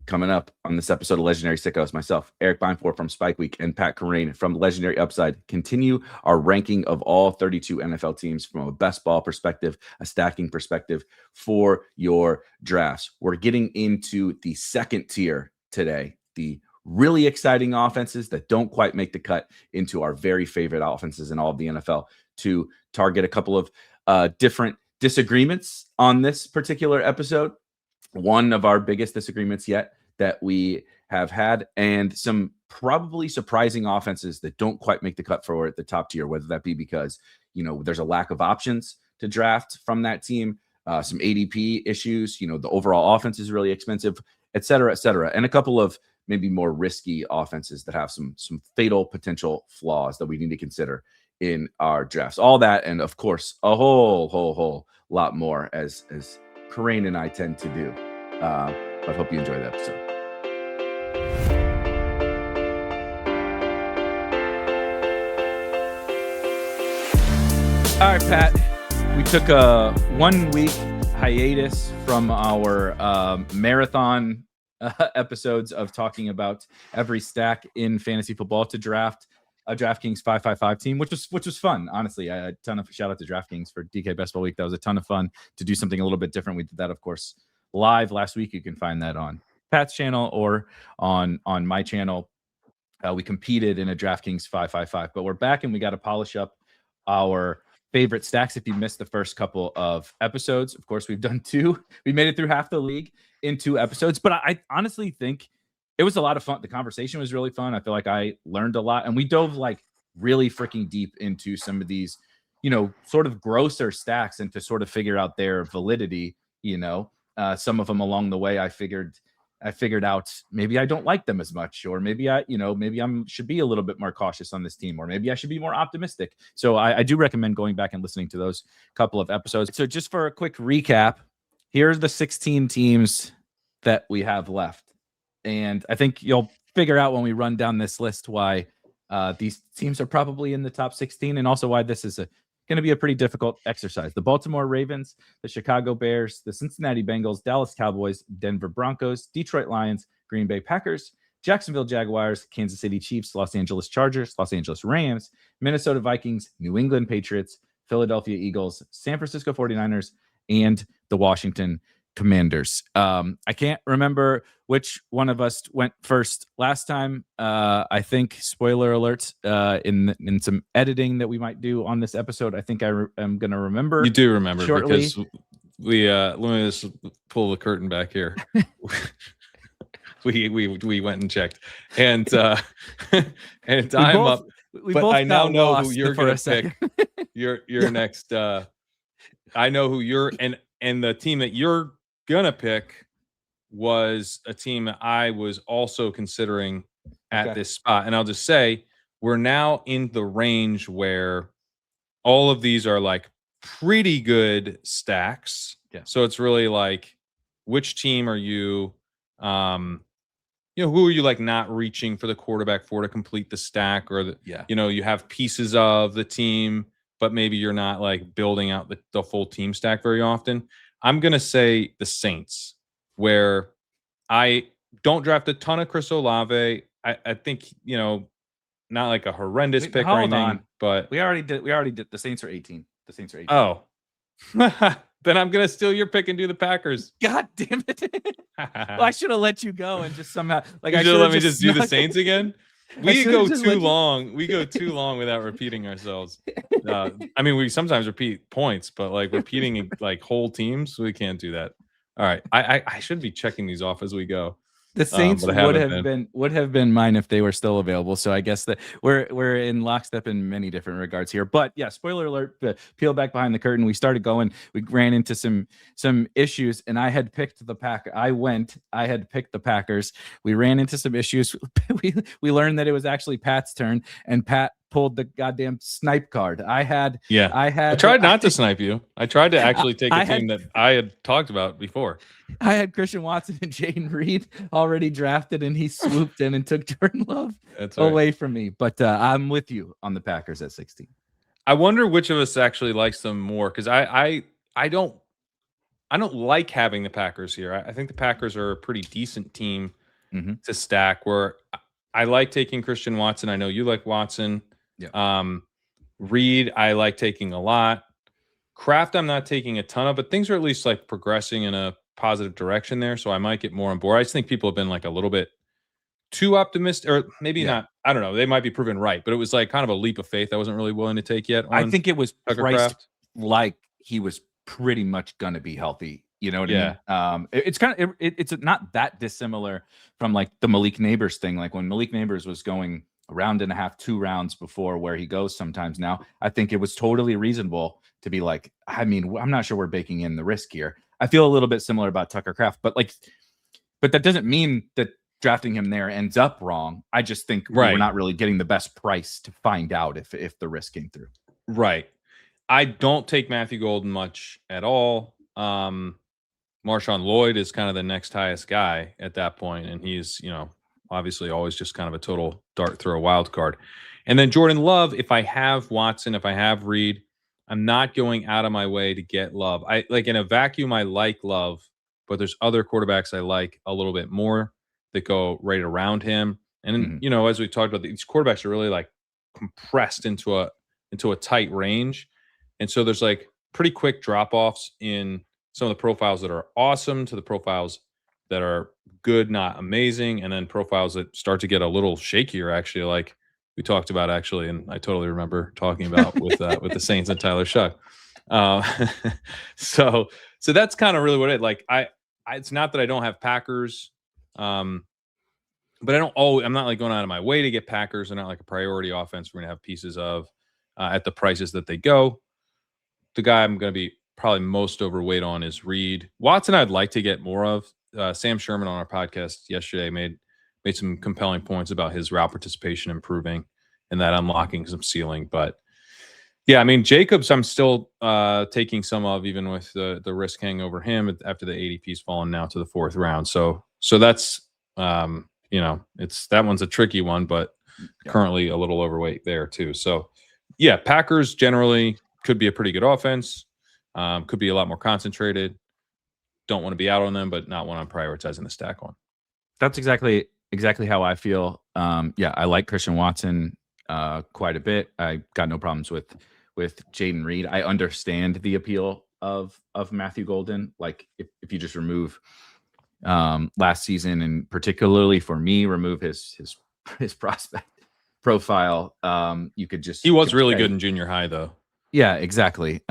Coming up on this episode of Legendary Sickos, myself, Erik Beimfohr from Spike Week, and Pat Kerrane from Legendary Upside continue our ranking of all 32 NFL teams from a best ball perspective, a stacking perspective for your drafts. We're getting into the second tier today, the really exciting offenses that don't quite make the cut into our very favorite offenses in all of the NFL, to target a couple of different disagreements on this particular episode. One of our biggest disagreements yet that we have had, and some probably surprising offenses that don't quite make the cut for the top tier, whether that be because, there's a lack of options to draft from that team, some ADP issues, the overall offense is really expensive, et cetera, and a couple of maybe more risky offenses that have some fatal potential flaws that we need to consider in our drafts. All that, and of course, a whole lot more, as Kerrane and I tend to do. But hope you enjoy the episode. All right, Pat. We took a 1 week hiatus from our marathon episodes of talking about every stack in fantasy football to draft a DraftKings 555 team, which was fun. Honestly, I had a ton of shout out to DraftKings for DK Best Ball Week. That was a ton of fun to do something a little bit different. We did that, of course, live last week. You can find that on Pat's channel or on my channel. We competed in a DraftKings 555, but we're back and we got to polish up our favorite stacks. If you missed the first couple of episodes, of course, we've done two. We made it through half the league in 2 episodes, but I honestly think it was a lot of fun. The conversation was really fun. I feel like I learned a lot, and we dove like really freaking deep into some of these, sort of grosser stacks, and to sort of figure out their validity. Some of them along the way, I figured out maybe I don't like them as much, or maybe I should be a little bit more cautious on this team, or maybe I should be more optimistic. So I do recommend going back and listening to those couple of episodes. So just for a quick recap, here's the 16 teams that we have left. And I think you'll figure out when we run down this list why these teams are probably in the top 16, and also why this is going to be a pretty difficult exercise. The Baltimore Ravens, the Chicago Bears, the Cincinnati Bengals, Dallas Cowboys, Denver Broncos, Detroit Lions, Green Bay Packers, Jacksonville Jaguars, Kansas City Chiefs, Los Angeles Chargers, Los Angeles Rams, Minnesota Vikings, New England Patriots, Philadelphia Eagles, San Francisco 49ers, and the Washington Commanders. I can't remember which one of us went first last time. I think, spoiler alert, in some editing that we might do on this episode, I think am going to remember. You do remember shortly. Because we let me just pull the curtain back here. we went and checked, and and I'm up. But I now know who you're going to pick. Your next. I know who you're and the team that you're gonna pick was a team that I was also considering at this spot. And I'll just say we're now in the range where all of these are like pretty good stacks. Yeah. So it's really like, which team are you, who are you like not reaching for the quarterback for to complete the stack, or you have pieces of the team, but maybe you're not like building out the full team stack very often. I'm going to say the Saints, where I don't draft a ton of Chris Olave. I think, not like a horrendous pick or anything, but we already did. The Saints are 18. The Saints are 18. Oh, then I'm going to steal your pick and do the Packers. God damn it. Well, I should have let you go and just somehow I should let me just do the Saints again. We go too long. We go too long without repeating ourselves. I mean, we sometimes repeat points, but like repeating like whole teams, we can't do that. All right, I should be checking these off as we go. The Saints would have been mine if they were still available. So I guess that we're in lockstep in many different regards here. But yeah, spoiler alert, peel back behind the curtain. We started going. We ran into some issues, and I had picked the Packers. I had picked the Packers. We ran into some issues. we learned that it was actually Pat's turn, and Pat pulled the goddamn snipe card. I tried not to snipe you. I tried to actually take a team that I had talked about before. I had Christian Watson and Jaden Reed already drafted, and he swooped in and took Jordan Love away from me. But I'm with you on the Packers at 16. I wonder which of us actually likes them more, because I don't I don't like having the Packers here. I think the Packers are a pretty decent team to stack. Where I like taking Christian Watson. I know you like Watson. Yeah. Reed, I like taking a lot. Kraft, I'm not taking a ton of, but things are at least like progressing in a positive direction there. So I might get more on board. I just think people have been like a little bit too optimistic, or maybe not. I don't know. They might be proven right, but it was like kind of a leap of faith I wasn't really willing to take yet. I think it was Tucker priced Kraft. like he was pretty much going to be healthy. You know what I mean? It's kind of it's not that dissimilar from like the Malik Neighbors thing. Like when Malik Neighbors was going a round and a half, 2 rounds before where he goes sometimes now, I think it was totally reasonable to be like, I mean, I'm not sure we're baking in the risk here. I feel a little bit similar about Tucker Kraft, but that doesn't mean that drafting him there ends up wrong. I just think we're not really getting the best price to find out if the risk came through. Right. I don't take Matthew Golden much at all. Marshawn Lloyd is kind of the next highest guy at that point, and he's, obviously always just kind of a total dart throw wild card. And then Jordan Love, if I have Watson, if I have Reed, I'm not going out of my way to get Love. I like in a vacuum, I like Love, but there's other quarterbacks I like a little bit more that go right around him. And as we talked about, these quarterbacks are really like compressed into a tight range. And so there's like pretty quick drop-offs in some of the profiles that are awesome to the profiles that are good, not amazing, and then profiles that start to get a little shakier, actually, like we talked about, actually, and I totally remember talking about with the Saints and Tyler Shuck. So that's kind of really what it like. It's not that I don't have Packers, but I'm not like going out of my way to get Packers. They're not like a priority offense for me to have pieces of at the prices that they go. The guy I'm going to be probably most overweight on is Reed. Watson I'd like to get more of. Sam Sherman on our podcast yesterday made some compelling points about his route participation improving and that unlocking some ceiling. But yeah, I mean, Jacobs I'm still taking some of, even with the risk hanging over him after the ADP's fallen now to the 4th round. So that's it's that one's a tricky one, but currently a little overweight there too. So yeah, Packers generally could be a pretty good offense. Could be a lot more concentrated. Don't want to be out on them, but not one I'm prioritizing the stack on. That's exactly how I feel. I like Christian Watson quite a bit. I got no problems with Jaden Reed. I understand the appeal of Matthew Golden. Like if you just remove last season, and particularly for me, remove his prospect profile, you could just, he was really good in junior high though. Yeah, exactly.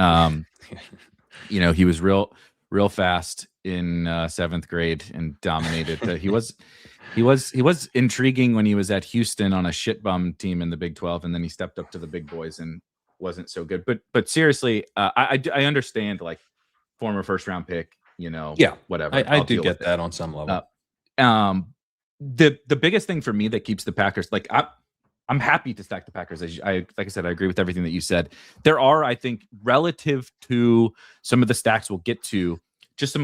He was real fast in 7th grade and dominated. He was intriguing when he was at Houston on a shit bum team in the Big 12, and then he stepped up to the big boys and wasn't so good. But seriously, I understand, like, former 1st round pick, whatever. I do get that on some level. The biggest thing for me that keeps the Packers, like, I'm happy to stack the Packers. Like I said, I agree with everything that you said. There are, I think, relative to some of the stacks we'll get to, just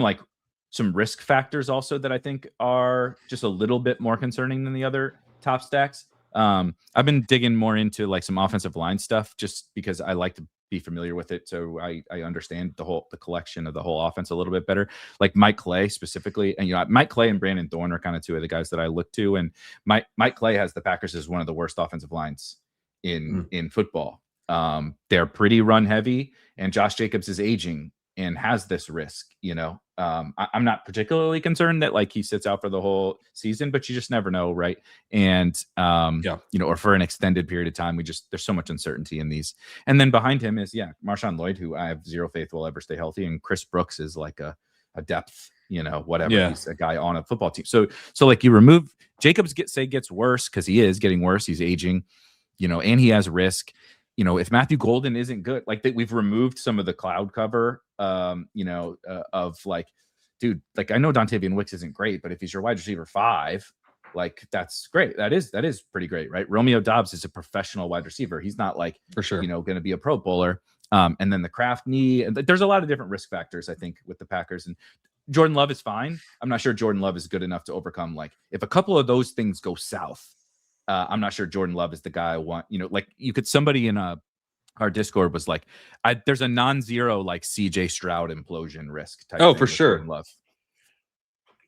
some risk factors also that I think are just a little bit more concerning than the other top stacks. I've been digging more into like some offensive line stuff just because I like to be familiar with it, so I understand the collection of the whole offense a little bit better. Like Mike Clay specifically, and Mike Clay and Brandon Thorne are kind of 2 of the guys that I look to, and Mike Clay has the Packers as one of the worst offensive lines in football. They're pretty run heavy, and Josh Jacobs is aging and has this risk. I'm not particularly concerned that like he sits out for the whole season, but you just never know, right? And or for an extended period of time, there's so much uncertainty in these. And then behind him is Marshawn Lloyd, who I have zero faith will ever stay healthy, and Chris Brooks is like a depth, whatever. Yeah. He's a guy on a football team. So like you remove Jacobs, gets worse because he is getting worse. He's aging, and he has risk. If Matthew Golden isn't good, like we've removed some of the cloud cover, of like, dude, like I know Dontavian Wicks isn't great, but if he's your wide receiver 5, like that's great. That is pretty great, right? Romeo Doubs is a professional wide receiver. He's not like, for sure, going to be a Pro Bowler. And then the Kraft knee, and there's a lot of different risk factors, I think, with the Packers. And Jordan Love is fine. I'm not sure Jordan Love is good enough to overcome, like, if a couple of those things go south, I'm not sure Jordan Love is the guy I want. Like you could somebody in a our Discord was like, there's a non-zero like CJ Stroud implosion risk type. Oh, for sure. Love.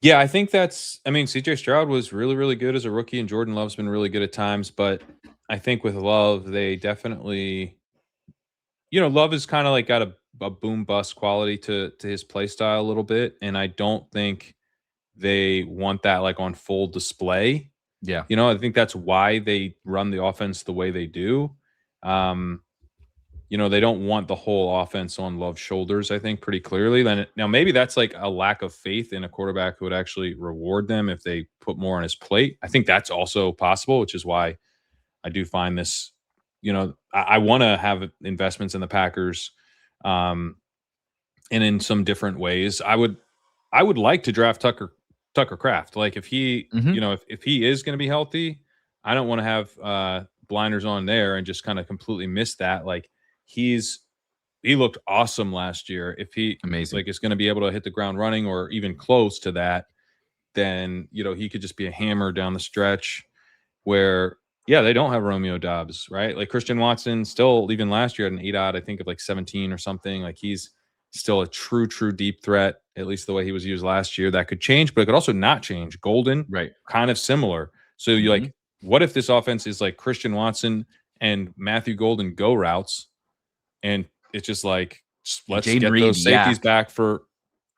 Yeah, I think CJ Stroud was really, really good as a rookie, and Jordan Love's been really good at times. But I think with Love, they definitely, Love has kind of like got a boom bust quality to his play style a little bit. And I don't think they want that like on full display. Yeah. I think that's why they run the offense the way they do. They don't want the whole offense on Love's shoulders, I think, pretty clearly. Now, maybe that's like a lack of faith in a quarterback who would actually reward them if they put more on his plate. I think that's also possible, which is why I do find this, I want to have investments in the Packers and in some different ways. I would like to draft Tucker Kraft. Like if he, if he is going to be healthy, I don't want to have blinders on there and just kind of completely miss that. Like, he looked awesome last year. If he is going to be able to hit the ground running or even close to that, then he could just be a hammer down the stretch where they don't have Romeo Doubs, right? Like Christian Watson still, even last year, had an 8 out, I think, of like 17 or something. Like he's still a true deep threat, at least the way he was used last year. That could change, but it could also not change. Golden, right? Kind of similar. So you like, what if this offense is like Christian Watson and Matthew Golden go routes? And it's just like, let's get those safeties back for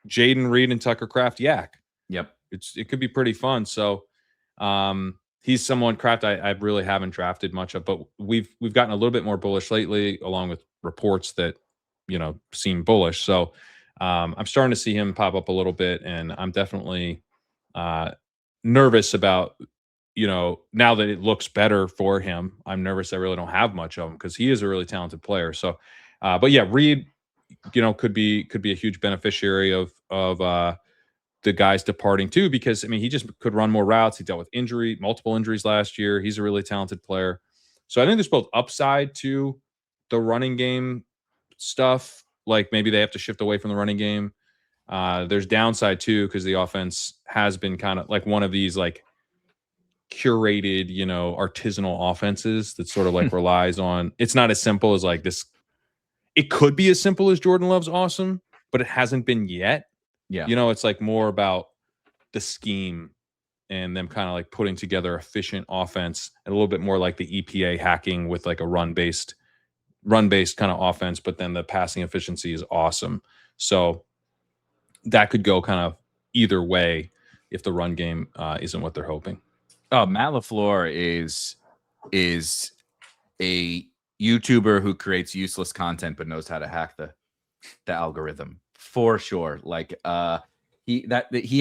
Jaden Reed and Tucker Kraft. Yak. Yep. It could be pretty fun. So he's someone Kraft I really haven't drafted much of, but we've gotten a little bit more bullish lately, along with reports that, seem bullish. So I'm starting to see him pop up a little bit, and I'm definitely nervous about, now that it looks better for him. I'm nervous I really don't have much of him because he is a really talented player. So, but yeah, Reed, could be a huge beneficiary of the guys departing too, because he just could run more routes. He dealt with multiple injuries last year. He's a really talented player. So I think there's both upside to the running game stuff. Like maybe they have to shift away from the running game. There's downside too, because the offense has been kind of like one of these like curated, artisanal offenses that sort of like relies on, it's not as simple as like this. It could be as simple as Jordan Love's awesome, but it hasn't been yet. Yeah. It's like more about the scheme and them kind of like putting together efficient offense, and a little bit more like the EPA hacking with like a run-based kind of offense, but then the passing efficiency is awesome. So that could go kind of either way if the run game isn't what they're hoping. Oh, Matt LaFleur is a YouTuber who creates useless content but knows how to hack the algorithm for sure. Like he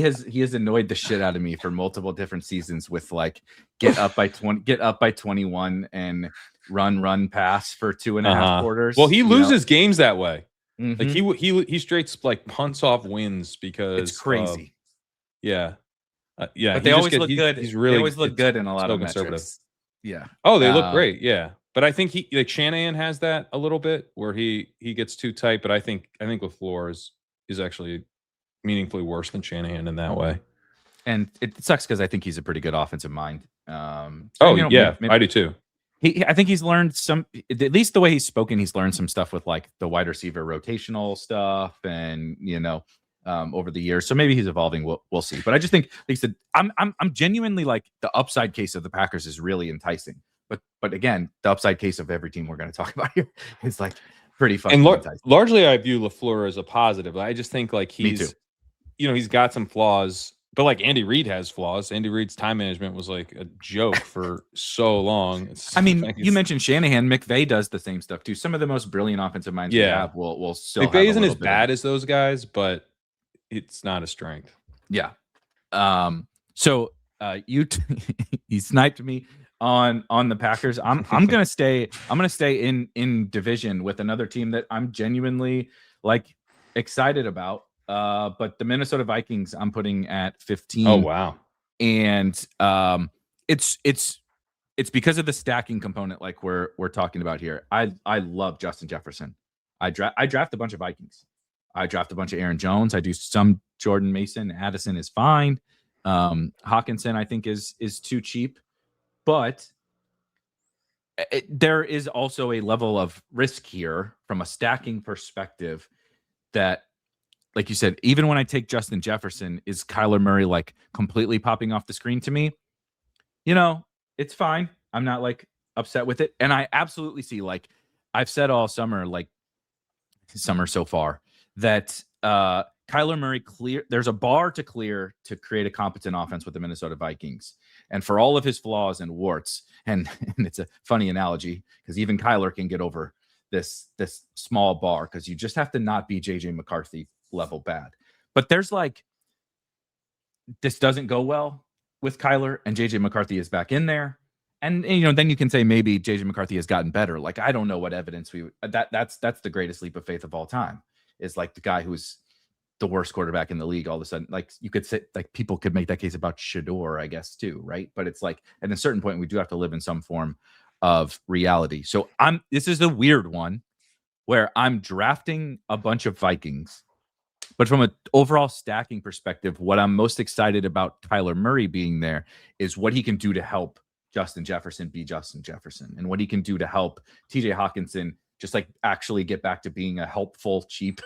has annoyed the shit out of me for multiple different seasons with like get up by 21 and run pass for 2.5 quarters. Well, he loses games that way. Like he straight like punts off wins because it's crazy. Yeah. But they always look good. They always look good in a lot of metrics. Yeah. Oh, they look great. Yeah. But I think Shanahan has that a little bit where he gets too tight. But I think LaFleur is actually meaningfully worse than Shanahan in that way. And it sucks because I think he's a pretty good offensive mind. Maybe, I do too. I think he's learned some, at least the way he's spoken, he's learned some stuff with like the wide receiver rotational stuff and, over the years. So maybe he's evolving. We'll see. But I just think, like I said, I'm genuinely like the upside case of the Packers is really enticing. But again, the upside case of every team we're going to talk about here is like pretty fun. And largely I view LaFleur as a positive. I just think like he's got some flaws, but like Andy Reid has flaws. Andy Reid's time management was like a joke for so long. You mentioned Shanahan. McVay does the same stuff too. Some of the most brilliant offensive minds we have will still. McVay isn't as bad as those guys, but it's not a strength. Yeah. So he sniped me on the Packers. I'm gonna stay in division with another team that I'm genuinely like excited about. But the Minnesota Vikings I'm putting at 15. Oh wow. And it's because of the stacking component like we're talking about here. I love Justin Jefferson. I draft a bunch of Vikings. I draft a bunch of Aaron Jones. I do some Jordan Mason. Addison is fine. Hawkinson I think is too cheap. But there is also a level of risk here from a stacking perspective that, like you said, even when I take Justin Jefferson, is Kyler Murray like completely popping off the screen to me? It's fine. I'm not like upset with it. And I absolutely see, like I've said all summer so far, that Kyler Murray there's a bar to clear to create a competent offense with the Minnesota Vikings. And for all of his flaws and warts, and it's a funny analogy because even Kyler can get over this small bar because you just have to not be JJ McCarthy level bad. But there's this doesn't go well with Kyler, and JJ McCarthy is back in there. And then you can say maybe JJ McCarthy has gotten better. Like, I don't know what evidence that's the greatest leap of faith of all time, is like the guy who's the worst quarterback in the league. All of a sudden, like you could say, like people could make that case about Shador, I guess too. Right. But it's like, at a certain point, we do have to live in some form of reality. So this is a weird one where I'm drafting a bunch of Vikings, but from an overall stacking perspective, what I'm most excited about Kyler Murray being there is what he can do to help Justin Jefferson be Justin Jefferson, and what he can do to help TJ Hawkinson just like actually get back to being a helpful, cheap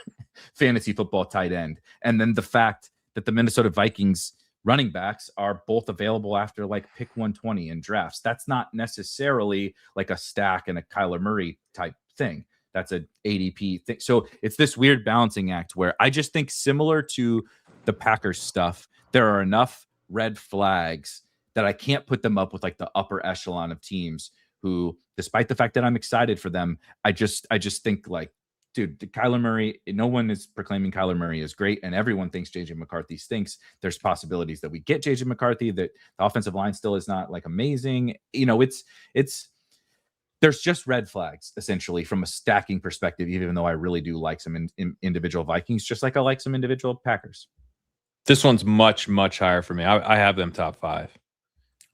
fantasy football tight end. And then the fact that the Minnesota Vikings running backs are both available after like pick 120 in drafts. That's not necessarily like a stack and a Kyler Murray type thing. That's an ADP thing. So it's this weird balancing act where I just think, similar to the Packers stuff, there are enough red flags that I can't put them up with like the upper echelon of teams who, despite the fact that I'm excited for them, I just think like, dude, Kyler Murray, no one is proclaiming Kyler Murray is great, and everyone thinks JJ McCarthy stinks. There's possibilities that we get JJ McCarthy, that the offensive line still is not like amazing. There's just red flags essentially from a stacking perspective, even though I really do like some individual Vikings, just like I like some individual Packers. This one's much, much higher for me. I have them top 5.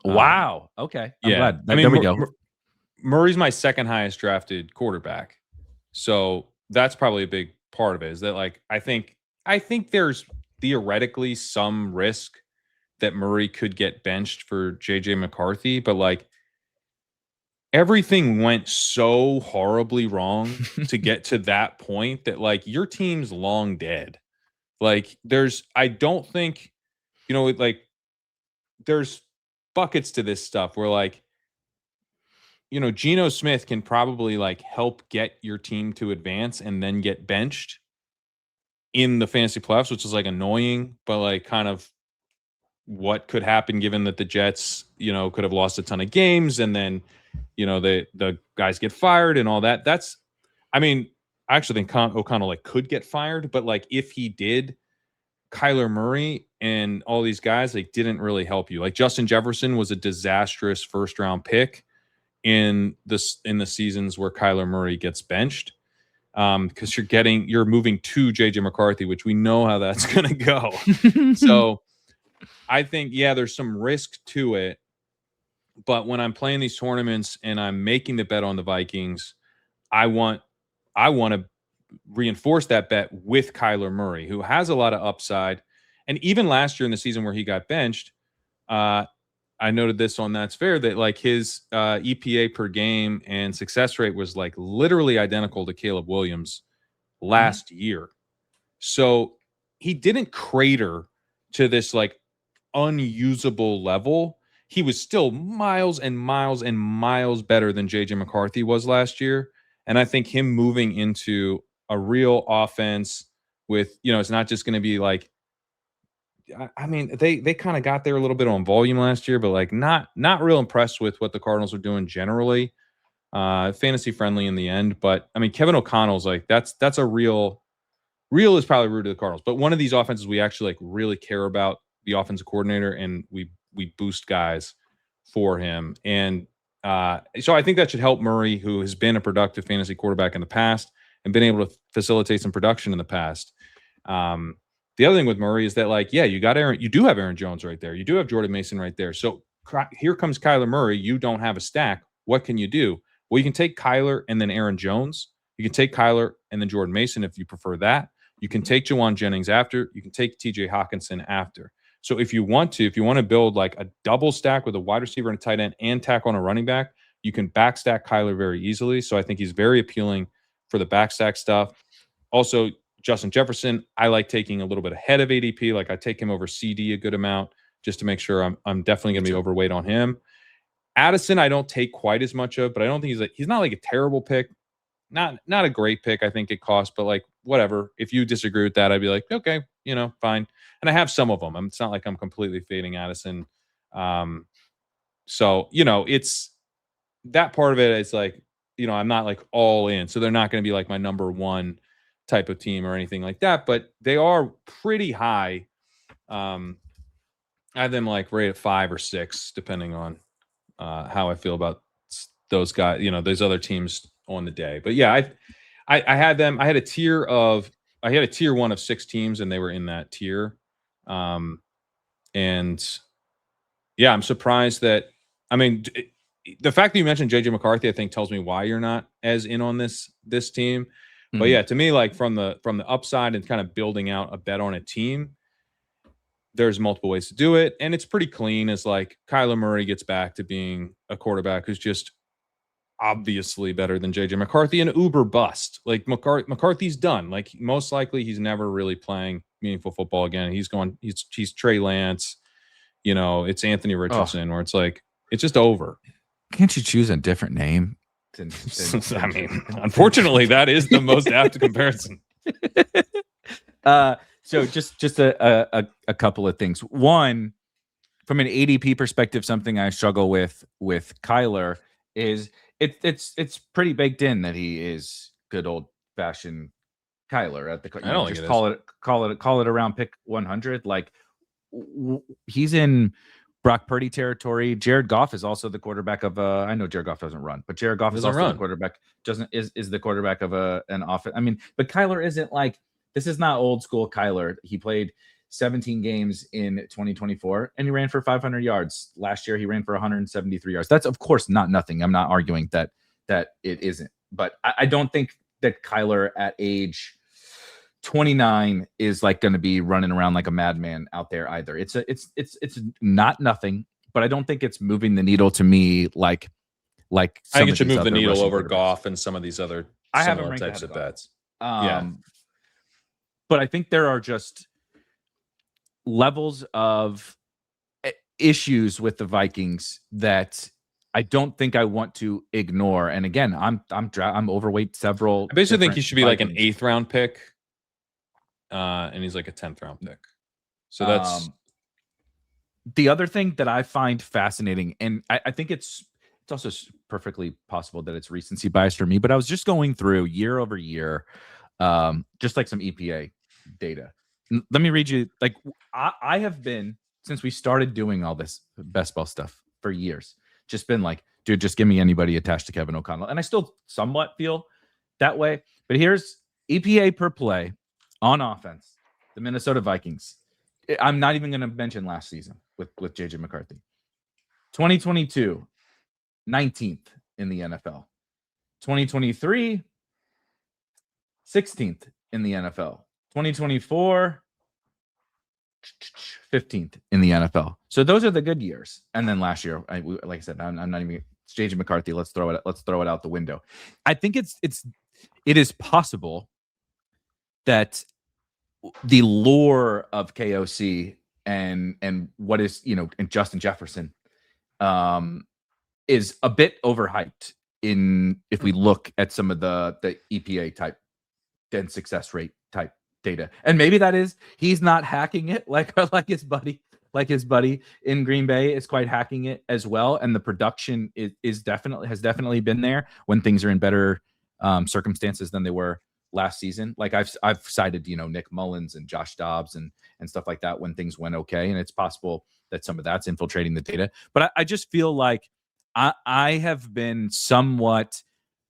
Wow. Okay. I'm glad. I mean, there we go. Murray's my second highest drafted quarterback. So that's probably a big part of it, is that like, I think there's theoretically some risk that Murray could get benched for JJ McCarthy, but like everything went so horribly wrong to get to that point that like your team's long dead. Like I don't think, like there's buckets to this stuff where like, Geno Smith can probably like help get your team to advance and then get benched in the fantasy playoffs, which is like annoying, but like kind of what could happen given that the Jets, could have lost a ton of games and then, the guys get fired and all that. I actually think O'Connell like could get fired, but like if he did, Kyler Murray and all these guys like didn't really help you. Like Justin Jefferson was a disastrous first round pick in the seasons where Kyler Murray gets benched, because you're moving to JJ McCarthy, which we know how that's going to go. So I think, there's some risk to it, but when I'm playing these tournaments and I'm making the bet on the Vikings, I want to reinforce that bet with Kyler Murray, who has a lot of upside. And even last year in the season where he got benched, I noted this on That's Fair, that like his EPA per game and success rate was like literally identical to Caleb Williams last year. So he didn't crater to this like unusable level. He was still miles and miles and miles better than JJ McCarthy was last year. And I think him moving into a real offense with, it's not just going to be like, I mean, they kind of got there a little bit on volume last year, but like not real impressed with what the Cardinals are doing generally. Fantasy friendly in the end, but I mean, Kevin O'Connell's like that's a real is probably rude to the Cardinals, but one of these offenses we actually like really care about the offensive coordinator, and we boost guys for him, and so I think that should help Murray, who has been a productive fantasy quarterback in the past and been able to facilitate some production in the past. The other thing with Murray is that, like, you do have Aaron Jones right there. You do have Jordan Mason right there. So here comes Kyler Murray. You don't have a stack. What can you do? Well, you can take Kyler and then Aaron Jones. You can take Kyler and then Jordan Mason if you prefer that. You can take Jawan Jennings after. You can take TJ Hawkinson after. So if you want to build like a double stack with a wide receiver and a tight end and tack on a running back, you can backstack Kyler very easily. So I think he's very appealing for the backstack stuff. Also, Justin Jefferson, I like taking a little bit ahead of ADP. Like I take him over CD a good amount just to make sure I'm definitely going to be overweight on him. Addison, I don't take quite as much of, but I don't think he's not like a terrible pick. Not a great pick, I think it costs, but like whatever. If you disagree with that, I'd be like, okay, fine. And I have some of them. It's not like I'm completely fading Addison. So it's that part of it is like, I'm not like all in. So they're not going to be like my number one type of team or anything like that, but they are pretty high. I have them like right at 5 or 6, depending on how I feel about those guys, those other teams on the day. But yeah, I had them. I had a tier 1 of 6 teams, and they were in that tier. And yeah, I'm surprised that. I mean, the fact that you mentioned JJ McCarthy, I think, tells me why you're not as in on this team. Mm-hmm. But yeah, to me, like from the upside and kind of building out a bet on a team, there's multiple ways to do it, and it's pretty clean. As like Kyler Murray gets back to being a quarterback who's just obviously better than JJ McCarthy, and uber bust. Like McCarthy's done. Like most likely he's never really playing meaningful football again. He's Trey Lance. It's Anthony Richardson, where it's like it's just over. Can't you choose a different name? I mean, unfortunately, that is the most apt comparison. So just a couple of things. One, from an ADP perspective, something I struggle with Kyler is it's pretty baked in that he is good old fashioned Kyler at the. I don't just call it around pick 100. Like he's in Brock Purdy territory. Jared Goff is also the quarterback of I know Jared Goff doesn't run, but Jared Goff is also the quarterback. Is the quarterback of an offense. I mean, but Kyler isn't like. This is not old school Kyler. He played 17 games in 2024, and he ran for 500 yards. Last year, he ran for 173 yards. That's, of course, not nothing. I'm not arguing that it isn't. But I don't think that Kyler at age 29 is like going to be running around like a madman out there either. It's not nothing, but I don't think it's moving the needle to me like I think it should move the needle over Goff and some of these other similar types of bets. Yeah. But I think there are just levels of issues with the Vikings that I don't think I want to ignore. And again, I'm overweight several. I basically think he should be Vikings. Like an 8th round pick, and he's like a 10th round pick. So that's the other thing that I find fascinating, and I think it's also perfectly possible that it's recency bias for me. But I was just going through year over year. Just like some EPA data. Let me read you. Like I have been, since we started doing all this best ball stuff for years, just been like, dude, just give me anybody attached to Kevin O'Connell. And I still somewhat feel that way. But here's EPA per play on offense. The Minnesota Vikings. I'm not even going to mention last season with JJ McCarthy. 2022, 19th in the NFL. 2023, 16th in the NFL. 2024, 15th in the NFL. So those are the good years. And then last year, like I said, I'm not even. It's JJ McCarthy. Let's throw it out the window. I think it is possible that the lore of KOC and what is and Justin Jefferson is a bit overhyped if we look at some of the EPA type and success rate type data. And maybe that is he's not hacking it like his buddy in Green Bay is quite hacking it as well. And the production has definitely been there when things are in better circumstances than they were last season. Like I've cited, Nick Mullins and Josh Dobbs and stuff like that when things went okay. And it's possible that some of that's infiltrating the data. But I just feel like I have been somewhat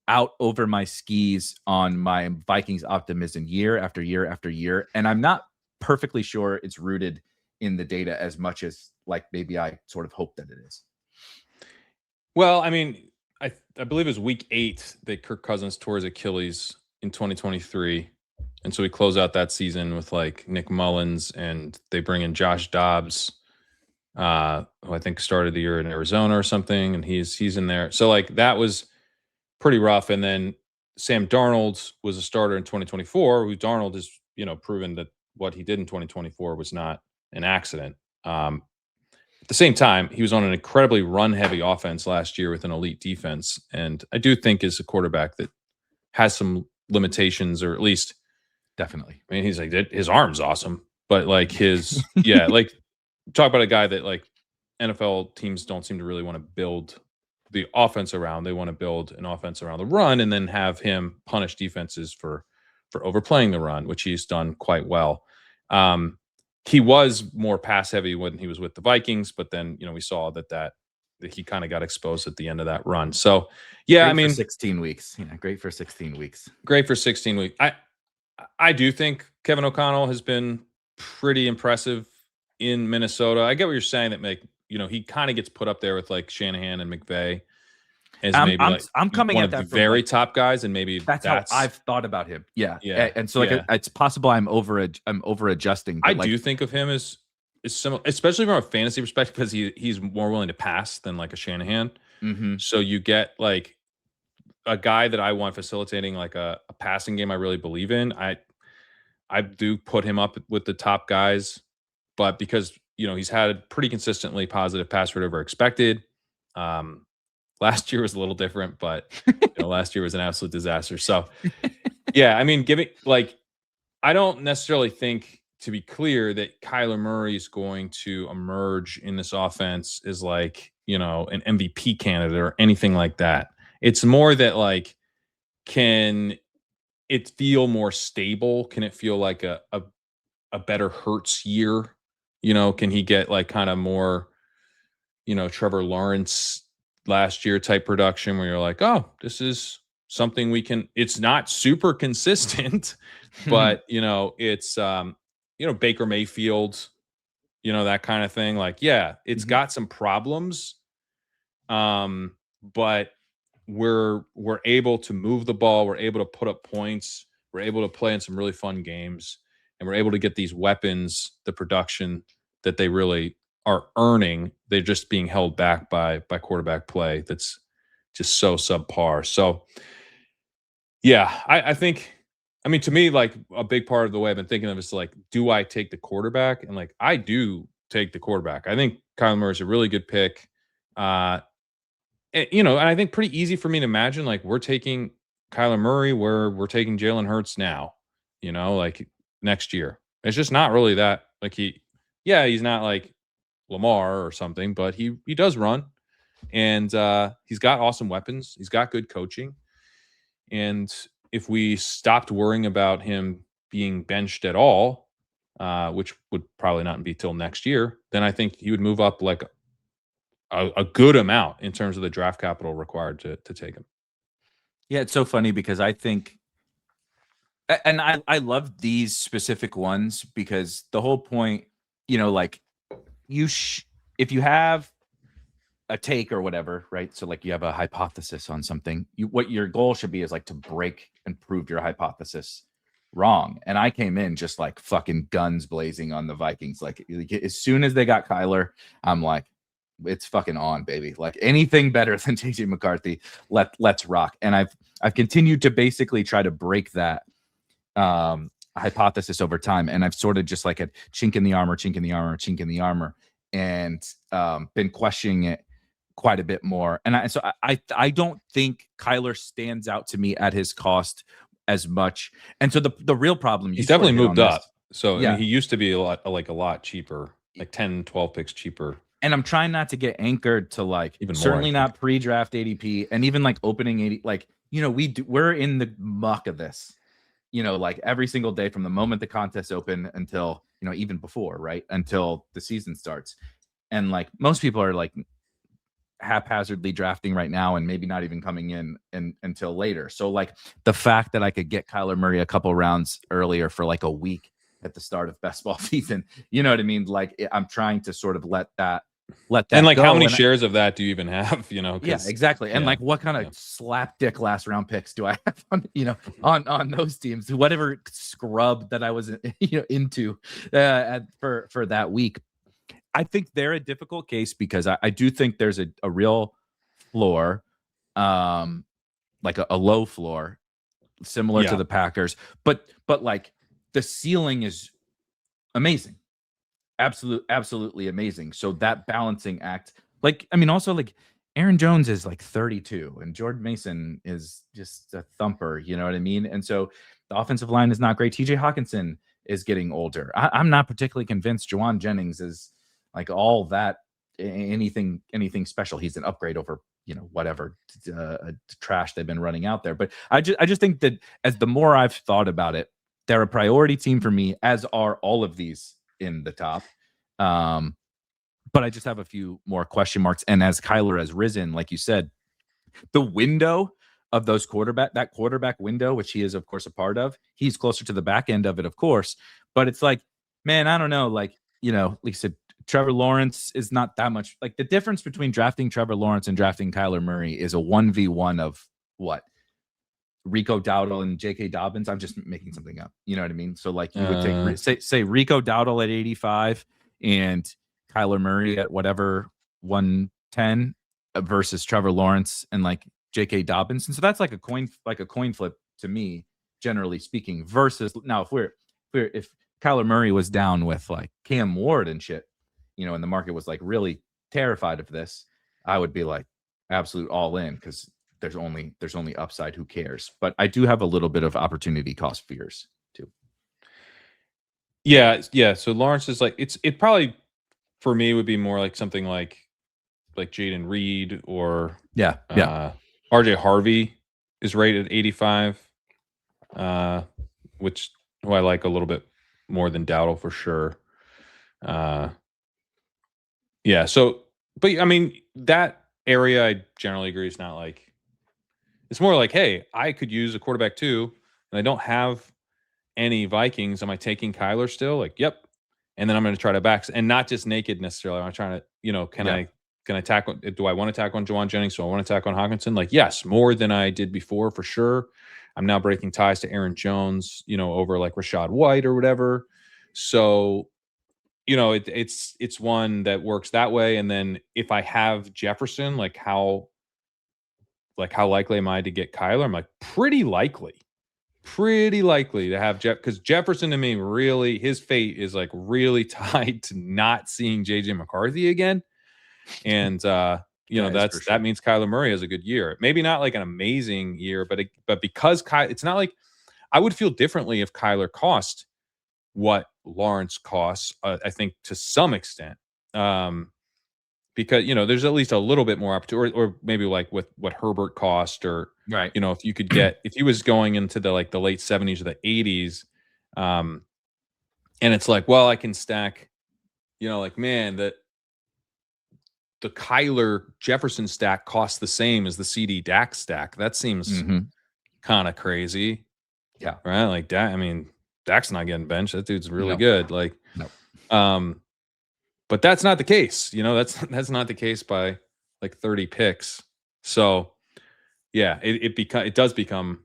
out over my skis on my Vikings optimism year after year after year. And I'm not perfectly sure it's rooted in the data as much as like maybe I sort of hope that it is. Well, I mean, I believe it was week 8 that Kirk Cousins tore his Achilles in 2023. And so we close out that season with like Nick Mullins, and they bring in Josh Dobbs. who I think started the year in Arizona or something, and he's in there. So like that was pretty rough. And then Sam Darnold was a starter in 2024. Who Darnold has proven that what he did in 2024 was not an accident. At the same time, he was on an incredibly run-heavy offense last year with an elite defense, and I do think is a quarterback that has some limitations, or at least definitely. I mean, he's like his arm's awesome, but like his like talk about a guy that like NFL teams don't seem to really want to build the offense around. They want to build an offense around the run and then have him punish defenses for overplaying the run, which he's done quite well. He was more pass heavy when he was with the Vikings, but then we saw that he kind of got exposed at the end of that run. So yeah, great I mean, for 16 weeks. Yeah, great for 16 weeks. Great for 16 weeks. I do think Kevin O'Connell has been pretty impressive in Minnesota. I get what you're saying, that he kind of gets put up there with like Shanahan and McVay as I'm coming one at that of the very top guys, and maybe that's how I've thought about him. Yeah. And so it's possible I'm over adjusting. I do think of him as similar, especially from a fantasy perspective, because he's more willing to pass than like a Shanahan. Mm-hmm. So you get like a guy that I want facilitating like a passing game I really believe in. I do put him up with the top guys, but because he's had pretty consistently positive pass rate over expected. Last year was a little different, but last year was an absolute disaster. So yeah, I mean, I don't necessarily think, to be clear, that Kyler Murray is going to emerge in this offense as like an MVP candidate or anything like that. It's more that like, can it feel more stable? Can it feel like a better Hurts year? Can he get like kind of more, Trevor Lawrence last year type production where you're like, oh, this is something we can, it's not super consistent, but it's, Baker Mayfield, that kind of thing. Like, yeah, it's got some problems. But we're able to move the ball. We're able to put up points. We're able to play in some really fun games, and we're able to get these weapons, the production that they really are earning. They're just being held back by quarterback play that's just so subpar. So yeah, I think, I mean, to me, like a big part of the way I've been thinking of is like, do I take the quarterback? And like, I do take the quarterback. I think Kyler Murray is a really good pick. And I think pretty easy for me to imagine, like, we're taking Kyler Murray where we're taking Jalen Hurts now, like next year. It's just not really that, like, he's not like Lamar or something, but he does run, and he's got awesome weapons. He's got good coaching. And if we stopped worrying about him being benched at all, which would probably not be till next year, then I think he would move up like a good amount in terms of the draft capital required to take him. Yeah, it's so funny because I think, and I love these specific ones because the whole point, like if you have a take or whatever, right? So like you have a hypothesis on something, what your goal should be is like to break and prove your hypothesis wrong. And I came in just like fucking guns blazing on the Vikings. Like as soon as they got Kyler, I'm like, it's fucking on, baby. Like anything better than JJ McCarthy, let's rock. And I've continued to basically try to break that hypothesis over time. And I've sort of just like a chink in the armor, and been questioning it quite a bit more. And I don't think Kyler stands out to me at his cost as much. And so the real problem, he's definitely moved up. So yeah. I mean, he used to be a lot cheaper, like 10, 12 picks cheaper. And I'm trying not to get anchored to like even certainly more, not pre-draft ADP, and even like opening 80. Like, we're in the muck of this, like every single day from the moment the contests open until, even before, right? Until the season starts. And like most people are like haphazardly drafting right now and maybe not even coming in until later. So like the fact that I could get Kyler Murray a couple rounds earlier for like a week at the start of best ball season, you know what I mean? Like I'm trying to sort of let that and like go. How many shares of that do you even have? Yeah, exactly. And like what kind of slapdick last round picks do I have on on those teams? Whatever scrub that I was into for that week. I think they're a difficult case because I do think there's a real floor, like a low floor, similar to the Packers, but like the ceiling is amazing, absolutely amazing. So that balancing act, like, I mean, also like Aaron Jones is like 32 and Jordan Mason is just a thumper, you know what I mean? And so the offensive line is not great. TJ Hawkinson is getting older. I'm not particularly convinced Juwan Jennings is like all that anything special. He's an upgrade over, you know, whatever trash they've been running out there. But I just think that as the more I've thought about it, they're a priority team for me, as are all of these in the top. But I just have a few more question marks. And as Kyler has risen, like you said, the window of those that quarterback window, which he is of course a part of, he's closer to the back end of it, of course. But it's like, man, I don't know. Like, you know, like you said, Trevor Lawrence is not that much. Like the difference between drafting Trevor Lawrence and drafting Kyler Murray is a 1v1 of what? Rico Dowdle and J.K. Dobbins. I'm just making something up. You know what I mean? So like you would take say Rico Dowdle at 85 and Kyler Murray at whatever 110 versus Trevor Lawrence and like J.K. Dobbins. And so that's like a coin flip to me, generally speaking. Versus now, if Kyler Murray was down with like Cam Ward and shit, you know, and the market was like really terrified of this, I would be like absolute all in because there's only upside. Who cares? But I do have a little bit of opportunity cost fears too. Yeah. So Lawrence is like it probably for me would be more like something like Jaden Reed or RJ Harvey is rated 85, which who I like a little bit more than Dowdle for sure. Yeah. So, but I mean that area I generally agree is not like. It's more like, hey, I could use a quarterback too, and I don't have any Vikings. Am I taking Kyler still? Like, yep. And then I'm going to try to back, and not just naked necessarily. I'm trying to, you know, can I tack on? Do I want to tack on Juwan Jennings? Do I want to tack on Hawkinson? Like, yes, more than I did before for sure. I'm now breaking ties to Aaron Jones, you know, over like Rashad White or whatever. So, you know, it's one that works that way. And then if I have Jefferson, like how likely am I to get Kyler? I'm like pretty likely to have Jeff, because Jefferson to me really, his fate is like really tied to not seeing JJ McCarthy again. And you know, that means Kyler Murray has a good year. Maybe not like an amazing year, but because it's not like I would feel differently if Kyler cost what Lawrence costs, I think to some extent. Because, you know, there's at least a little bit more opportunity, or maybe like with what Herbert cost, or, right. You know, if you could get, if he was going into the late 70s or the 80s, and it's like, well, I can stack, you know, like, man, the Kyler Jefferson stack costs the same as the CD Dak stack. That seems kind of crazy. Yeah. Right. Like Dak, I mean, Dak's not getting benched. That dude's really good. Like, but that's not the case, you know. That's not the case by like 30 picks. So, yeah, it does become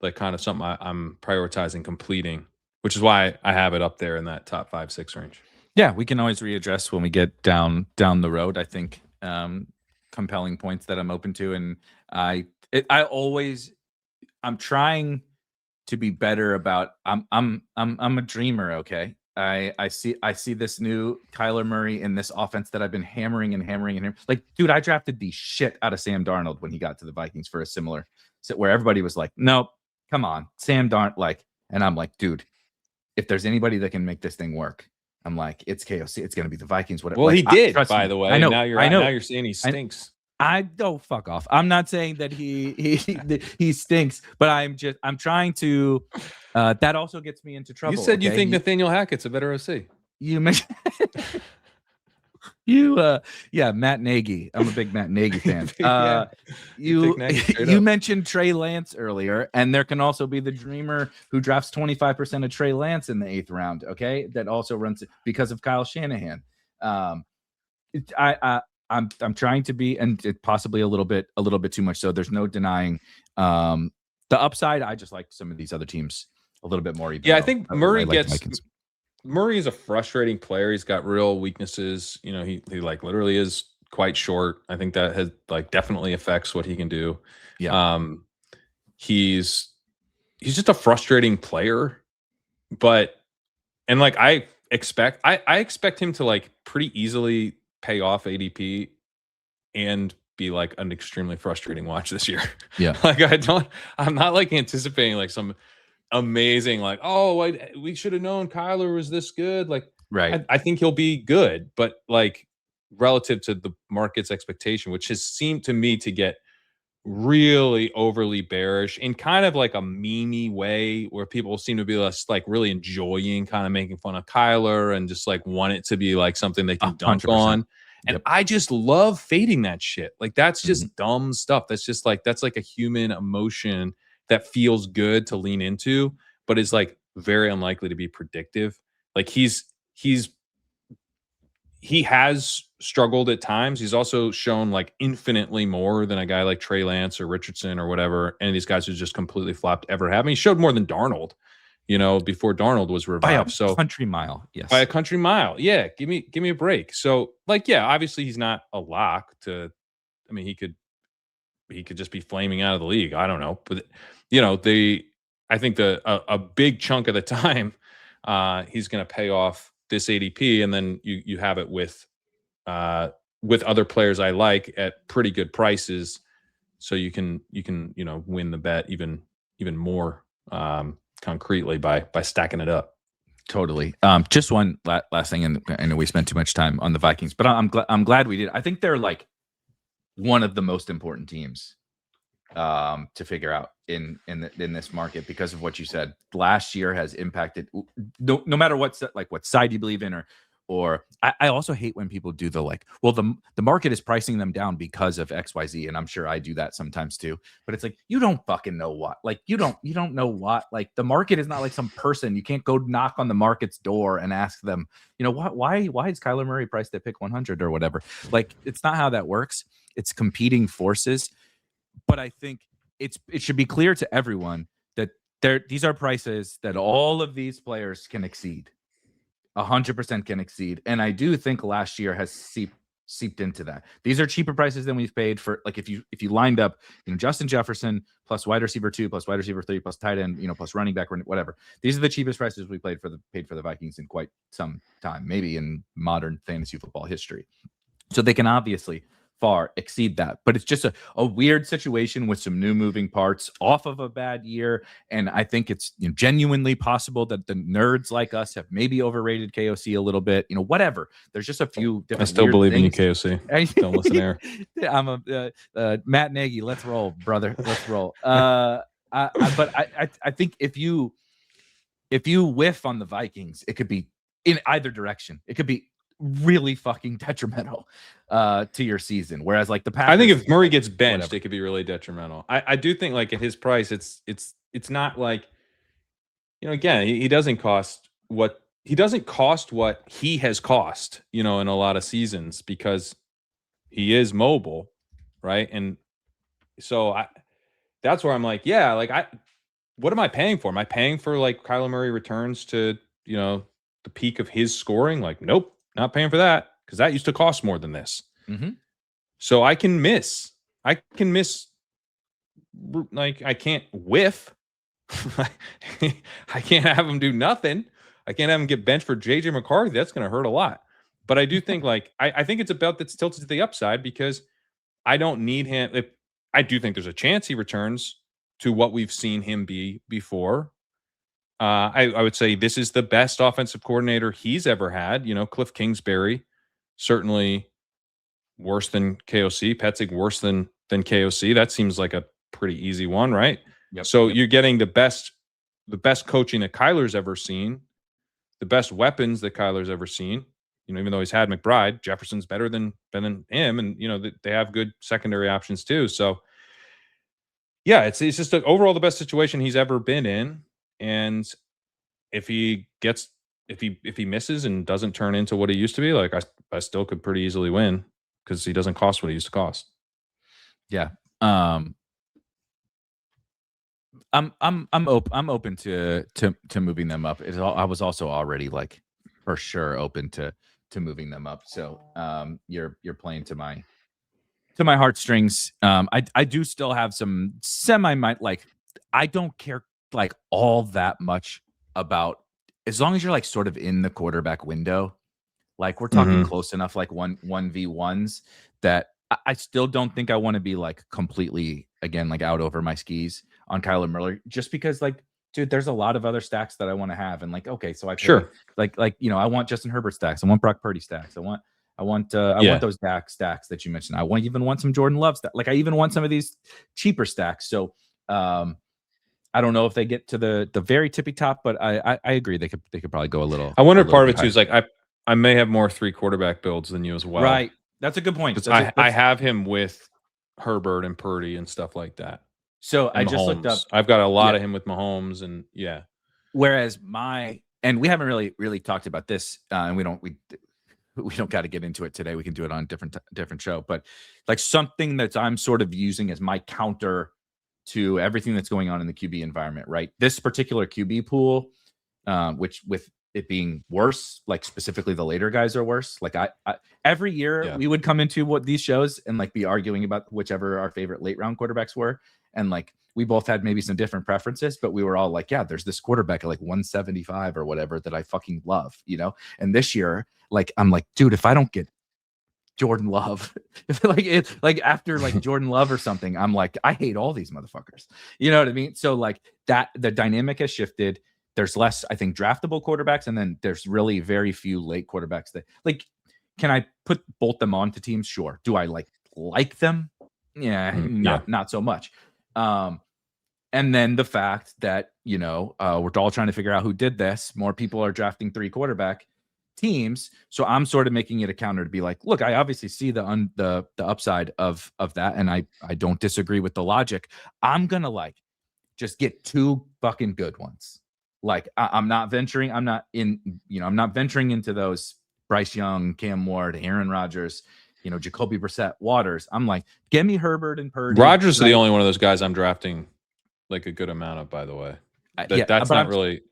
like kind of something I'm prioritizing completing, which is why I have it up there in that top 5-6 range. Yeah, we can always readjust when we get down the road. I think compelling points that I'm open to, and I'm trying to be better about. I'm a dreamer. Okay. I see this new Kyler Murray in this offense that I've been hammering. Like, dude, I drafted the shit out of Sam Darnold when he got to the Vikings for a similar, where everybody was like, nope, come on, Sam Darnold. Like, and I'm like, dude, if there's anybody that can make this thing work, I'm like, it's KOC. It's going to be the Vikings. Whatever. Well, like, he did, by the way. I know. Now you're saying he stinks. I don't fuck off. I'm not saying that he stinks, but I'm trying to. That also gets me into trouble. You said you think Nathaniel Hackett's a better OC. You mentioned Matt Nagy. I'm a big Matt Nagy fan. You mentioned Trey Lance earlier, and there can also be the dreamer who drafts 25% of Trey Lance in the 8th round. Okay, that also runs because of Kyle Shanahan. I'm trying to be, and it possibly a little bit too much. So there's no denying the upside. I just like some of these other teams a little bit more. Yeah, I think Murray gets Murray is a frustrating player. He's got real weaknesses. You know, he like literally is quite short. I think that has like definitely affects what he can do. Yeah. He's just a frustrating player, but and like I expect him to like pretty easily pay off ADP and be like an extremely frustrating watch this year. Yeah. Like I'm not like anticipating like some amazing like, oh, we should have known Kyler was this good. Like, right. I think he'll be good, but like relative to the market's expectation, which has seemed to me to get really overly bearish in kind of like a memey way, where people seem to be less like really enjoying kind of making fun of Kyler and just like want it to be like something they can dunk 100%. on. And Yep. I just love fading that shit. Like that's just dumb stuff. That's just like that's like a human emotion that feels good to lean into, but is like very unlikely to be predictive. Like he has struggled at times. He's also shown like infinitely more than a guy like Trey Lance or Richardson or whatever. And these guys who just completely flopped ever have. I mean, he showed more than Darnold, you know, before Darnold was revived. By a country mile. Yes. By a country mile. Yeah. Give me a break. So like, yeah, obviously he's not a lock to, I mean, he could just be flaming out of the league. I don't know. But you know, I think a big chunk of the time he's going to pay off this ADP, and then you have it with other players I like at pretty good prices, so you can you know win the bet even more concretely by stacking it up. Totally. Just one last thing, and I know we spent too much time on the Vikings, but I'm glad we did. I think they're like one of the most important teams to figure out in this market because of what you said. Last year has impacted no matter what side you believe in, or I also hate when people do the like, well, the market is pricing them down because of XYZ, and I'm sure I do that sometimes too. But it's like, you don't fucking know what. Like you don't know what. Like the market is not like some person. You can't go knock on the market's door and ask them, you know, why is Kyler Murray priced at pick 100 or whatever? Like it's not how that works. It's competing forces. But I think it should be clear to everyone that these are prices that all of these players can exceed. 100% can exceed. And I do think last year has seeped into that. These are cheaper prices than we've paid for, like, if you lined up, you know, Justin Jefferson plus wide receiver 2 plus wide receiver 3 plus tight end, you know, plus running back, whatever. These are the cheapest prices we paid for the Vikings in quite some time, maybe in modern fantasy football history. So they can obviously far exceed that, but it's just a weird situation with some new moving parts off of a bad year. And I think it's, you know, genuinely possible that the nerds like us have maybe overrated KOC a little bit, you know, whatever. There's just a few different, I still believe things in you, KOC. Don't listen there. I'm a Matt Nagy. Let's roll, brother. Let's roll. But I think if you whiff on the Vikings, it could be in either direction. It could be really fucking detrimental to your season. Whereas like the Packers, I think if Murray gets benched, whatever, it could be really detrimental. I do think like at his price, it's not like, you know, again, he doesn't cost what he has cost, you know, in a lot of seasons because he is mobile, right? And so that's where I'm like, yeah, like what am I paying for? Am I paying for like Kyler Murray returns to, you know, the peak of his scoring? Like, nope. Not paying for that because that used to cost more than this. Mm-hmm. So I can miss. Like I can't whiff. I can't have him do nothing. I can't have him get benched for JJ McCarthy. That's going to hurt a lot. But I do think like I think it's about that's tilted to the upside because I don't need him. I do think there's a chance he returns to what we've seen him be before. I would say this is the best offensive coordinator he's ever had. You know, Cliff Kingsbury, certainly worse than KOC. Petzig worse than KOC. That seems like a pretty easy one, right? Yep, so you're getting the best coaching that Kyler's ever seen, the best weapons that Kyler's ever seen. You know, even though he's had McBride, Jefferson's better than him, and you know they have good secondary options too. So yeah, it's just overall the best situation he's ever been in. And if he misses and doesn't turn into what he used to be, like I still could pretty easily win because he doesn't cost what he used to cost. Yeah. I'm open to moving them up. I was also already like for sure open to moving them up. So you're playing to my heartstrings. I do still have some like I don't care like all that much about, as long as you're like sort of in the quarterback window. Like we're talking close enough, like 1v1s, that I still don't think I want to be like completely again like out over my skis on Kyler Murray, just because like, dude, there's a lot of other stacks that I want to have. And like, okay, so I play, like I want Justin Herbert stacks, I want Brock Purdy stacks, I want those stacks that you mentioned. I even want some Jordan Love stacks. Like I even want some of these cheaper stacks. So I don't know if they get to the very tippy top, but I agree they could probably go a little. I wonder part of it too is like I may have more 3 quarterback builds than you as well. Right. That's a good point. I have him with Herbert and Purdy and stuff like that. So I just looked up. I've got a lot of him with Mahomes and Whereas and we haven't really talked about this, and we don't got to get into it today. We can do it on a different show. But like something that I'm sort of using as my counter to everything that's going on in the QB environment, right? This particular QB pool, which with it being worse, like specifically the later guys are worse. Like I every year we would come into these shows and like be arguing about whichever our favorite late round quarterbacks were. And like, we both had maybe some different preferences, but we were all like, yeah, there's this quarterback at like 175 or whatever that I fucking love, And this year, like, I'm like, dude, if I don't get Jordan Love, if like after like Jordan Love or something, I'm like, I hate all these motherfuckers. You know what I mean? So like that, the dynamic has shifted. There's less, I think, draftable quarterbacks, and then there's really very few late quarterbacks that like. Can I bolt them onto teams? Sure. Do I like them? Yeah, not so much. And then the fact that we're all trying to figure out who did this. More people are drafting 3 quarterback teams, so I'm sort of making it a counter to be like, look, I obviously see the upside of that, and I don't disagree with the logic. I'm gonna like just get 2 fucking good ones. Like I'm not venturing into those Bryce Young, Cam Ward, Aaron Rodgers, Jacoby Brissett, Waters. I'm like, give me Herbert and Purdy. Rodgers is the only one of those guys I'm drafting like a good amount of, by the way. That's not really.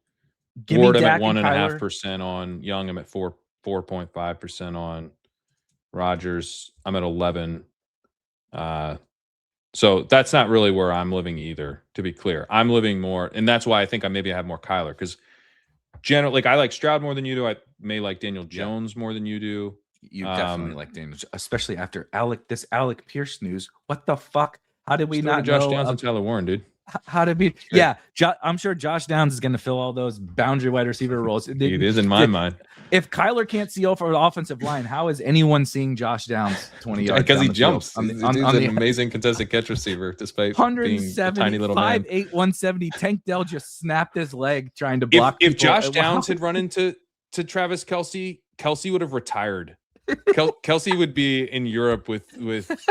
Ward, I'm at 1.5% on. Young, I'm at 4.5% on. Rodgers, I'm at 11. So that's not really where I'm living either, to be clear. I'm living more, and that's why I think I have more Kyler, because generally, like, I like Stroud more than you do. I may like Daniel Jones more than you do. You definitely like Daniel, especially after this Alec Pierce news. What the fuck? How did we not Josh know? Downs and Tyler Warren, dude. How did we? Yeah, I'm sure Josh Downs is going to fill all those boundary wide receiver roles. It is in my mind. If Kyler can't see over the offensive line, how is anyone seeing Josh Downs 20 yards? Because he jumps. He's an amazing contested catch receiver, despite being a tiny little man. 5'8", 170. Tank Dell just snapped his leg trying to block. If Josh Downs had run into Travis Kelce would have retired. Kelce would be in Europe with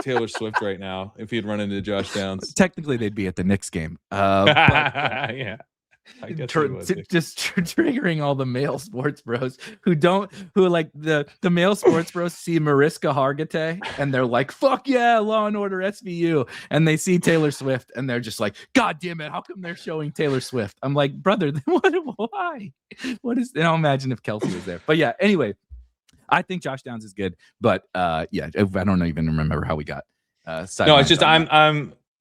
Taylor Swift right now if he had run into Josh Downs. Technically, they'd be at the Knicks game. Yeah. Just triggering all the male sports bros who like the male sports bros see Mariska Hargitay and they're like, fuck yeah, Law and Order SVU, and they see Taylor Swift and they're just like, god damn it, how come they're showing Taylor Swift? I'm like, brother, why? What is? And I'll imagine if Kelce was there. But yeah, anyway, I think Josh Downs is good, but I don't even remember how we got. No, it's just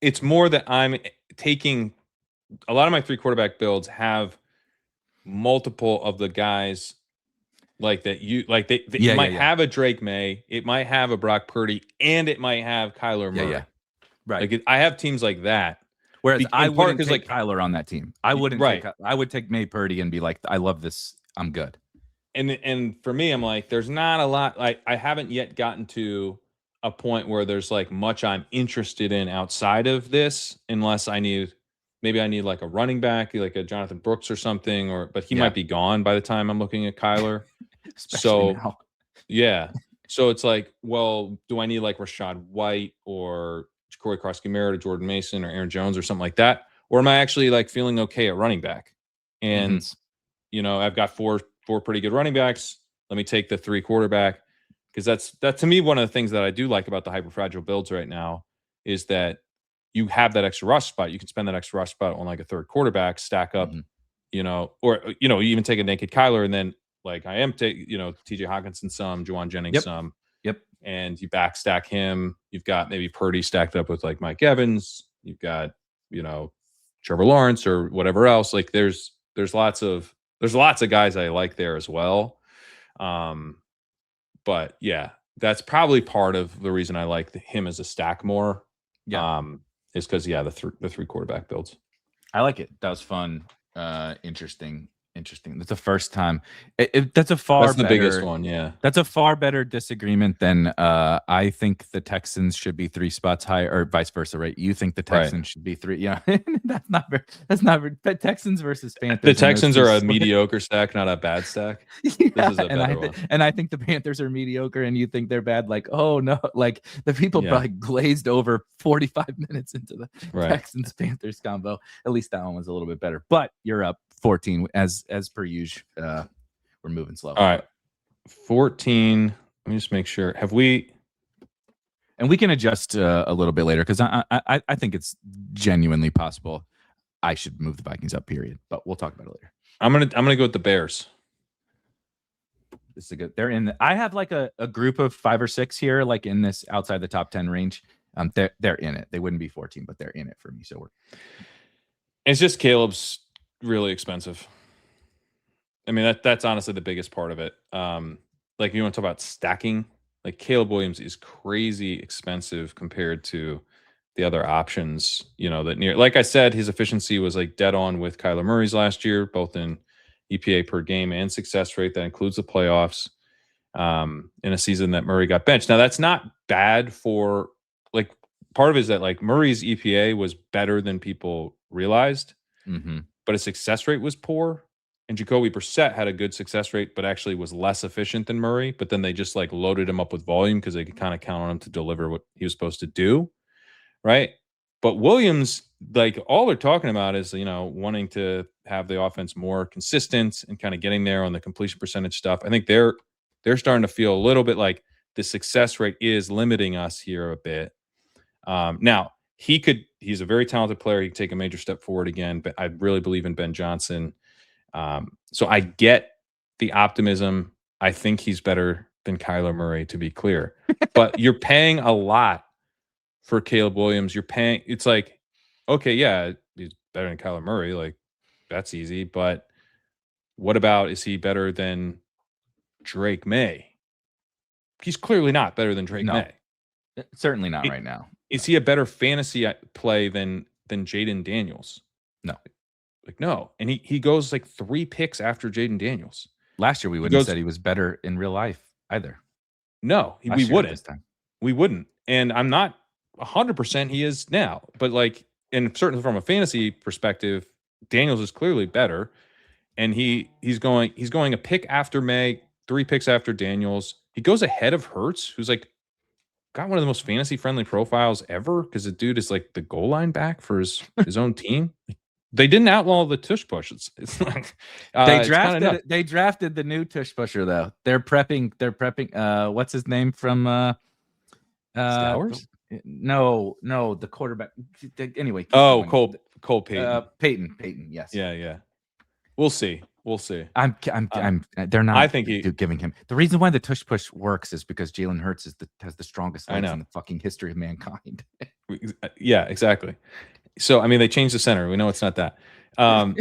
it's more that I'm taking. A lot of my 3 quarterback builds have multiple of the guys like that. It might have a Drake May, it might have a Brock Purdy, and it might have Kyler Murray. Yeah. Right. Like I have teams like that. Whereas I wouldn't take Kyler on that team. I wouldn't. Right. I would take May Purdy and be like, I love this. I'm good. And for me, I'm like, there's not a lot. Like I haven't yet gotten to a point where there's like much I'm interested in outside of this, unless maybe I need like a running back, like a Jonathan Brooks or something, but he might be gone by the time I'm looking at Kyler. So now. Yeah. So it's like, well, do I need like Rashad White or Corey Krosky-Merritt or Jordan Mason or Aaron Jones or something like that? Or am I actually like feeling okay at running back? And, I've got four pretty good running backs. Let me take the 3 quarterback. Because that's to me, one of the things that I do like about the hyper-fragile builds right now is that you have that extra rush spot. You can spend that extra rush spot on like a 3rd quarterback, stack up, or you even take a naked Kyler and then Like I am TJ Hawkinson some, Juwan Jennings some. Yep. And you backstack him. You've got maybe Purdy stacked up with like Mike Evans. You've got, Trevor Lawrence or whatever else. Like there's lots of guys I like there as well. But yeah, that's probably part of the reason I like him as a stack more. Yeah. Is because the three quarterback builds. I like it. That was fun. Interesting. That's the first time. That's the biggest one. Yeah, that's a far better disagreement than I think the Texans should be 3 spots higher, or vice versa, right? You think the Texans should be 3? Yeah, that's not very. Texans versus Panthers. The Texans are a mediocre stack, not a bad stack. Yeah, this is a better one. And I think the Panthers are mediocre, and you think they're bad. Like, oh no, like the people probably glazed over 45 minutes into the Texans Panthers combo. At least that one was a little bit better. But you're up 14 as per usual. We're moving slow. All right, 14. Let me just make sure. Have we? And we can adjust a little bit later because I think it's genuinely possible I should move the Vikings up. Period. But we'll talk about it later. I'm gonna go with the Bears. This is a good. They're in. I have like a group of 5 or 6 here, like in this outside the top 10 range. They're in it. They wouldn't be 14, but they're in it for me. So it's just Caleb's really expensive. I mean, that's honestly the biggest part of it. Like you want to talk about stacking, like Caleb Williams is crazy expensive compared to the other options, like I said, his efficiency was like dead on with Kyler Murray's last year, both in EPA per game and success rate. That includes the playoffs, in a season that Murray got benched. Now that's not bad for, like, part of it is that like Murray's EPA was better than people realized, but his success rate was poor. And Jacoby Brissett had a good success rate, but actually was less efficient than Murray. But then they just like loaded him up with volume because they could kind of count on him to deliver what he was supposed to do, right? But Williams, like all they're talking about is, wanting to have the offense more consistent and kind of getting there on the completion percentage stuff. I think they're starting to feel a little bit like the success rate is limiting us here a bit. Now, he's a very talented player. He can take a major step forward again, but I really believe in Ben Johnson. So I get the optimism. I think he's better than Kyler Murray, to be clear. But you're paying a lot for Caleb Williams. It's like, okay, yeah, he's better than Kyler Murray. Like, that's easy. But what about, is he better than Drake May? He's clearly not better than Drake May. Certainly not right now. Is he a better fantasy play than Jaden Daniels? No. Like, no. And he goes like 3 picks after Jaden Daniels. Last year we wouldn't have said he was better in real life either. No, we wouldn't. We wouldn't. And I'm not 100% he is now. But like, and certainly from a fantasy perspective, Daniels is clearly better. And he's going a pick after May, 3 picks after Daniels. He goes ahead of Hurts, who's like got one of the most fantasy friendly profiles ever, because the dude is like the goal line back for his own team. They didn't outlaw the tush push. It's like they drafted the new tush pusher though. They're prepping. What's his name from Stowers? No, the quarterback. Anyway. Cole Payton. Payton. Yes. Yeah. We'll see. They're not. I think giving him the reason why the tush push works is because Jalen Hurts has the strongest legs in the fucking history of mankind. Yeah, exactly. So, I mean, they changed the center. We know it's not that.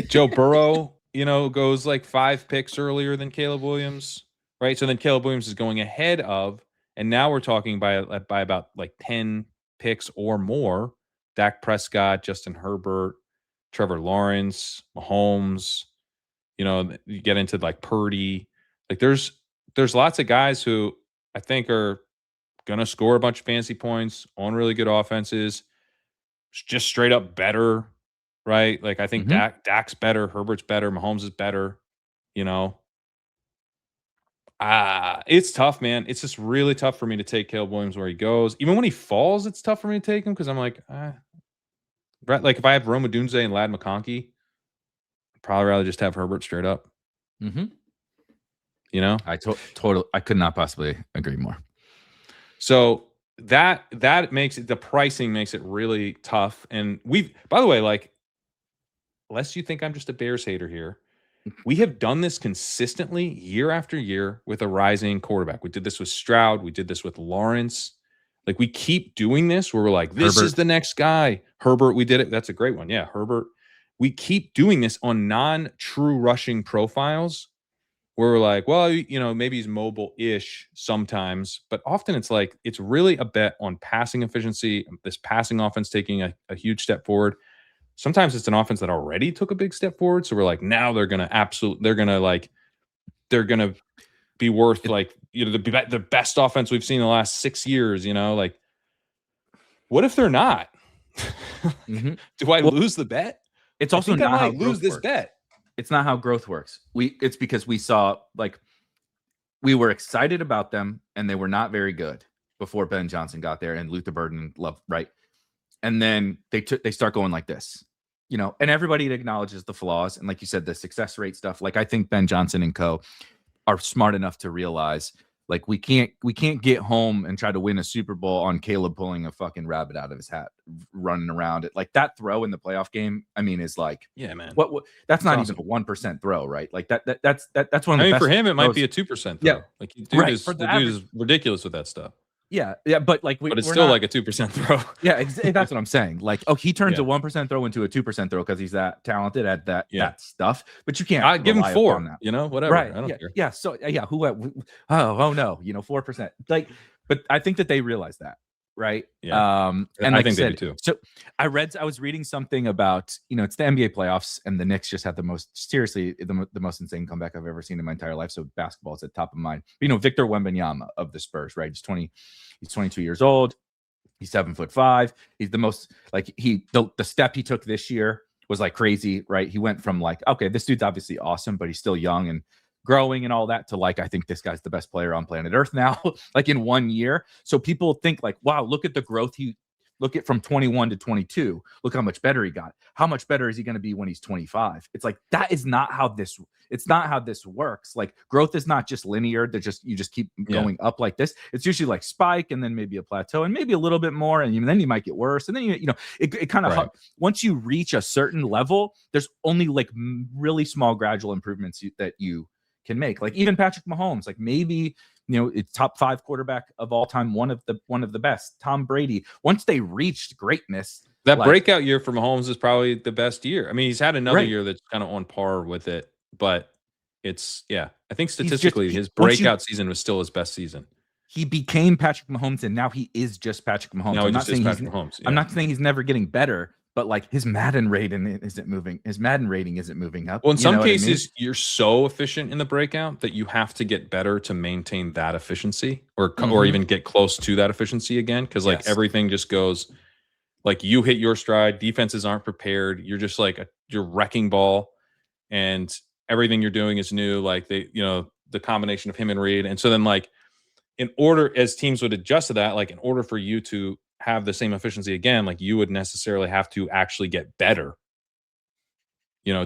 Joe Burrow, goes like 5 picks earlier than Caleb Williams, right? So then Caleb Williams is going ahead of, and now we're talking by about like 10 picks or more. Dak Prescott, Justin Herbert, Trevor Lawrence, Mahomes. You get into like Purdy. Like there's lots of guys who I think are gonna score a bunch of fantasy points on really good offenses. Just straight up better, right? Like I think Dak's better, Herbert's better, Mahomes is better. It's tough, man. It's just really tough for me to take Caleb Williams where he goes. Even when he falls, it's tough for me to take him because I'm like, right? Like if I have Rome Odunze and Ladd McConkey, I'd probably rather just have Herbert straight up. I I could not possibly agree more. So that makes it, the pricing makes it really tough. And by the way, like, lest you think I'm just a Bears hater here, We have done this consistently year after year with a rising quarterback. We did this with Stroud. We did this with Lawrence. Like, we keep doing this where we're like, this Herbert is the next guy. Herbert, we did it. That's a great one. Yeah, Herbert. We keep doing this on non-true rushing profiles where we're like, well, maybe he's mobile-ish sometimes, but often it's like, it's really a bet on passing efficiency, this passing offense taking a huge step forward. Sometimes it's an offense that already took a big step forward. So we're like, now they're going to be worth the best offense we've seen in the last 6 years, like, what if they're not? Mm-hmm. Do I lose the bet? It's also not how lose this bet. It's not how growth works. It's because we saw, like, we were excited about them and they were not very good before Ben Johnson got there and Luther Burden loved, right? And then they start going like this, and everybody acknowledges the flaws. And like you said, the success rate stuff, like, I think Ben Johnson and co are smart enough to realize, like, we can't get home and try to win a Super Bowl on Caleb pulling a fucking rabbit out of his hat, running around it. Like, that throw in the playoff game, I mean, is like, yeah, man, what that's not awesome. Even a 1% throw, right? Like that's one of the best for him, it throws. might be a 2% throw. Yeah, like, the dude is ridiculous with that stuff. Yeah, but like, but it's still like a 2% throw. Yeah, that's what I'm saying. Like, he turns a 1% throw into a 2% throw because he's that talented at that stuff. But you can't. I give him 4. Whatever. Right. I don't care. Yeah. So oh no, 4%. Like, but I think that they realize that, right? Yeah. And like I think said, they do too. So I was reading something about, it's the NBA playoffs and the Knicks just had the most insane comeback I've ever seen in my entire life. So basketball is at top of mind. But, Victor Wembanyama of the Spurs, right? He's 22 years old. He's 7'5". He's the most, like, the step he took this year was like crazy, right? He went from like, okay, this dude's obviously awesome, but he's still young and growing and all that, to like, I think this guy's the best player on planet Earth now, like, in 1 year. So people think like, wow, look at the growth. Look at from 21 to 22. Look how much better he got. How much better is he going to be when he's 25? It's like, it's not how this works. Like, growth is not just linear, you just keep going up like this. It's usually like spike and then maybe a plateau and maybe a little bit more. And then you might get worse. And then, it kind of, once you reach a certain level, there's only like really small gradual improvements that you can make. Like, even Patrick Mahomes, like, maybe, it's top 5 quarterback of all time, one of the best. Tom Brady, once they reached greatness, that breakout year for Mahomes is probably the best year. I mean, he's had another year that's kind of on par with it, but it's, I think statistically his breakout season was still his best season. He became Patrick Mahomes, and now he is just Patrick Mahomes. I'm not saying Mahomes. I'm not saying he's never getting better, but like, his Madden rating isn't moving. His Madden rating isn't moving up. Well, in some cases, you're so efficient in the breakout that you have to get better to maintain that efficiency, or even get close to that efficiency again. Because like, everything just goes, like, you hit your stride, defenses aren't prepared. You're just like you're wrecking ball, and everything you're doing is new. Like, the combination of him and Reed, and so then, like, in order, as teams would adjust to that, like, in order for you to have the same efficiency again, like, you would necessarily have to actually get better,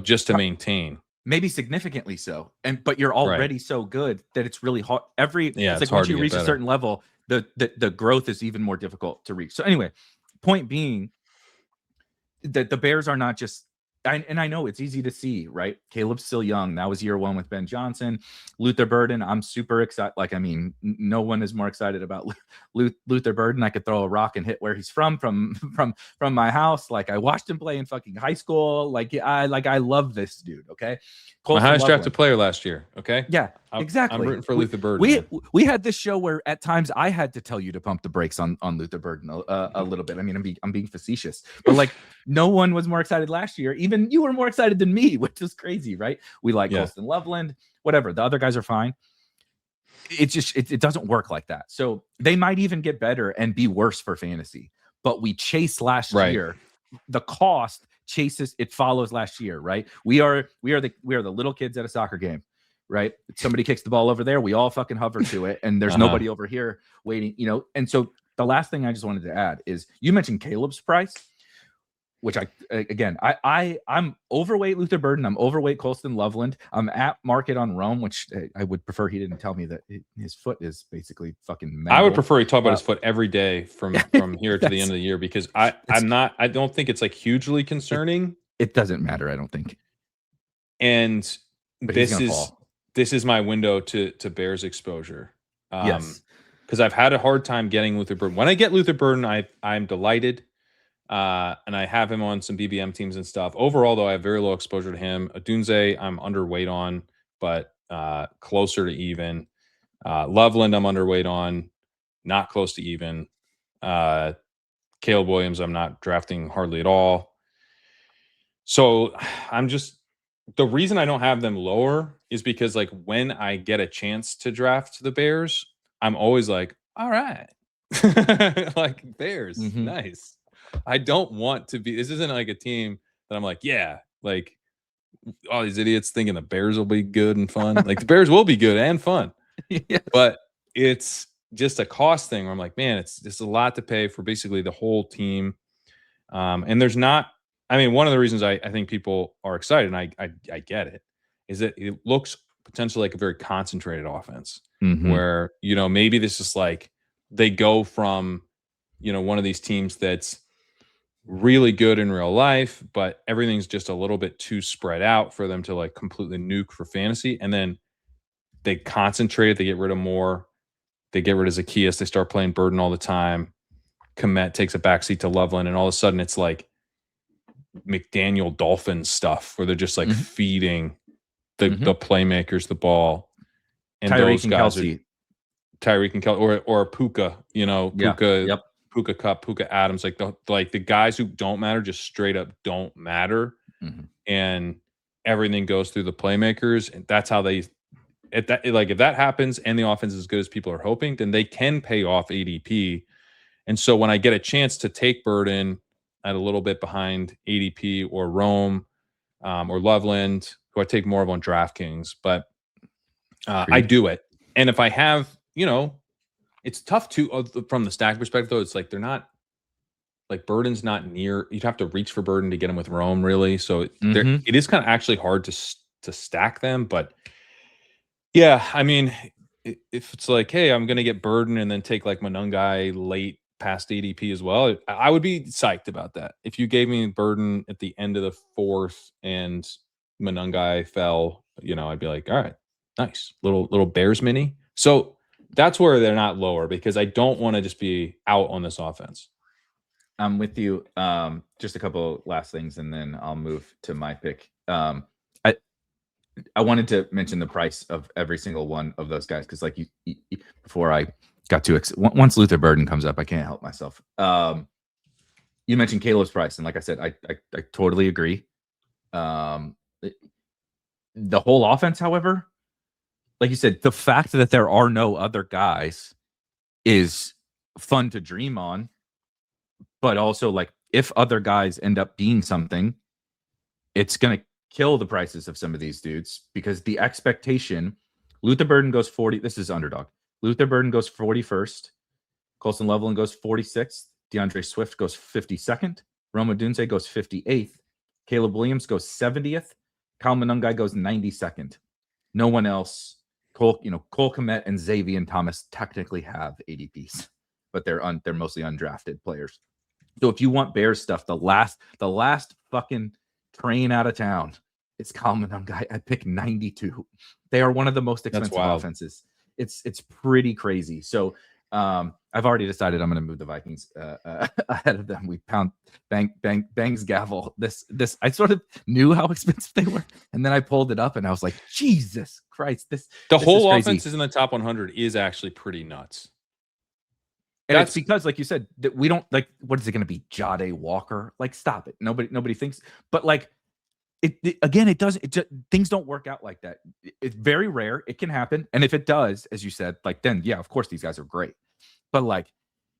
just to maintain, maybe significantly so. But you're already so good that it's really hard. It's like, once you reach a certain level, the growth is even more difficult to reach. So anyway, point being that the Bears are not just, and I know it's easy to see, right? Caleb's still young. That was year 1 with Ben Johnson. Luther Burden, I'm super excited. Like, I mean, no one is more excited about Luther Burden. I could throw a rock and hit where he's from my house. Like, I watched him play in fucking high school. Like, I love this dude. Okay, my highest drafted player last year. Okay, yeah, exactly. I'm rooting for Luther Burden. We had this show where at times I had to tell you to pump the brakes on Luther Burden a little bit. I mean, I'm being facetious, but like, no one was more excited last year. Even you were more excited than me, which is crazy, right? We like Colston Loveland, whatever. The other guys are fine. It's just, it doesn't work like that. So they might even get better and be worse for fantasy. But we chased last year. The cost chases, it follows last year, right? We are the little kids at a soccer game, right? Somebody kicks the ball over there, we all fucking hover to it, and there's nobody over here waiting, And so the last thing I just wanted to add is, you mentioned Caleb's price, which I'm overweight Luther Burden. I'm overweight Colston Loveland. I'm at market on Rome, which I would prefer he didn't tell me that his foot is basically fucking mental. I would prefer he talk about his foot every day from here to the end of the year, because I don't think it's like hugely concerning. It doesn't matter, I don't think. And but he's gonna fall. This is my window to Bears exposure. Yes, because I've had a hard time getting Luther Burden. When I get Luther Burden, I'm delighted. And I have him on some BBM teams and stuff. Overall, though, I have very low exposure to him. Odunze, I'm underweight on, but closer to even. Loveland, I'm underweight on, not close to even. Caleb Williams, I'm not drafting hardly at all. So I'm just, the reason I don't have them lower is because, like, when I get a chance to draft the Bears, I'm always like, all right, like Bears, nice. I don't want to be, this isn't like a team that I'm like, yeah, like all these idiots thinking the Bears will be good and fun. Like the Bears will be good and fun. Yes. But it's just a cost thing where I'm like, man, it's just a lot to pay for basically the whole team. And there's not, I mean, one of the reasons I think people are excited, and I get it, is that it looks potentially like a very concentrated offense where, you know, maybe this is like they go from, you know, one of these teams that's really good in real life, but everything's just a little bit too spread out for them to like completely nuke for fantasy. And then they concentrate, they get rid of Moore, they get rid of Zacchaeus, they start playing Burden all the time. Komet takes a backseat to Loveland, and all of a sudden it's like McDaniel Dolphins stuff where they're just like feeding the playmakers the ball. And Tyreek and Kelsey. Tyreek and Kelsey or Puka, you know, Puka, Puka Cup, Puka Adams, like the guys who don't matter just straight up don't matter. And everything goes through the playmakers. And that's how they, if that happens and the offense is as good as people are hoping, then they can pay off ADP. And so when I get a chance to take Burden at a little bit behind ADP or Rome or Loveland, who I take more of on DraftKings, but I do it. And if I have, you know, it's tough to, from the stack perspective, though, it's like they're not, like Burden's not near, you'd have to reach for Burden to get him with Rome, really. So it is kind of actually hard to stack them. But yeah, I mean, if it's like, hey, I'm going to get Burden and then take like Monungai late past ADP as well, I would be psyched about that. If you gave me Burden at the end of the fourth and Monungai fell, you know, I'd be like, all right, nice little Bears mini. So that's where they're not lower, because I don't want to just be out on this offense. I'm with you. Just a couple last things, and then I'll move to my pick. I wanted to mention the price of every single one of those guys, because like you before I got to once Luther Burden comes up, I can't help myself. You mentioned Caleb's price, and like I said, I totally agree. The whole offense, however, like you said, the fact that there are no other guys is fun to dream on, but also like if other guys end up being something, it's going to kill the prices of some of these dudes, because the expectation, Luther Burden goes 40. This is underdog. Luther Burden goes 41st. Colson Loveland goes 46th. DeAndre Swift goes 52nd. Rome Odunze goes 58th. Caleb Williams goes 70th. Kyle Monungai goes 92nd. No one else. Cole Kmet and Xavier Thomas technically have ADPs, but they're mostly undrafted players. So if you want Bears stuff, the last fucking train out of town, it's Kyle Monungai at pick 92. They are one of the most expensive offenses. It's pretty crazy. So I've already decided I'm going to move the Vikings ahead of them. We pound bangs gavel. This I sort of knew how expensive they were, and then I pulled it up and I was like, Jesus Christ! This whole is offense is in the top 100 is actually pretty nuts. And that's because, like you said, that we don't like. What is it going to be? Jade Walker? Like, stop it. Nobody thinks. But like, it doesn't. Things don't work out like that. It's very rare. It can happen, and if it does, as you said, like then yeah, of course these guys are great. But like,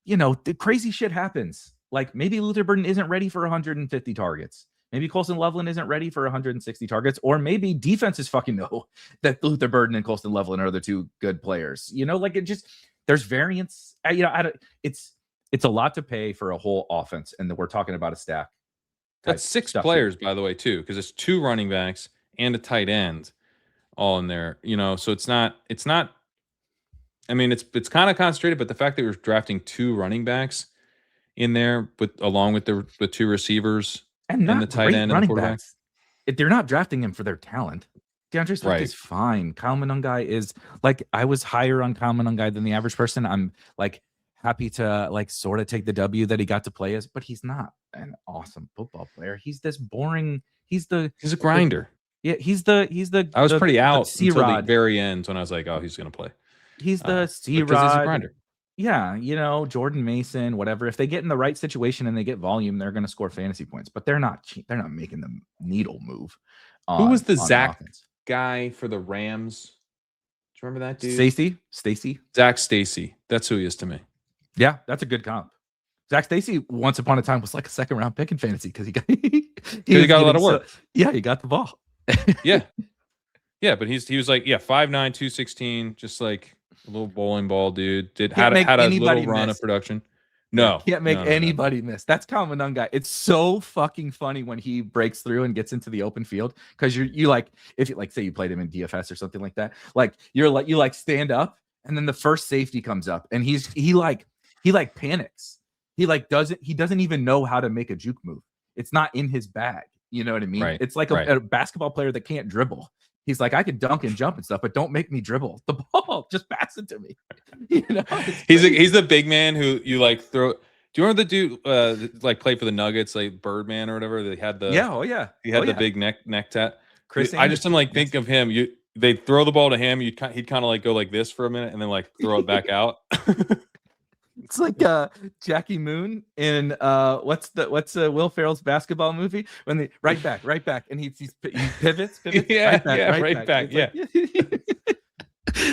you know, the crazy shit happens. Like maybe Luther Burden isn't ready for 150 targets. Maybe Colson Loveland isn't ready for 160 targets, or maybe defenses fucking know that Luther Burden and Colson Loveland are the two good players. You know, like it just. There's variance. You know, it's a lot to pay for a whole offense, and we're talking about a stack. That's 6 players, by the way, too, because it's 2 running backs and a tight end, all in there. You know, so it's not. I mean, it's kind of concentrated, but the fact that we're drafting 2 running backs in there, along with the 2 receivers and the tight end and the quarterback, they're not drafting them for their talent. DeAndre Swift is fine. Kyle Monangai is like, I was higher on Kyle Monangai than the average person. I'm like happy to like sort of take the W that he got to play as, but he's not an awesome football player. He's this boring. He's a grinder. He's the. I was pretty out until the C-Rod. very end when I was like, oh, he's gonna play. He's the C-Rod. Because he's a grinder. Yeah, Jordan Mason, whatever. If they get in the right situation and they get volume, they're going to score fantasy points. But they're not making the needle move. Who was the Zach guy for the Rams? Do you remember that dude? Stacy. Zach Stacy. That's who he is to me. Yeah, that's a good comp. Zach Stacy once upon a time was like a second round pick in fantasy because he got a lot of work. He got the ball. Yeah, but he was like 5'9", 216, just like a little bowling ball dude. Had a little run of production. No, can't make anybody miss. That's Kyle Monangai. It's so fucking funny when he breaks through and gets into the open field because you like, if you like, say you played him in DFS or something like that, like you stand up and then the first safety comes up and he panics. He doesn't even know how to make a juke move. It's not in his bag. You know what I mean? Right. It's like a basketball player that can't dribble. He's like, I can dunk and jump and stuff, but don't make me dribble the ball. Just pass it to me. He's the big man who you like throw. Do you remember the dude like played for the Nuggets, like Birdman or whatever? They had the He had the big neck tat. Chris, I just like think of him. They throw the ball to him. He'd kind of like go like this for a minute and then like throw it back out. It's like Jackie Moon in what's Will Ferrell's basketball movie when they right back and he pivots right back. Yeah.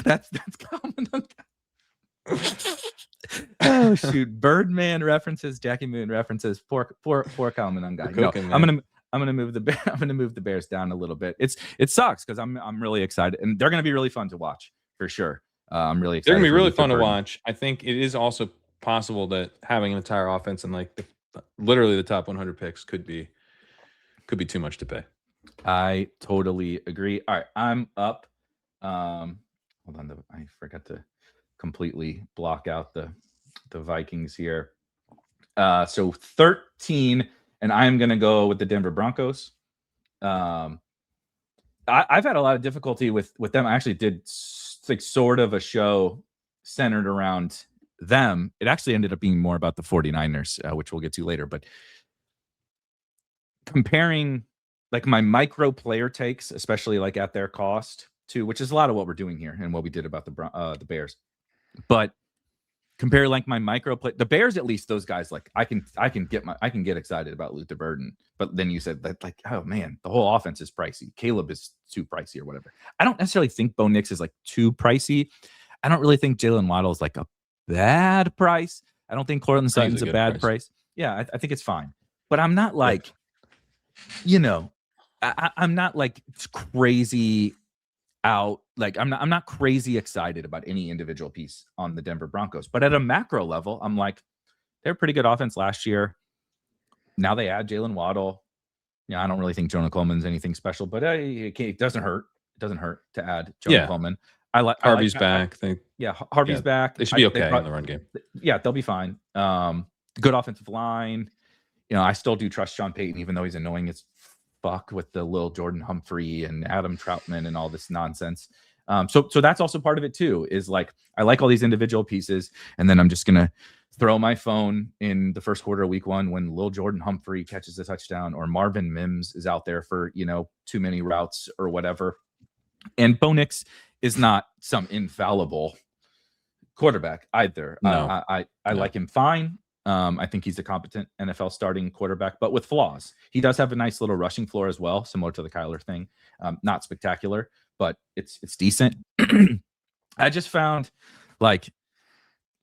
That's common. Oh shoot, Birdman references, Jackie Moon references, poor Kyle Monangai. No, I'm gonna move the Bears down a little bit. It sucks because I'm really excited and they're gonna be really fun to watch for sure. I'm really excited. They're gonna be really fun to watch. I think it is also possible that having an entire offense and like literally the top 100 picks could be too much to pay. I totally agree. All right, I'm up. Hold on, I forgot to completely block out the Vikings here. So 13, and I'm gonna go with the Denver Broncos. I've had a lot of difficulty with them. I actually did like sort of a show centered around them. It actually ended up being more about the 49ers, which we'll get to later. But comparing like my micro player takes, especially like at their cost, to which is a lot of what we're doing here and what we did about the Bears. But compare like my micro play, the Bears, at least those guys, like I can get excited about Luther Burden. But then you said that like, oh man, the whole offense is pricey. Caleb is too pricey or whatever. I don't necessarily think Bo Nix is like too pricey. I don't really think Jalen Waddle is like a bad price. I don't think Courtland Sutton's a bad price. Yeah, I think it's fine. But I'm not like, I'm not like crazy out. Like I'm not crazy excited about any individual piece on the Denver Broncos. But at a macro level, I'm like, they're a pretty good offense last year. Now they add Jalen Waddle. I don't really think Jonah Coleman's anything special, but it doesn't hurt. It doesn't hurt to add Jonah Coleman. Harvey's back. Harvey's back. They should be okay in the run game. Yeah, they'll be fine. Good offensive line. I still do trust Sean Payton, even though he's annoying as fuck with the little Jordan Humphrey and Adam Troutman and all this nonsense. So that's also part of it too, is like, I like all these individual pieces. And then I'm just going to throw my phone in the first quarter of week 1 when Lil Jordan Humphrey catches a touchdown or Marvin Mims is out there for, too many routes or whatever. And Bo Nix is not some infallible quarterback either. No. I like him fine. I think he's a competent NFL starting quarterback, but with flaws. He does have a nice little rushing floor as well, similar to the Kyler thing. Not spectacular, but it's decent. I just found like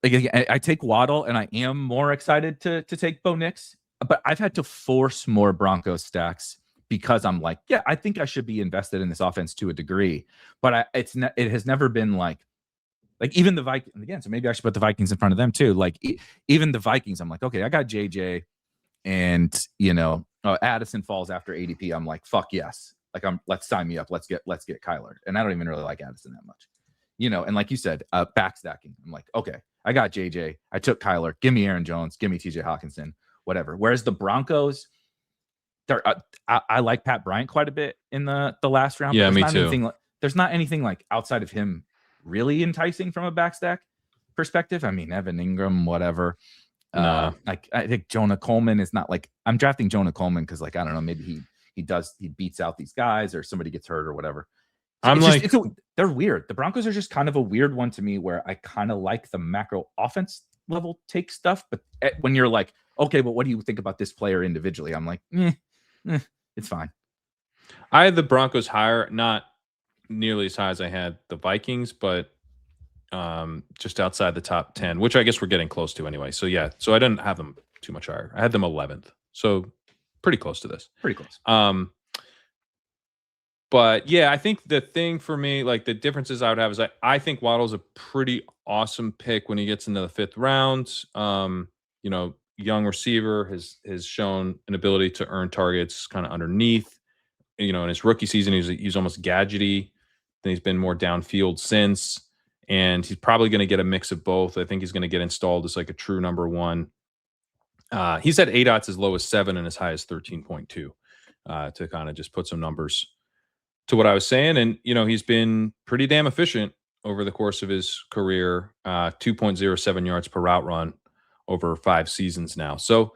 I take Waddle and I am more excited to take Bo Nix, but I've had to force more Broncos stacks because I'm like, yeah, I think I should be invested in this offense to a degree, but it has never been like even the Vikings again. So maybe I should put the Vikings in front of them too. Like even the Vikings, I'm like, okay, I got JJ and Addison falls after ADP. I'm like, fuck yes. Like let's sign me up. Let's get Kyler. And I don't even really like Addison that much, and like you said, back stacking. I'm like, okay, I got JJ. I took Kyler. Give me Aaron Jones. Give me TJ Hawkinson, whatever. Whereas the Broncos, I like Pat Bryant quite a bit in the last round. Yeah, me too. There's not anything like outside of him really enticing from a backstack perspective. I mean, Evan Ingram, whatever. Like I think Jonah Coleman is not like I'm drafting Jonah Coleman because like I don't know, maybe he beats out these guys or somebody gets hurt or whatever. So they're weird. The Broncos are just kind of a weird one to me where I kind of like the macro offense level take stuff, but when you're like, okay, but what do you think about this player individually? I'm like, it's fine. I had the Broncos higher, not nearly as high as I had the Vikings, but just outside the top 10, which I guess we're getting close to anyway. So yeah, so I didn't have them too much higher. I had them 11th, so pretty close to this. Pretty close. But yeah, I think the thing for me, like the differences I would have is I think Waddle's a pretty awesome pick when he gets into the 5th round. You know, young receiver has shown an ability to earn targets kind of underneath. You know, in his rookie season, he's almost gadgety. Then he's been more downfield since, and he's probably going to get a mix of both. I think he's going to get installed as like a true number one. He's had ADOTs as low as 7 and as high as 13.2 to kind of just put some numbers to what I was saying. And, you know, he's been pretty damn efficient over the course of his career, 2.07 yards per route run over 5 seasons now. So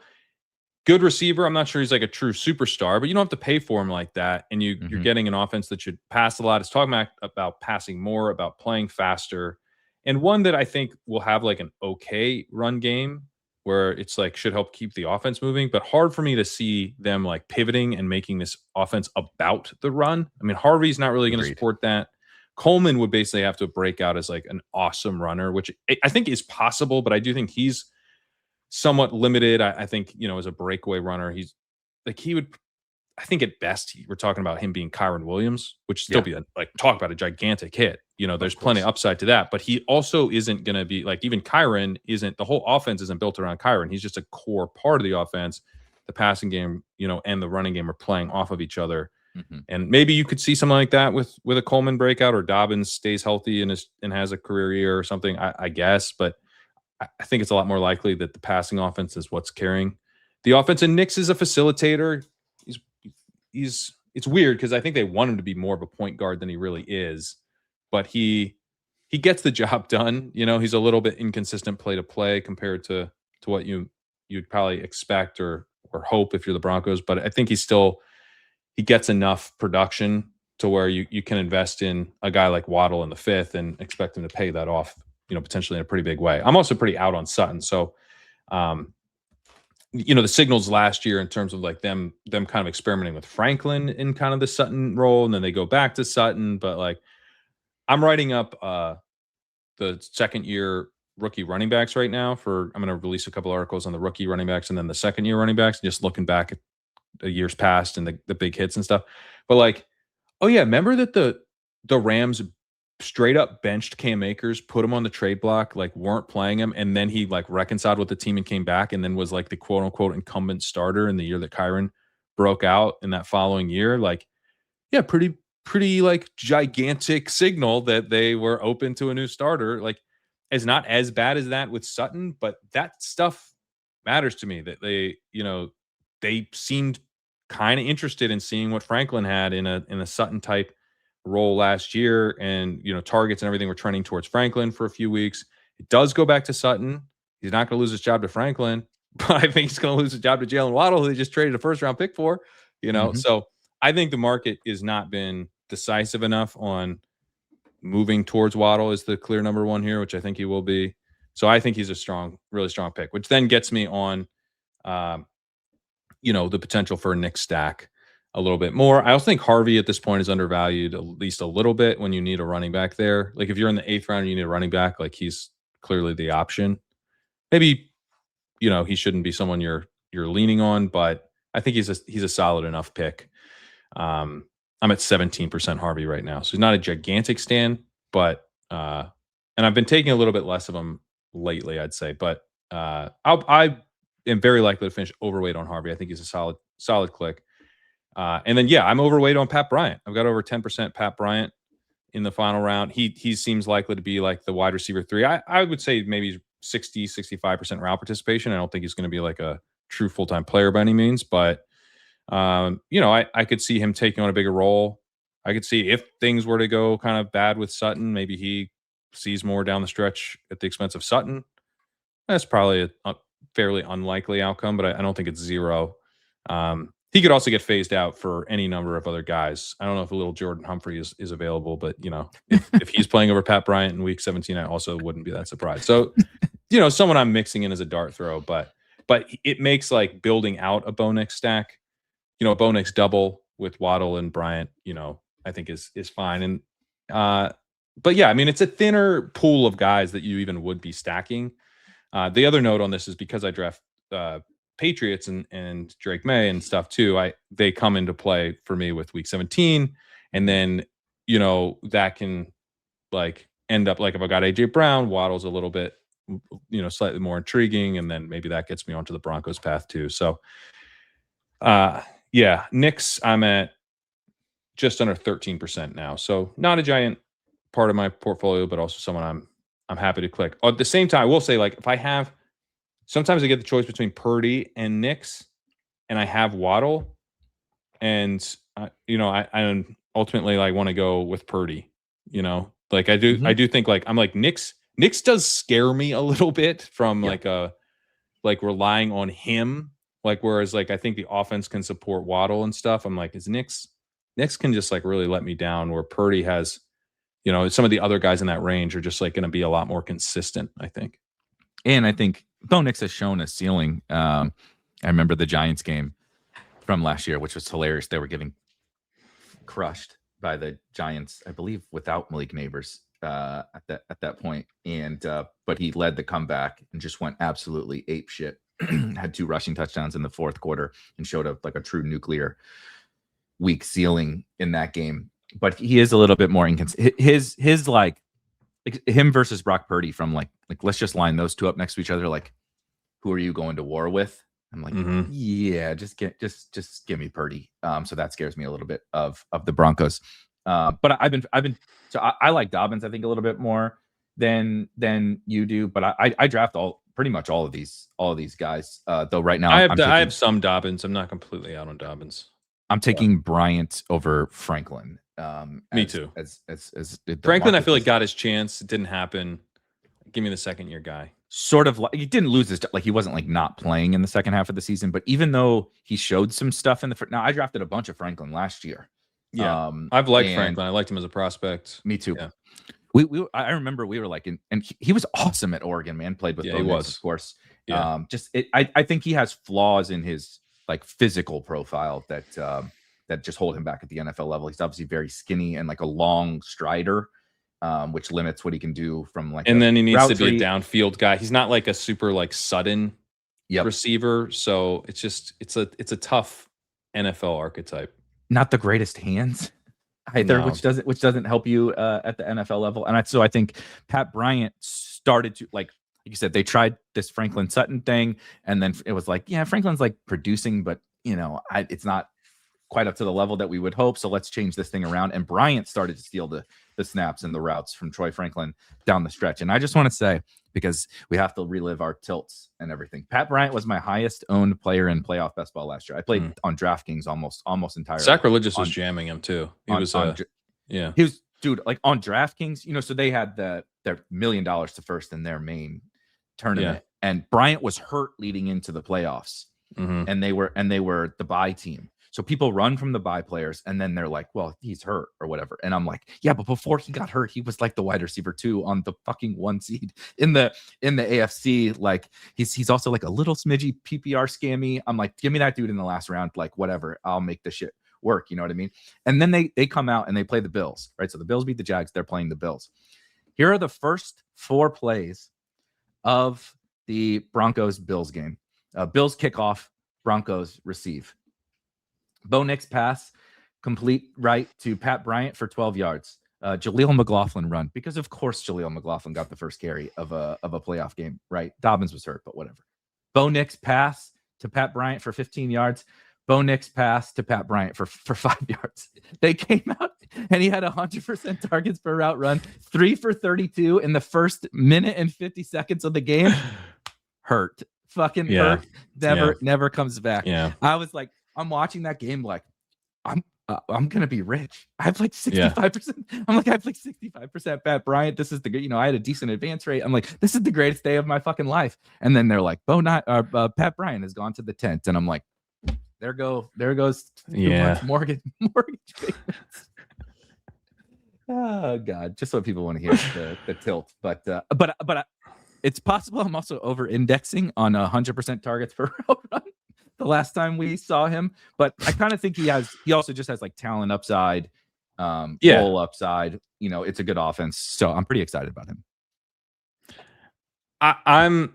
good receiver. I'm not sure he's like a true superstar, but you don't have to pay for him like that. And you're getting an offense that should pass a lot. It's talking about passing more, about playing faster, and one that I think will have like an okay run game where it's like should help keep the offense moving, but hard for me to see them like pivoting and making this offense about the run. I mean, Harvey's not really going to support that. Coleman would basically have to break out as like an awesome runner, which I think is possible, but I do think he's somewhat limited. I think, you know, as a breakaway runner, he's like, I think at best, we're talking about him being Kyren Williams, which still be talk about a gigantic hit. You know, there's plenty of upside to that, but he also isn't going to be like, even Kyren isn't, the whole offense isn't built around Kyren. He's just a core part of the offense. The passing game, you know, and the running game are playing off of each other. And maybe you could see something like that with a Coleman breakout, or Dobbins stays healthy and has a career year or something, I guess. But I think it's a lot more likely that the passing offense is what's carrying the offense. And Nix is a facilitator. It's weird because I think they want him to be more of a point guard than he really is, but he gets the job done. You know, he's a little bit inconsistent play to play compared to what you'd probably expect or hope if you're the Broncos. But I think he gets enough production to where you can invest in a guy like Waddle in the 5th and expect him to pay that off, you know, potentially in a pretty big way. I'm also pretty out on Sutton. So, you know, the signals last year in terms of like them kind of experimenting with Franklin in kind of the Sutton role, and then they go back to Sutton. But like, I'm writing up the 2nd-year rookie running backs right now I'm going to release a couple articles on the rookie running backs and then the 2nd-year running backs, just looking back at the years past and the big hits and stuff. But like, oh yeah, remember that the Rams straight up benched Cam Akers, put him on the trade block, like weren't playing him, and then he like reconciled with the team and came back and then was like the quote unquote incumbent starter in the year that Kyren broke out in that following year. Like, yeah, pretty like gigantic signal that they were open to a new starter. Like, it's not as bad as that with Sutton, but that stuff matters to me, that they, you know, they seemed kind of interested in seeing what Franklin had in a Sutton type role last year, and you know, targets and everything were trending towards Franklin for a few weeks. It does go back to Sutton. He's not going to lose his job to Franklin, but I think he's going to lose his job to Jalen Waddle, who they just traded a 1st-round pick for. You know, so I think the market has not been decisive enough on moving towards Waddle as the clear number 1 here, which I think he will be. So I think he's a really strong pick, which then gets me on, you know, the potential for a Nick stack a little bit more. I also think Harvey at this point is undervalued at least a little bit when you need a running back there. Like if you're in the 8th round and you need a running back, like he's clearly the option. Maybe, you know, he shouldn't be someone you're leaning on, but I think he's a solid enough pick. I'm at 17% Harvey right now. So he's not a gigantic stand, but and I've been taking a little bit less of him lately, I'd say, but I am very likely to finish overweight on Harvey. I think he's a solid click. And then, yeah, I'm overweight on Pat Bryant. I've got over 10% Pat Bryant in the final round. He seems likely to be like the wide receiver 3. I would say maybe 65% route participation. I don't think he's going to be like a true full-time player by any means, but I could see him taking on a bigger role. I could see if things were to go kind of bad with Sutton, maybe he sees more down the stretch at the expense of Sutton. That's probably a fairly unlikely outcome, but I don't think it's zero. He could also get phased out for any number of other guys. I don't know if a little Jordan Humphrey is available, but if he's playing over Pat Bryant in week 17, I also wouldn't be that surprised. So, someone I'm mixing in as a dart throw, but it makes like building out a Bo Nix stack, a Bo Nix double with Waddle and Bryant, I think is fine. And but yeah, I mean, it's a thinner pool of guys that you even would be stacking. The other note on this is because I draft Patriots and Drake May and stuff too, they come into play for me with week 17. And then, that can like end up like if I got AJ Brown, Waddle's a little bit, slightly more intriguing. And then maybe that gets me onto the Broncos path too. So yeah, Knicks, I'm at just under 13% now. So not a giant part of my portfolio, but also someone I'm happy to click. At the same time, I will say, like, if sometimes I get the choice between Purdy and Knicks, and I have Waddle, and I ultimately like want to go with Purdy. Like I do, I do think like I'm like Knicks does scare me a little bit from like relying on him. Like whereas like I think the offense can support Waddle and stuff. I'm like, is Knicks can just like really let me down. Where Purdy has. Some of the other guys in that range are just like going to be a lot more consistent, I think. And I think Bo Nix has shown a ceiling. I remember the Giants game from last year, which was hilarious. They were getting crushed by the Giants, I believe, without Malik Neighbors at that point. And but he led the comeback and just went absolutely ape shit. Had 2 rushing touchdowns in the fourth quarter and showed up like a true nuclear weak ceiling in that game. But he is a little bit more inconsistent. His like him versus Brock Purdy from like let's just line those two up next to each other. Like, who are you going to war with? I'm like, yeah, just give me Purdy. So that scares me a little bit of the Broncos. But I've been so I like Dobbins, I think, a little bit more than you do. But I draft pretty much all of these guys. Though right now I have some Dobbins. I'm not completely out on Dobbins. I'm taking Bryant over Franklin. Me too. As Franklin, I feel like got his chance. It didn't happen. Give me the second year guy. Sort of like he didn't lose his, like he wasn't like not playing in the second half of the season, but even though he showed some stuff in the now I drafted a bunch of Franklin last year. Yeah, I've liked Franklin. I liked him as a prospect. Me too. Yeah. I remember we were like, and he was awesome at Oregon, man. Played with Bo Nix, of course. Yeah. I think he has flaws in his like physical profile that just hold him back at the NFL level. He's obviously very skinny and like a long strider, which limits what he can do from like. And then he needs to be a downfield guy. He's not like a super like sudden receiver, so it's a tough NFL archetype. Not the greatest hands either, no. which doesn't help you at the NFL level. And so I think Pat Bryant started to like you said, they tried this Franklin Sutton thing, and then it was like, yeah, Franklin's like producing, but it's not quite up to the level that we would hope. So let's change this thing around. And Bryant started to steal the snaps and the routes from Troy Franklin down the stretch. And I just want to say, because we have to relive our tilts and everything, Pat Bryant was my highest owned player in playoff best ball last year. I played on DraftKings almost entirely. Sacrilegious was jamming him too. He was dude, like on DraftKings, so they had their $1 million to first in their main tournament, and Bryant was hurt leading into the playoffs, and they were the bye team. So people run from the bye players, and then they're like, well, he's hurt or whatever. And I'm like, yeah, but before he got hurt, he was like the wide receiver 2 on the fucking 1 seed in the AFC. Like he's also like a little smidgy PPR scammy. I'm like, give me that dude in the last round. Like whatever, I'll make the shit work. You know what I mean? And then they come out and they play the Bills, right? So the Bills beat the Jags. They're playing the Bills. Here are the first 4 plays of the Broncos-Bills game. Bills kickoff, Broncos receive. Bo Nix pass, complete right to Pat Bryant for 12 yards. Jaleel McLaughlin run, because of course Jaleel McLaughlin got the first carry of a playoff game, right? Dobbins was hurt, but whatever. Bo Nix pass to Pat Bryant for 15 yards. Bo Nix pass to Pat Bryant for 5 yards. They came out and he had 100% targets per route run, 3 for 32 in the first minute and 50 seconds of the game. Hurt. Fucking hurt. Never comes back. Yeah. I was like, I'm watching that game like I'm gonna be rich. I have like 65%. I'm like, I have like 65% Pat Bryant. This is the I had a decent advance rate. I'm like, this is the greatest day of my fucking life. And then they're like, Pat Bryant has gone to the tent, and I'm like, there goes 2 months mortgage payments. Oh God, just what people want to hear the tilt. But it's possible I'm also over indexing on 100% targets per route run. The last time we saw him, but I kind of think he also just has like talent upside, goal upside. It's a good offense, so I'm pretty excited about him. I'm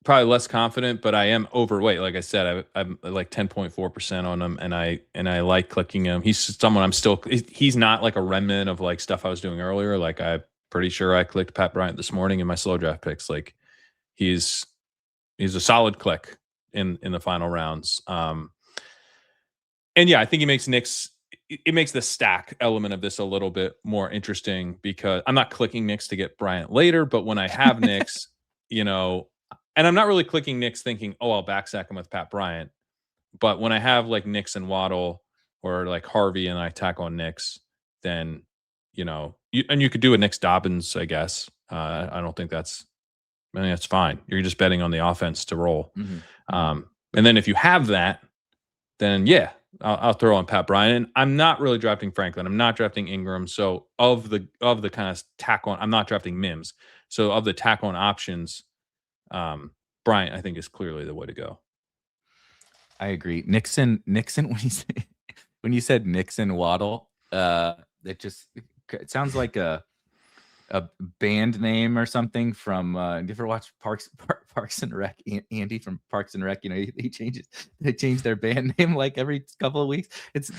probably less confident, but I am overweight. Like I said, I'm like 10.4% on him, and I like clicking him. He's someone he's not like a remnant of like stuff I was doing earlier. Like I'm pretty sure I clicked Pat Bryant this morning in my slow draft picks. Like he's a solid click in the final rounds. And yeah, I think he makes Knicks. It makes the stack element of this a little bit more interesting because I'm not clicking Knicks to get Bryant later, but when I have Knicks, and I'm not really clicking Knicks thinking, oh, I'll backsack him with Pat Bryant. But when I have like Knicks and Waddle or like Harvey and I tack on Knicks, then, you could do a Knicks Dobbins, I guess. I don't think that's fine. You're just betting on the offense to roll. Mm-hmm. And then if you have that, then I'll throw on Pat Bryant. And I'm not really drafting Franklin. I'm not drafting Ingram. So of the kind of tack on, I'm not drafting Mims. So of the tack on options, Bryant, I think, is clearly the way to go. I agree. Nixon. When you said Nixon Waddle, it sounds like a band name or something from. Do you ever watch Parks and Rec? Andy from Parks and Rec. They change their band name like every couple of weeks.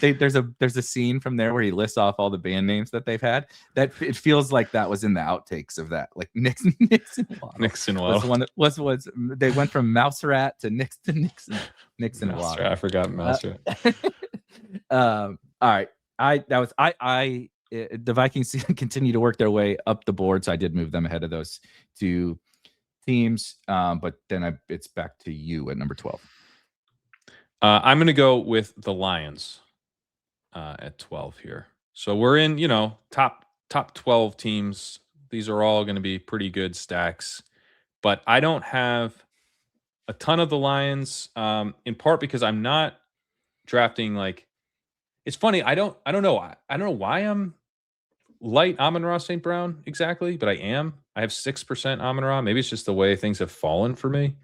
There's a scene from there where he lists off all the band names that they've had. That it feels like that was in the outtakes of that. Like Nixon Waddle. Nixon Waddle was they went from Mouse Rat to Nixon Waddle. I forgot Mouse Rat. All right. The Vikings continue to work their way up the board, so I did move them ahead of those two teams. But then it's back to you at number 12. I'm going to go with the Lions at 12 here. So we're in, top 12 teams. These are all going to be pretty good stacks, but I don't have a ton of the Lions, in part because I'm not drafting like. It's funny. I don't know. I don't know why I'm light Amon-Ra St. Brown exactly, but I am. I have 6% Amon-Ra. Maybe it's just the way things have fallen for me.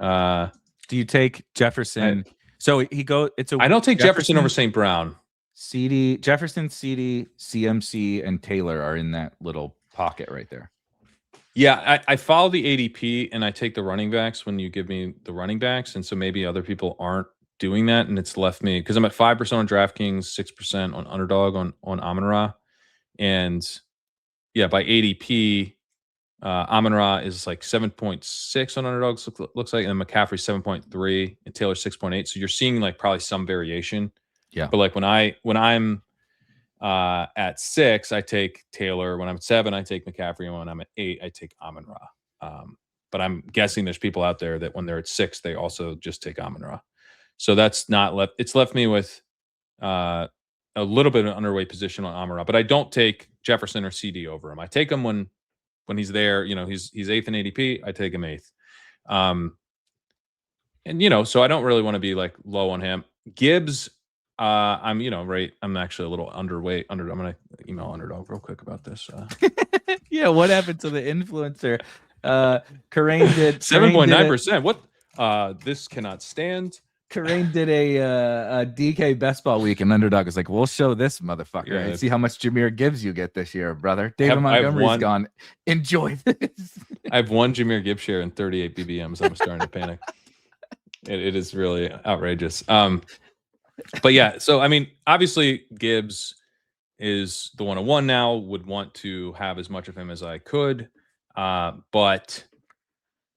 Do you take Jefferson? I don't take Jefferson over St. Brown. Jefferson, CD, CMC, and Taylor are in that little pocket right there. Yeah, I follow the ADP and I take the running backs when you give me the running backs, and so maybe other people aren't doing that, and it's left me because I'm at 5% on DraftKings, 6% on Underdog on Amon-Ra. And yeah, by ADP, Amon-Ra is like 7.6 on Underdogs, looks like, and McCaffrey 7.3 and Taylor 6.8. So you're seeing like probably some variation. Yeah. But like when I'm at 6, I take Taylor. When I'm at 7, I take McCaffrey, and when I'm at 8, I take Amon-Ra. But I'm guessing there's people out there that when they're at 6, they also just take Amon-Ra. So that's not left. It's left me with a little bit of an underweight position on Amon-Ra, but I don't take Jefferson or CD over him. I take him when he's there. He's 8th in ADP. I take him 8th. And so I don't really want to be like low on him. Gibbs, I'm right. I'm actually a little underweight. I'm gonna email Underdog real quick about this. Yeah, what happened to the influencer? Kerrane did 7.9%. What? This cannot stand. Kerrane did a DK best ball week, and Underdog is like, we'll show this motherfucker and see how much Jahmyr Gibbs you get this year, brother. David Montgomery's gone. Enjoy this. I have one Jahmyr Gibbs share and 38 BBMs. I'm starting to panic. It is really outrageous. But yeah, so I mean, obviously Gibbs is the 101 now. Would want to have as much of him as I could, but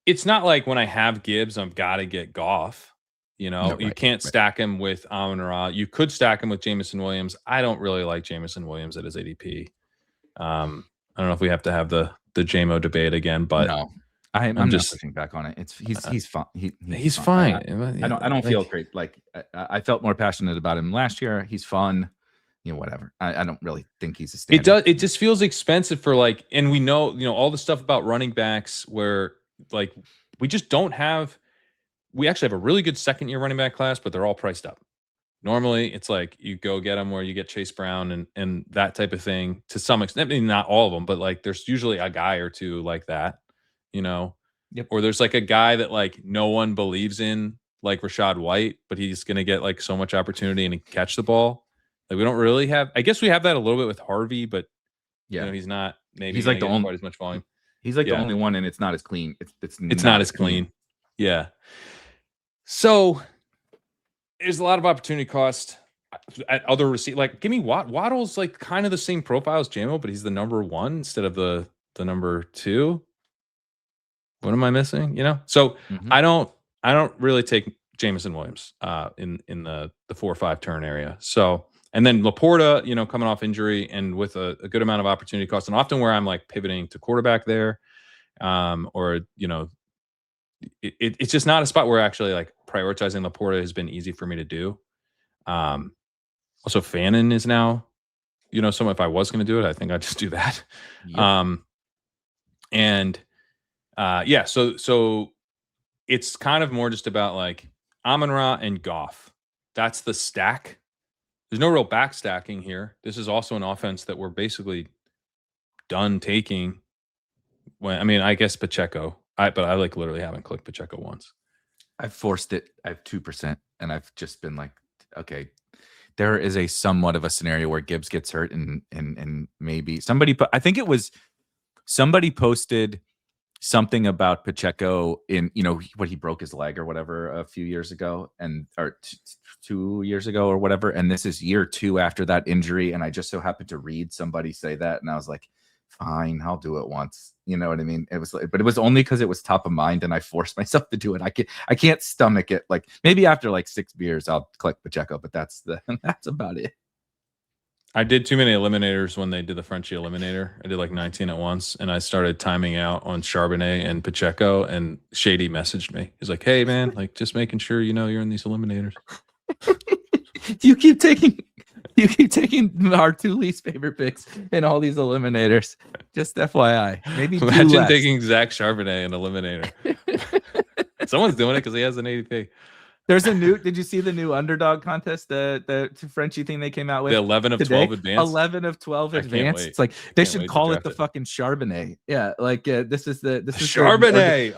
it's not like when I have Gibbs, I've got to get Goff. You can't stack him with Amon-Ra. You could stack him with Jameson Williams. I don't really like Jameson Williams at his ADP. I don't know if we have to have the JMO debate again, but no, I'm not pushing back on it. He's fine. He's fine. I don't feel great. Like I felt more passionate about him last year. He's fun. Whatever. I don't really think he's a standard. It just feels expensive for like, and we know, all the stuff about running backs where like we just don't have. We actually have a really good second-year running back class, but they're all priced up. Normally, it's like you go get them where you get Chase Brown and that type of thing to some extent. I mean, not all of them, but like there's usually a guy or two like that, Yep. Or there's like a guy that like no one believes in, like Rachaad White, but he's going to get like so much opportunity and catch the ball. Like we don't really have. I guess we have that a little bit with Harvey, but he's not. Maybe he's like the only quite as much volume. He's like the only one, and it's not as clean. It's not as clean. Yeah. So there's a lot of opportunity cost at other receipt. Like, give me Waddle's like kind of the same profile as JMO, but he's the number 1 instead of the number 2. What am I missing? So I don't really take Jameson Williams in the 4 or 5 turn area. So. And then Laporta, coming off injury and with a good amount of opportunity cost, and often where I'm like pivoting to quarterback there, or it's just not a spot where actually like prioritizing Laporta has been easy for me to do. Also, Fannin is now, so if I was going to do it, I think I'd just do that. Yep. So it's kind of more just about like Amon-Ra and Goff. That's the stack. There's no real back stacking here. This is also an offense that we're basically done taking. I guess Pacheco. But I like literally haven't clicked Pacheco once. I've forced it. I have 2%, and I've just been like, okay, there is a somewhat of a scenario where Gibbs gets hurt, and maybe somebody. I think it was somebody posted something about Pacheco in what he broke his leg or whatever a few years ago, or 2 years ago or whatever, and this is year 2 after that injury, and I just so happened to read somebody say that, and I was like, fine, I'll do it once. You know what I mean? But it was only because it was top of mind, and I forced myself to do it. I can't stomach it. Like maybe after like 6 beers I'll click Pacheco, but that's about it. I did too many eliminators when they did the Frenchie eliminator. I did like 19 at once, and I started timing out on Charbonnet and Pacheco, and Shady messaged me. He's like, hey, man, like just making sure you're in these eliminators. You keep taking our 2 least favorite picks in all these eliminators. Just FYI. Maybe imagine taking Zach Charbonnet in eliminator. Someone's doing it because he has an ADP. There's a new. Did you see the new underdog contest? The Frenchie thing they came out with. The 11 of today? 12 advanced. 11 of 12 advanced. It's like they should call it the fucking Charbonnet. Yeah, like this is Charbonnet.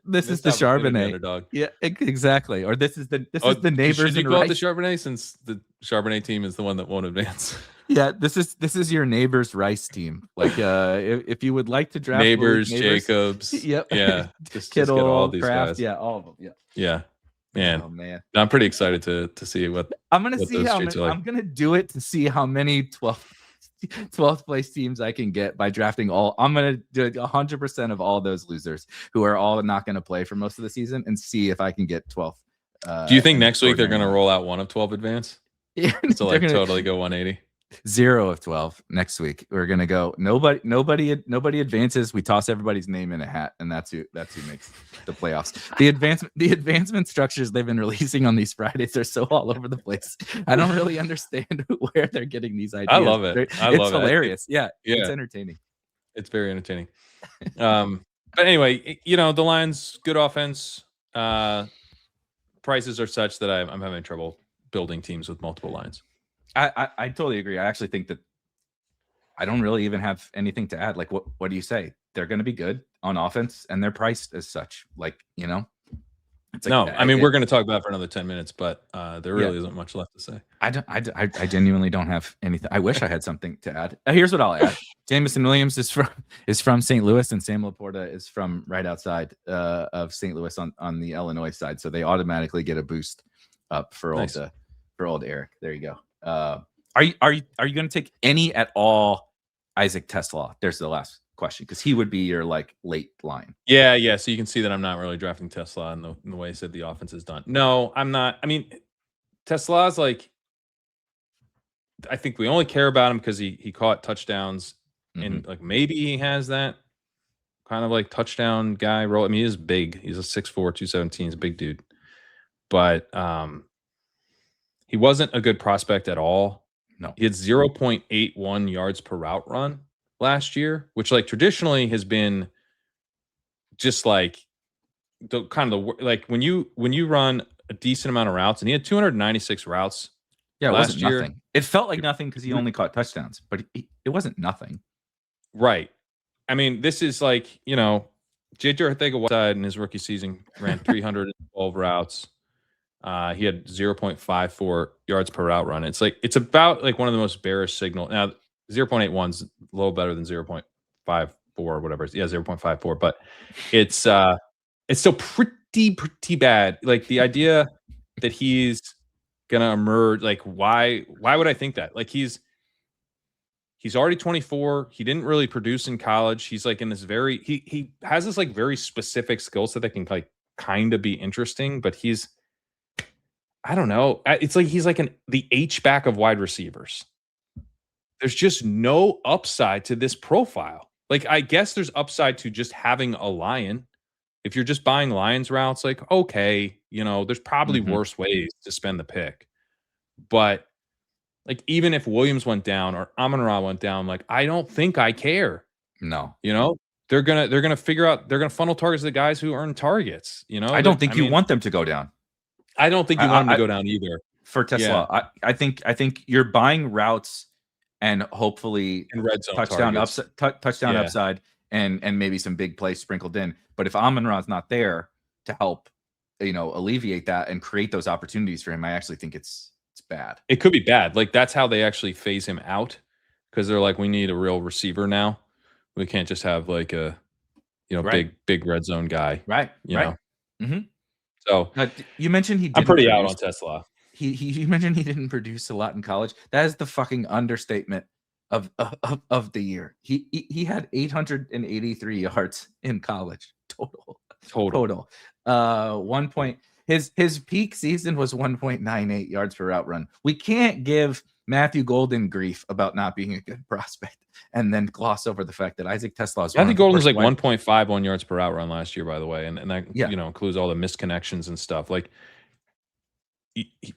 This is the Charbonnet. Yeah, exactly. Or this is the neighbors. Should you call it the Charbonnet since the Charbonnet team is the one that won't advance? Yeah, this is your neighbors Rice team. Like if you would like to draft neighbors, Jacobs. Yep. Yeah. Just Kittle, get all these Kraft, guys. Yeah, all of them. Yeah. Yeah. Man. Oh man. I'm pretty excited to see what I'm gonna see how many, I'm gonna do it to see how many 12th place teams I can get by drafting all. I'm gonna do 100% of all those losers who are all not gonna play for most of the season and see if I can get 12th. Do you think next week they're gonna roll out one of 12 advance? Yeah. So like totally go 180. 0 of 12 next week. We're gonna go. Nobody advances. We toss everybody's name in a hat, and that's who makes the playoffs. The advancement structures they've been releasing on these Fridays are so all over the place. I don't really understand where they're getting these ideas. I love it. It's hilarious. Yeah, it's entertaining. It's very entertaining. But anyway, the Lions, good offense. Prices are such that I'm having trouble building teams with multiple lines. I totally agree. I actually think that I don't really even have anything to add. Like, what do you say? They're going to be good on offense, and they're priced as such. Like, it's like, no, I mean, we're going to talk about it for another 10 minutes, but there really isn't much left to say. I genuinely don't have anything. I wish I had something to add. Here's what I'll add. Jameson Williams is from St. Louis, and Sam Laporta is from right outside of St. Louis on the Illinois side. So they automatically get a boost up for old Erik. There you go. Are you going to take any at all Isaac Tesla? There's the last question, because he would be your like late line. Yeah. So you can see that I'm not really drafting Tesla in the way I said the offense is done. No, I'm not. I mean, Tesla's like, I think we only care about him because he caught touchdowns, and like maybe he has that kind of like touchdown guy role. I mean, he is big. He's a 6'4", 217. He's a big dude. But he wasn't a good prospect at all. No. He had 0.81 yards per route run last year, which like traditionally has been just like the kind of the like when you run a decent amount of routes, and he had 296 routes. Yeah, it wasn't nothing. It felt like nothing because he only caught touchdowns, but it wasn't nothing. Right. I mean, this is like, J.J. Arcega-Whiteside in his rookie season ran 312 routes. He had 0.54 yards per route run. It's like it's about like one of the most bearish signal. Now 0.81 is a little better than 0.54 or whatever. Yeah, 0.54, but it's still pretty bad. Like the idea that he's gonna emerge, like why would I think that? Like he's already 24. He didn't really produce in college. He's like in this very he has this like very specific skill set that can like kind of be interesting, but he's I don't know. It's like he's like the H-back of wide receivers. There's just no upside to this profile. Like, I guess there's upside to just having a Lion. If you're just buying Lions routes, like, okay, there's probably worse ways to spend the pick. But like, even if Williams went down or Amon-Ra went down, like, I don't think I care. No. They're gonna figure out, they're gonna funnel targets to the guys who earn targets. I don't think you want them to go down. I don't think you want them to go down either. For Tesla, yeah. I think you're buying routes and hopefully in red zone touchdown upside and maybe some big plays sprinkled in. But if Amon-Ra's not there to help, alleviate that and create those opportunities for him, I actually think it's bad. It could be bad. Like that's how they actually phase him out, because they're like, we need a real receiver now. We can't just have like a big red zone guy. Right. Mm-hmm. So you mentioned he didn't I'm pretty out on Tesla. You mentioned he didn't produce a lot in college. That is the fucking understatement of the year. He had 883 yards in college total. 1 point. His peak season was 1.98 yards per route run. We can't give Matthew Golden grief about not being a good prospect and then gloss over the fact that Isaac Tesla is Matthew Golden was like 1.51 yards per route run last year, by the way, and that includes all the misconnections and stuff. Like,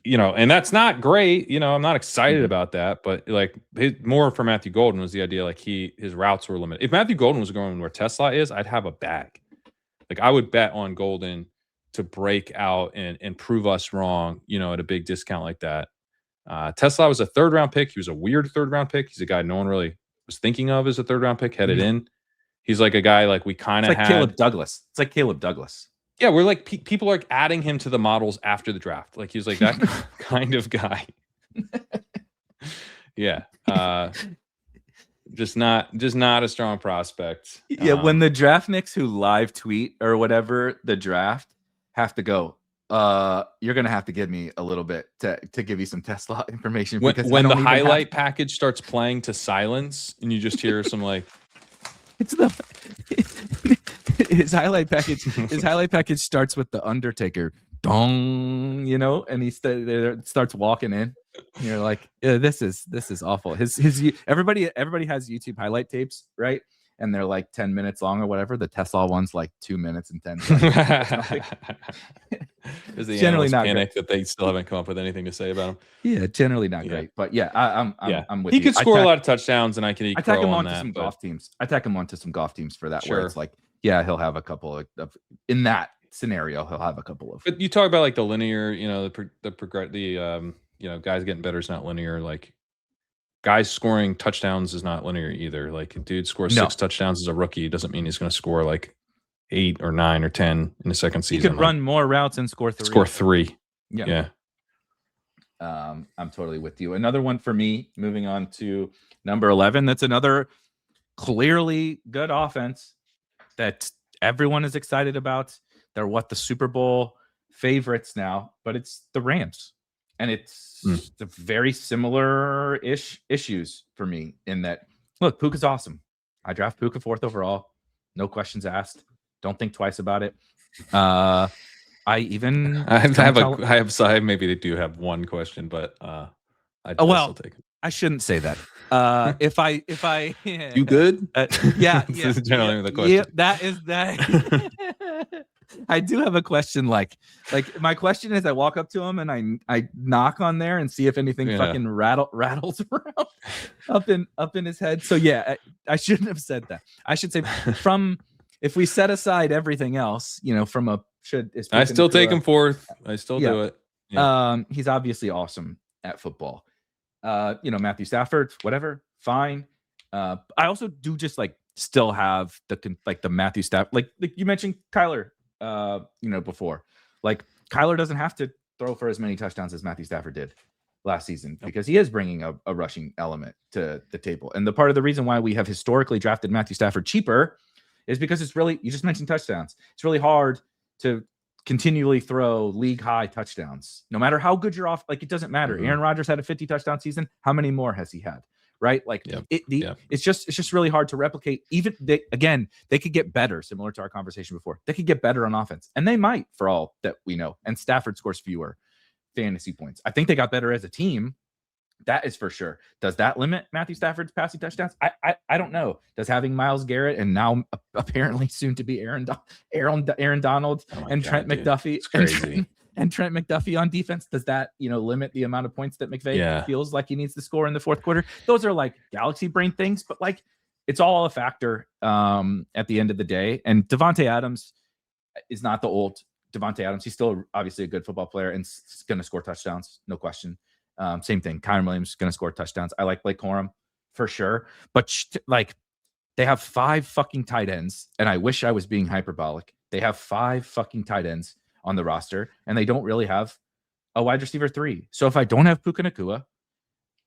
and that's not great. I'm not excited about that, but like more for Matthew Golden was the idea like his routes were limited. If Matthew Golden was going where Tesla is, I'd have a bag. Like I would bet on Golden to break out and prove us wrong, at a big discount like that. Tesla was a 3rd round pick. He was a weird 3rd round pick. He's a guy no one really was thinking of as a 3rd round pick headed in. He's like a guy like we kind of had. Caleb Douglas. It's like Caleb Douglas. Yeah, we're like people are adding him to the models after the draft. Like he's like that kind of guy. Yeah, just not a strong prospect. Yeah, when the draftniks who live tweet or whatever the draft have to go, you're gonna have to give me a little bit to give you some Tesla information, because when the highlight package starts playing to silence and you just hear some like it's the his highlight package starts with the Undertaker dong, and he starts walking in. And you're like, yeah, this is awful. His everybody has YouTube highlight tapes, right? And they're like 10 minutes long or whatever. The Tesla one's like 2 minutes and 10 seconds. Is the generally not panic great that they still haven't come up with anything to say about him? Yeah, generally not great. But yeah, I'm with you. He could score a lot of touchdowns, and I can attack him onto some golf teams. I attack him onto some golf teams for that. Sure. Where it's like, yeah, he'll have a couple of in that scenario. He'll have a couple of. But you talk about like the linear, guys getting better is not linear. Like guys scoring touchdowns is not linear either. Like a dude scores 6 touchdowns as a rookie doesn't mean he's going to score like 8 or 9 or 10 in the second season. He could run more routes and score 3. Score 3. Yeah. I'm totally with you. Another one for me, moving on to number 11. That's another clearly good offense that everyone is excited about. They're the Super Bowl favorites now, but it's the Rams. And it's the very similar-ish issues for me in that, look, Puka's awesome. I draft Puka 4th overall. No questions asked. Don't think twice about it. I maybe they do have one question, but I'll take it. I shouldn't say that. If I you good? Yeah, This is generally the question. Yeah, that is that. I do have a question. Like my question is, I walk up to him and I knock on there and see if anything fucking rattles around up in his head. So yeah, I shouldn't have said that. I should say if we set aside everything else, from a I still take him fourth. I still do it. Yeah. He's obviously awesome at football. Matthew Stafford, whatever, fine. I also do just still have the Matthew Stafford, like you mentioned Kyler, before. Like Kyler doesn't have to throw for as many touchdowns as Matthew Stafford did last season because he is bringing a rushing element to the table. And the part of the reason why we have historically drafted Matthew Stafford cheaper is because you just mentioned touchdowns. It's really hard to continually throw league high touchdowns, no matter how good you're off. Like, it doesn't matter. Aaron Rodgers had a 50 touchdown season. How many more has he had? Right? Like it's just really hard to replicate. Even they could get better, similar to our conversation before. They could get better on offense, and they might, for all that we know. And Stafford scores fewer fantasy points. I think they got better as a team. That is for sure. Does that limit Matthew Stafford's passing touchdowns? I don't know. Does having Myles Garrett and now apparently soon to be Aaron Donald and Trent McDuffie and Trent McDuffie on defense, does that limit the amount of points that McVay feels like he needs to score in the fourth quarter? Those are like galaxy brain things, but it's all a factor at the end of the day. And Davante Adams is not the old Davante Adams. He's still obviously a good football player and going to score touchdowns, no question. Same thing. Kyren Williams is going to score touchdowns. I like Blake Corum for sure, but they have 5 fucking tight ends, and I wish I was being hyperbolic. They have 5 fucking tight ends on the roster, and they don't really have a wide receiver 3. So if I don't have Puka Nacua,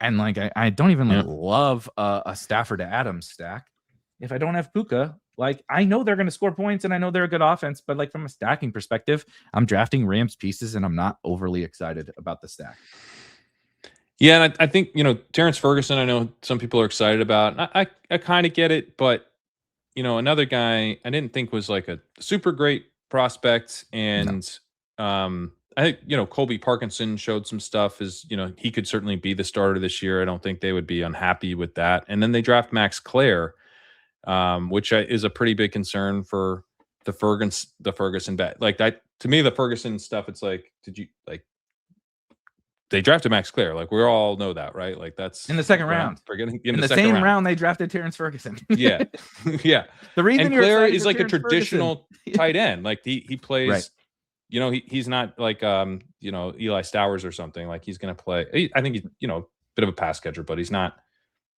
and I don't even love a Stafford to Adams stack, if I don't have Puka, I know they're going to score points, and I know they're a good offense, but from a stacking perspective, I'm drafting Rams pieces, and I'm not overly excited about the stack. Yeah, and I think, Terrence Ferguson, I know some people are excited about. I kind of get it, but, another guy I didn't think was a super great prospect. And I think, Colby Parkinson showed some stuff he could certainly be the starter this year. I don't think they would be unhappy with that. And then they draft Max Clare, which is a pretty big concern for the Ferguson bet. To me, the Ferguson stuff, it's did you they drafted Max Clare. We all know that, right? That's in the second round. In the same round they drafted Terrence Ferguson. Yeah. The reason Clare is a traditional tight end. He plays, he's not Eli Stowers or something. He's going to play. I think he's, a bit of a pass catcher, but he's not.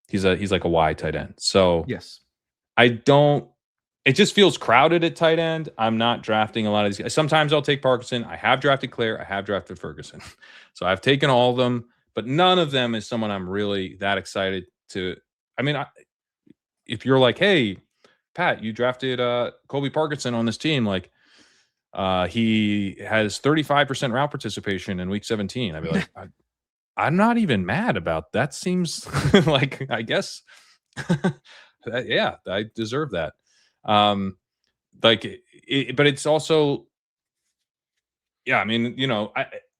He's like a wide tight end. So yes, it just feels crowded at tight end. I'm not drafting a lot of these guys. Sometimes I'll take Parkinson. I have drafted Clare. I have drafted Ferguson. So I've taken all of them, but none of them is someone I'm really that excited to. I mean, if you're like, hey, Pat, you drafted Colby Parkinson on this team, he has 35% route participation in week 17. I'd be like, I'm not even mad about that. Seems I guess, I deserve that. But it's also, I mean,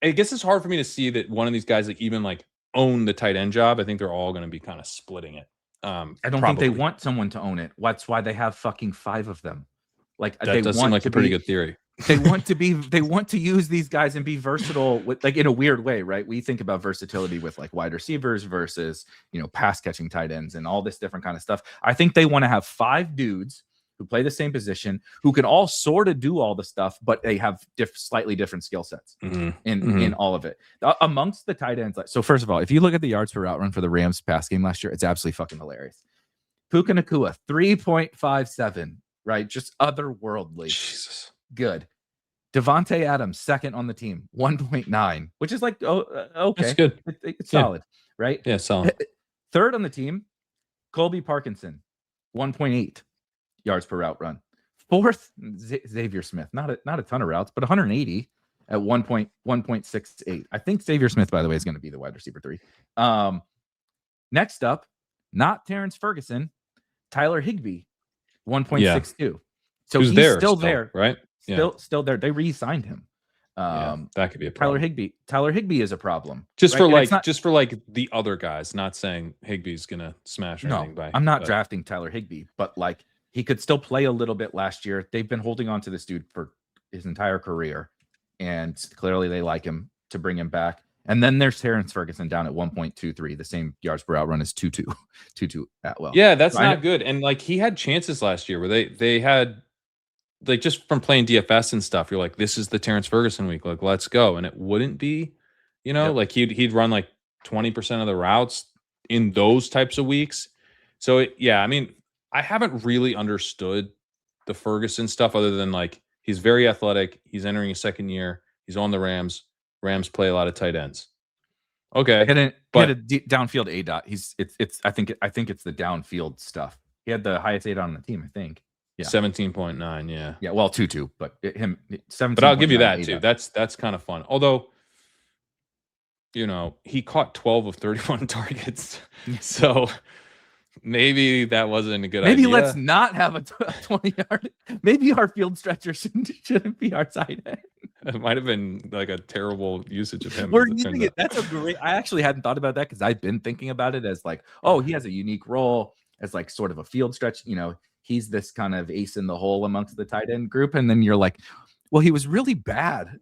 I guess it's hard for me to see that one of these guys even own the tight end job. I think they're all going to be kind of splitting it. I don't think they want someone to own it. That's why they have fucking 5 of them. That does seem like a pretty good theory. They want to use these guys and be versatile with in a weird way, right? We think about versatility with wide receivers versus, pass catching tight ends and all this different kind of stuff. I think they want to have 5 dudes who play the same position, who can all sort of do all the stuff, but they have slightly different skill sets in all of it. Amongst the tight ends. So first of all, if you look at the yards per route run for the Rams pass game last year, it's absolutely fucking hilarious. Puka Nacua, 3.57, right? Just otherworldly. Jesus. Good. Davante Adams, second on the team, 1.9, which is okay. That's good. It's solid, right? Yeah, solid. Third on the team, Colby Parkinson, 1.8 yards per route run. Fourth, Xavier Smith, not a ton of routes, but 180 at 1.68. I think Xavier Smith, by the way, is going to be the wide receiver 3. Next up, not Terrence Ferguson, Tyler Higbee, 1.62. So he's still there, right? Still there. They re-signed him. That could be a problem. Tyler Higbee is a problem. Just for the other guys, not saying Higbee's gonna smash anything. I'm not drafting Tyler Higbee, but like he could still play a little bit last year. They've been holding on to this dude for his entire career, and clearly they like him to bring him back. And then there's Terrence Ferguson down at 1.23, the same yards per out run as Tutu Atwell. Yeah, that's not good. And like he had chances last year where they had, like, just from playing DFS and stuff, you're like, this is the Terrence Ferguson week. Like, let's go. And it wouldn't be, like he'd run like 20% of the routes in those types of weeks. So I mean, I haven't really understood the Ferguson stuff other than like he's very athletic. He's entering his second year. He's on the Rams. Rams play a lot of tight ends. Okay, he had a downfield ADOT. I think it's the downfield stuff. He had the highest ADOT on the team, I think. Yeah, 17.9. Yeah. Yeah. Well, Tutu, but him 17. But I'll give you that too. That's kind of fun. Although, he caught 12 of 31 targets, so maybe that wasn't a good idea. Maybe let's not have a 20-yard. Maybe our field stretcher shouldn't be our tight end. It might have been like a terrible usage of him. We're using it. That's a great. I actually hadn't thought about that because I've been thinking about it as like, oh, he has a unique role as like sort of a field stretch. He's this kind of ace in the hole amongst the tight end group, and then you're like, well, he was really bad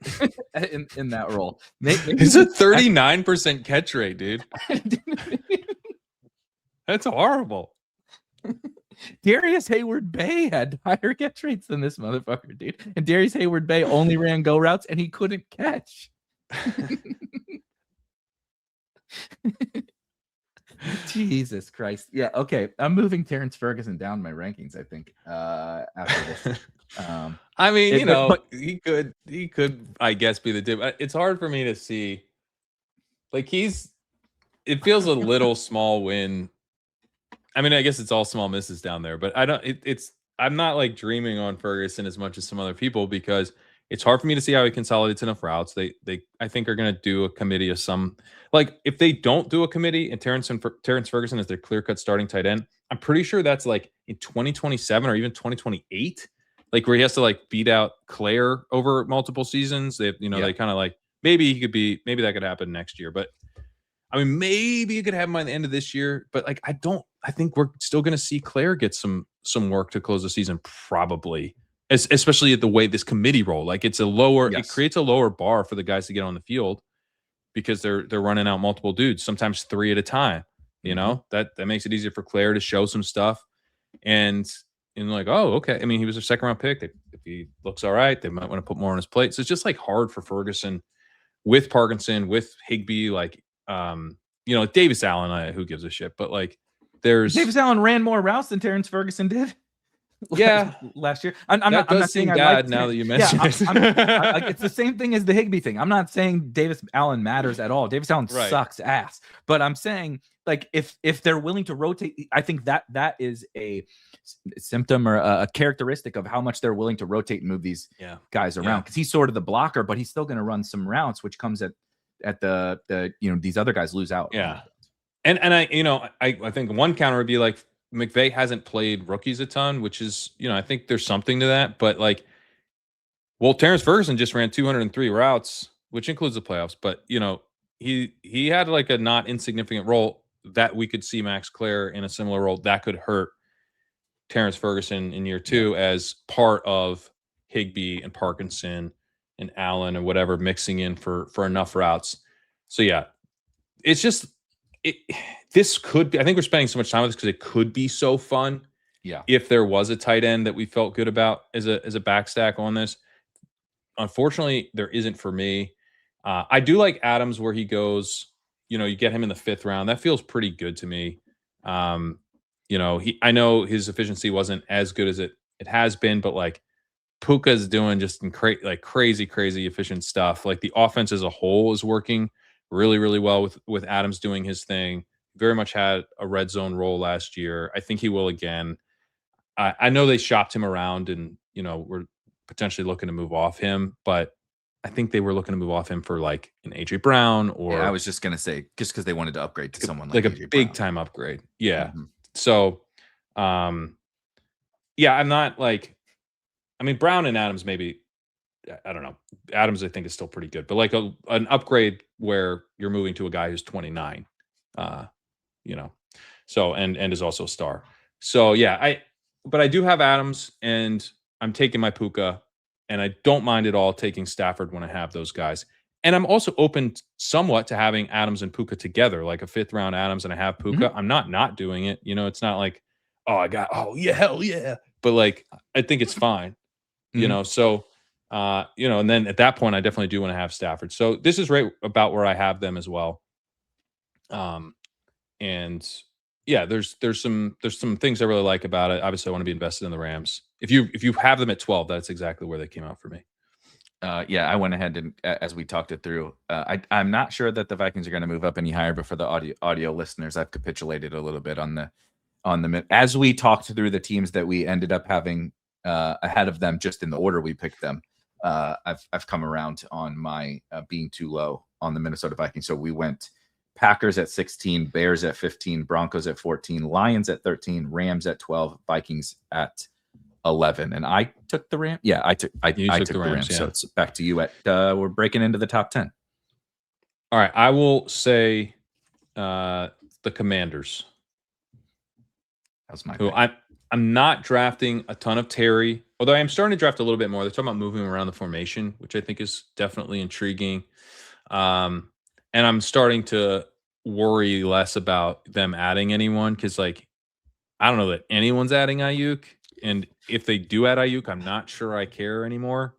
in that role. It's a 39% catch rate, dude. That's horrible. Darius Hayward-Bay had higher catch rates than this motherfucker, dude. And Darius Hayward-Bay only ran go routes and he couldn't catch. Jesus Christ. Yeah, okay. I'm moving Terrence Ferguson down my rankings, I think, after this. I mean, he could, I guess, be the dip. It's hard for me to see. Like, it feels a little small win. I mean, I guess it's all small misses down there, but I'm not like dreaming on Ferguson as much as some other people because it's hard for me to see how he consolidates enough routes. They I think are going to do a committee of some, like if they don't do a committee and Terrence Ferguson is their clear-cut starting tight end, I'm pretty sure that's like in 2027 or even 2028, like where he has to like beat out Claire over multiple seasons. They they kind of like maybe that could happen next year, but I mean, maybe it could happen by the end of this year, but like, I think we're still going to see Claire get some work to close the season, probably, especially at the way this committee role, like it creates a lower bar for the guys to get on the field because they're running out multiple dudes, sometimes 3 at a time, that makes it easier for Claire to show some stuff and like, oh, okay. I mean, he was a 2nd-round pick. If he looks all right, they might want to put more on his plate. So it's just like hard for Ferguson with Parkinson, with Higbee, like, Davis Allen, who gives a shit, but like Davis Allen ran more routes than Terrence Ferguson did. Last year. I'm not saying bad now that you mention it. It's the same thing as the Higbee thing. I'm not saying Davis Allen matters at all. Davis Allen sucks ass, but I'm saying like if they're willing to rotate, I think that is a symptom or a characteristic of how much they're willing to rotate and move these guys around because he's sort of the blocker, but he's still going to run some routes, which comes at the these other guys lose out. Yeah. And I think one counter would be like McVay hasn't played rookies a ton, which is, I think there's something to that, but like, well, Terrence Ferguson just ran 203 routes, which includes the playoffs, but he had like a not insignificant role that we could see Max Clare in a similar role that could hurt Terrence Ferguson in year 2 as part of Higbee and Parkinson and Allen or whatever mixing in for enough routes. So yeah, it's just this could be. I think we're spending so much time with this because it could be so fun. Yeah, if there was a tight end that we felt good about as a back stack on this. Unfortunately, there isn't for me. I do like Adams where he goes. You get him in the 5th round. That feels pretty good to me. I know his efficiency wasn't as good as it has been, but like Puka's doing just crazy efficient stuff. Like the offense as a whole is working really, really well with Adams doing his thing. Very much had a red zone role last year. I think he will again. I know they shopped him around and, we're potentially looking to move off him, but I think they were looking to move off him for like an AJ Brown or I was just going to say, just because they wanted to upgrade to someone like a big time upgrade. Yeah. Mm-hmm. So, I'm not like, I mean, Brown and Adams maybe I don't know. Adams, I think, is still pretty good, but like an upgrade where you're moving to a guy who's 29, so and is also a star. So yeah, but I do have Adams, and I'm taking my Puka, and I don't mind at all taking Stafford when I have those guys. And I'm also open somewhat to having Adams and Puka together, like a 5th round Adams, and I have Puka. I'm not doing it. It's not like, oh yeah, hell yeah. But like, I think it's fine. So and then at that point, I definitely do want to have Stafford. So this is right about where I have them as well. And yeah, there's some things I really like about it. Obviously, I want to be invested in the Rams. If you have them at 12, that's exactly where they came out for me. Yeah, I went ahead and as we talked it through, I'm not sure that the Vikings are going to move up any higher, but for the audio listeners, I've capitulated a little bit on the as we talked through the teams that we ended up having ahead of them, just in the order we picked them. I've come around on my being too low on the Minnesota Vikings. So we went Packers at 16, Bears at 15, Broncos at 14, Lions at 13, Rams at 12, Vikings at 11. And I took the Rams. Yeah, I took the Rams. Yeah. So it's back to you at we're breaking into the top 10. All right, I will say the Commanders. That's my pick. I'm not drafting a ton of Terry, although I am starting to draft a little bit more. They're talking about moving around the formation, which I think is definitely intriguing. And I'm starting to worry less about them adding anyone, because like, I don't know that anyone's adding Ayuk. And if they do add Ayuk, I'm not sure I care anymore.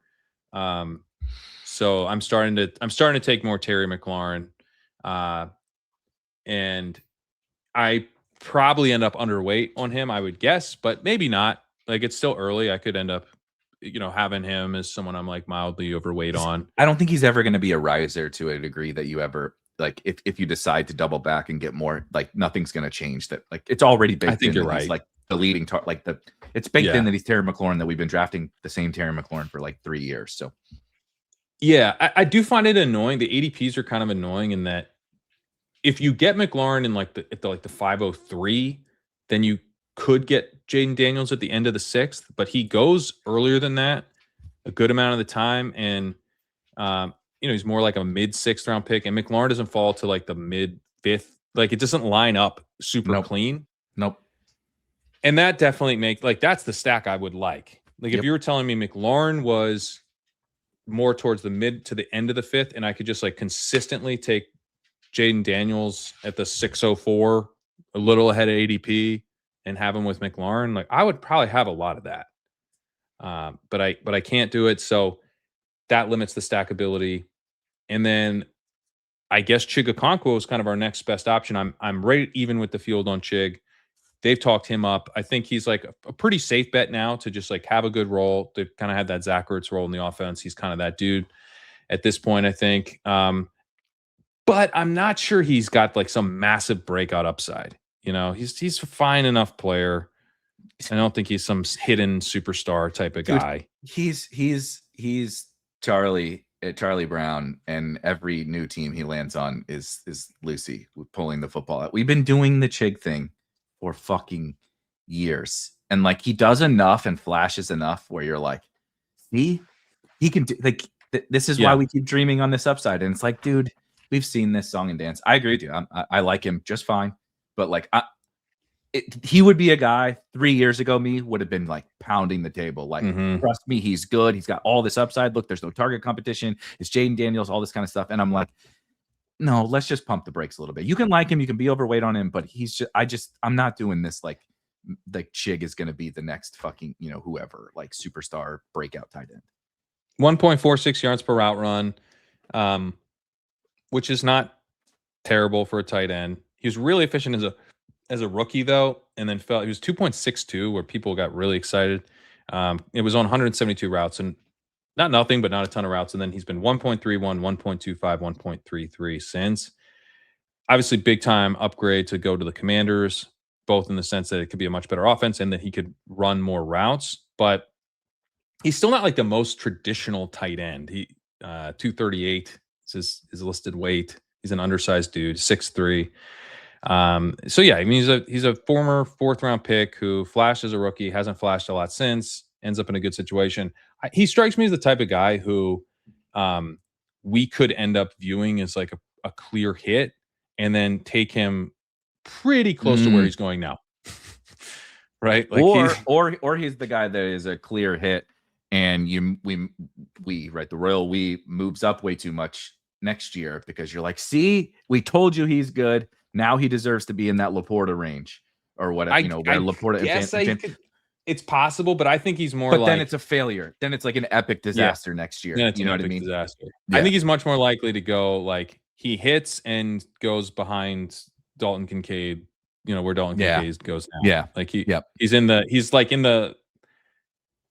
So I'm starting to take more Terry McLaurin. And I probably end up underweight on him, I would guess, but maybe not. Like, it's still early. I could end up, having him as someone I'm like mildly overweight on. I don't think he's ever going to be a riser to a degree that you ever like. If you decide to double back and get more, like nothing's going to change. That like it's already baked. I think in you're right. He's like the leading it's baked in that he's Terry McLaurin, that we've been drafting the same Terry McLaurin for like 3 years. So yeah, I do find it annoying. The ADPs are kind of annoying in that if you get McLaurin in like the 503, then you could get Jaden Daniels at the end of the 6th, but he goes earlier than that a good amount of the time. And, he's more like a mid 6th round pick, and McLaurin doesn't fall to like the mid 5th. Like, it doesn't line up super clean. Nope. And that definitely that's the stack I would like. Like, if you were telling me McLaurin was more towards the mid to the end of the 5th, and I could just like consistently take Jaden Daniels at the 604, a little ahead of ADP, and have him with McLaurin, like I would probably have a lot of that. But I can't do it. So that limits the stackability. And then I guess Chig Okonkwo is kind of our next best option. I'm right even with the field on Chig. They've talked him up. I think he's like a pretty safe bet now to just like have a good role. They've kind of had that Zach Ertz role in the offense. He's kind of that dude at this point, I think. But I'm not sure he's got like some massive breakout upside. He's a fine enough player. I don't think he's some hidden superstar type of guy. Dude, he's Charlie Brown, and every new team he lands on is Lucy pulling the football out. We've been doing the Chig thing for fucking years, and like he does enough and flashes enough where you're like, he can do like this is why we keep dreaming on this upside. And it's like, dude, we've seen this song and dance. I agree with you. I like him just fine, but like he would be a guy 3 years ago. Me would have been like pounding the table. Like, trust me, he's good. He's got all this upside. Look, there's no target competition. It's Jaden Daniels, all this kind of stuff. And I'm like, no, let's just pump the brakes a little bit. You can like him, you can be overweight on him, but I'm not doing this like Chig is going to be the next fucking, whoever, like superstar breakout tight end. 1.46 yards per route run, which is not terrible for a tight end. He was really efficient as a rookie though, and then he was 2.62, where people got really excited. It was on 172 routes, and not nothing, but not a ton of routes. And then he's been 1.31, 1.25, 1.33 since. Obviously, big time upgrade to go to the Commanders, both in the sense that it could be a much better offense and that he could run more routes. But he's still not like the most traditional tight end. He 238 is his listed weight. He's an undersized dude, 6'3". So yeah, I mean, he's a former 4th round pick who flashed as a rookie, hasn't flashed a lot since, ends up in a good situation. he strikes me as the type of guy who we could end up viewing as like a clear hit and then take him pretty close to where he's going now. Right? Like or he's the guy that is a clear hit and the royal we moves up way too much next year because you're like, see, we told you he's good. Now he deserves to be in that Laporta range or whatever, where Laporta. Yes, it's possible, but I think he's more. But then it's a failure. Then it's like an epic disaster next year. You know what I mean? Disaster. Yeah. I think he's much more likely to go like he hits and goes behind Dalton Kincaid. Where Dalton Kincaid goes now. Yeah, like he's like in the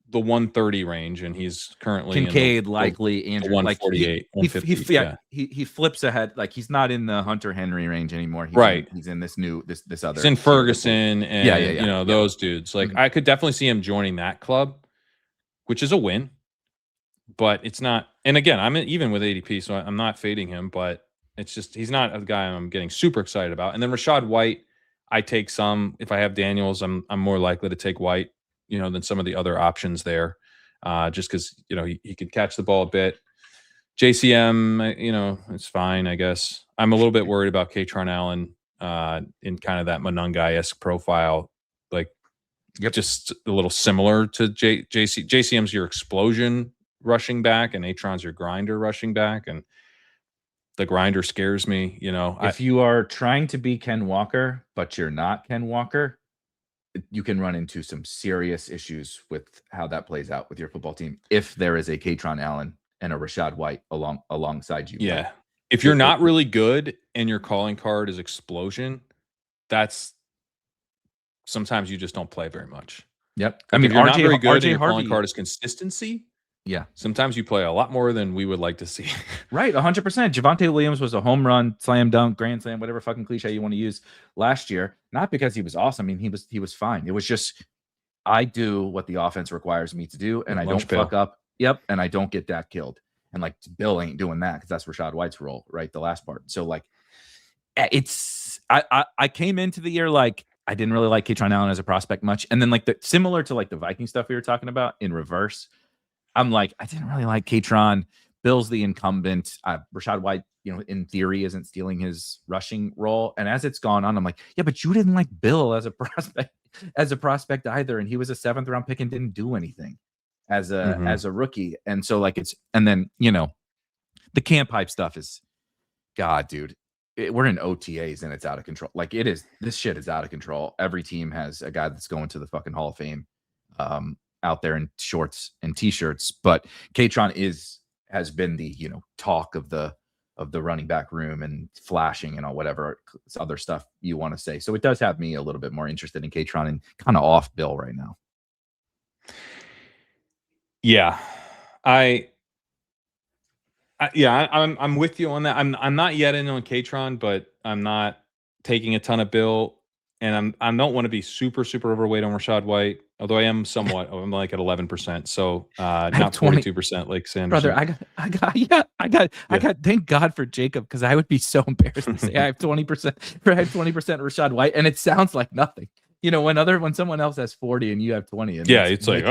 130 range, and he's currently Kincaid likely Andrew 148. Like he flips ahead. Like he's not in the Hunter Henry range anymore. He's in this new this other. He's in Ferguson and those dudes. Like I could definitely see him joining that club, which is a win, but it's not. And again, I'm even with ADP, so I'm not fading him, but it's just he's not a guy I'm getting super excited about. And then Rachaad White, I take some. If I have Daniels, I'm more likely to take White, than some of the other options there, just because he can catch the ball a bit. JCM, it's fine, I guess. I'm a little bit worried about Kerrane Allen in kind of that Monangai-esque profile, like just a little similar to JCM's your explosion rushing back, and Atron's your grinder rushing back, and the grinder scares me. If you are trying to be Ken Walker, but you're not Ken Walker, you can run into some serious issues with how that plays out with your football team. If there is a Kerrane Allen and a Rachaad White alongside you. Yeah. If you're not really good and your calling card is explosion, that's sometimes you just don't play very much. Yep. Like if you're not very good and your calling card is consistency. Yeah. Sometimes you play a lot more than we would like to see. Right. 100%. Javonte Williams was a home run, slam dunk, grand slam, whatever fucking cliche you want to use last year. Not because he was awesome. I mean, he was fine. It was just, I do what the offense requires me to do, and I don't fuck up. Yep. And I don't get that killed. And like Bill ain't doing that because that's Rachaad White's role, right? The last part. So like I came into the year like I didn't really like Kerrane Allen as a prospect much. And then like similar to like the Viking stuff we were talking about in reverse, I'm like, I didn't really like Kerrane. Bill's the incumbent. Rachaad White, in theory, isn't stealing his rushing role. And as it's gone on, I'm like, yeah, but you didn't like Bill as a prospect either. And he was a 7th round pick and didn't do anything as a rookie. And so like and then the camp hype stuff is, God, dude, we're in OTAs and it's out of control. Like this shit is out of control. Every team has a guy that's going to the fucking Hall of Fame. Out there in shorts and t-shirts, but Kerrane has been the talk of the running back room and flashing and all whatever other stuff you want to say. So it does have me a little bit more interested in Kerrane and kind of off Bill right now. Yeah, I'm with you on that. I'm not yet in on Kerrane, but I'm not taking a ton of Bill, and I don't want to be super overweight on Rachaad White. Although I am somewhat, I'm like at 11%, so not 42% like Sanderson. Brother, I got. Thank God for Jacob, because I would be so embarrassed to say I have 20%. I have 20% Rachaad White, and it sounds like nothing. When someone else has 40 and you have 20, and it's like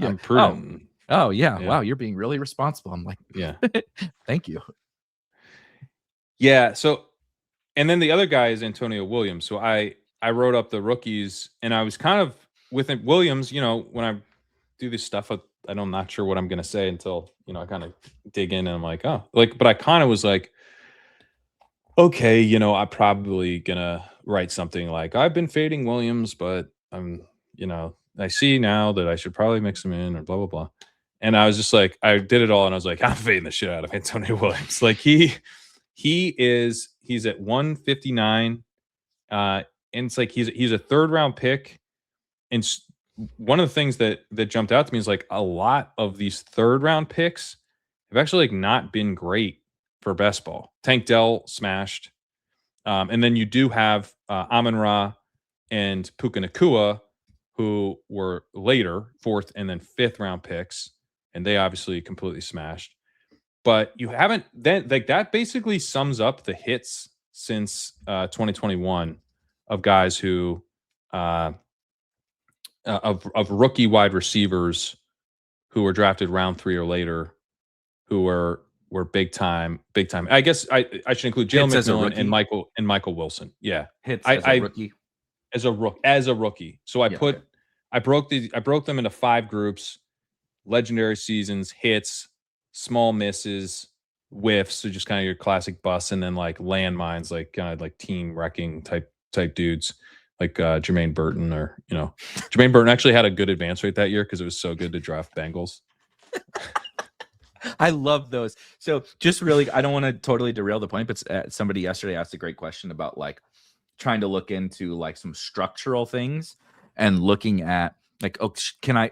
I'm prudent. Oh yeah, wow, you're being really responsible. I'm like, yeah, thank you. Yeah. So, and then the other guy is Antonio Williams. So I wrote up the rookies, and I was kind of with Williams, when I do this stuff, I'm not sure what I'm going to say until, I kind of dig in and I'm like, but I kind of was like, okay, I'm probably going to write something like, I've been fading Williams, but I'm, I see now that I should probably mix him in or blah, blah, blah. And I was just like, I did it all. And I was like, I'm fading the shit out of Antonio Williams. Like he's at 159. And it's like, he's a 3rd round pick. And one of the things that jumped out to me is like a lot of these 3rd round picks have actually like not been great for best ball. Tank Dell smashed. And then you do have Amon-Ra and Puka Nacua, who were later 4th and then 5th round picks. And they obviously completely smashed. But you haven't then like that basically sums up the hits since 2021 of guys who of rookie wide receivers who were drafted round 3 or later, who were big time. I guess I should include Jalen McMillan and Michael Wilson. Yeah, hits as a rookie. As a rookie. So I broke them into 5 groups: legendary seasons, hits, small misses, whiffs, so just kind of your classic busts, and then like landmines, like kind of like team wrecking type dudes, like Jermaine Burton, or Jermaine Burton actually had a good advance rate that year because it was so good to draft Bengals. I love those. So just really, I don't want to totally derail the point, but somebody yesterday asked a great question about like trying to look into like some structural things and looking at like, oh,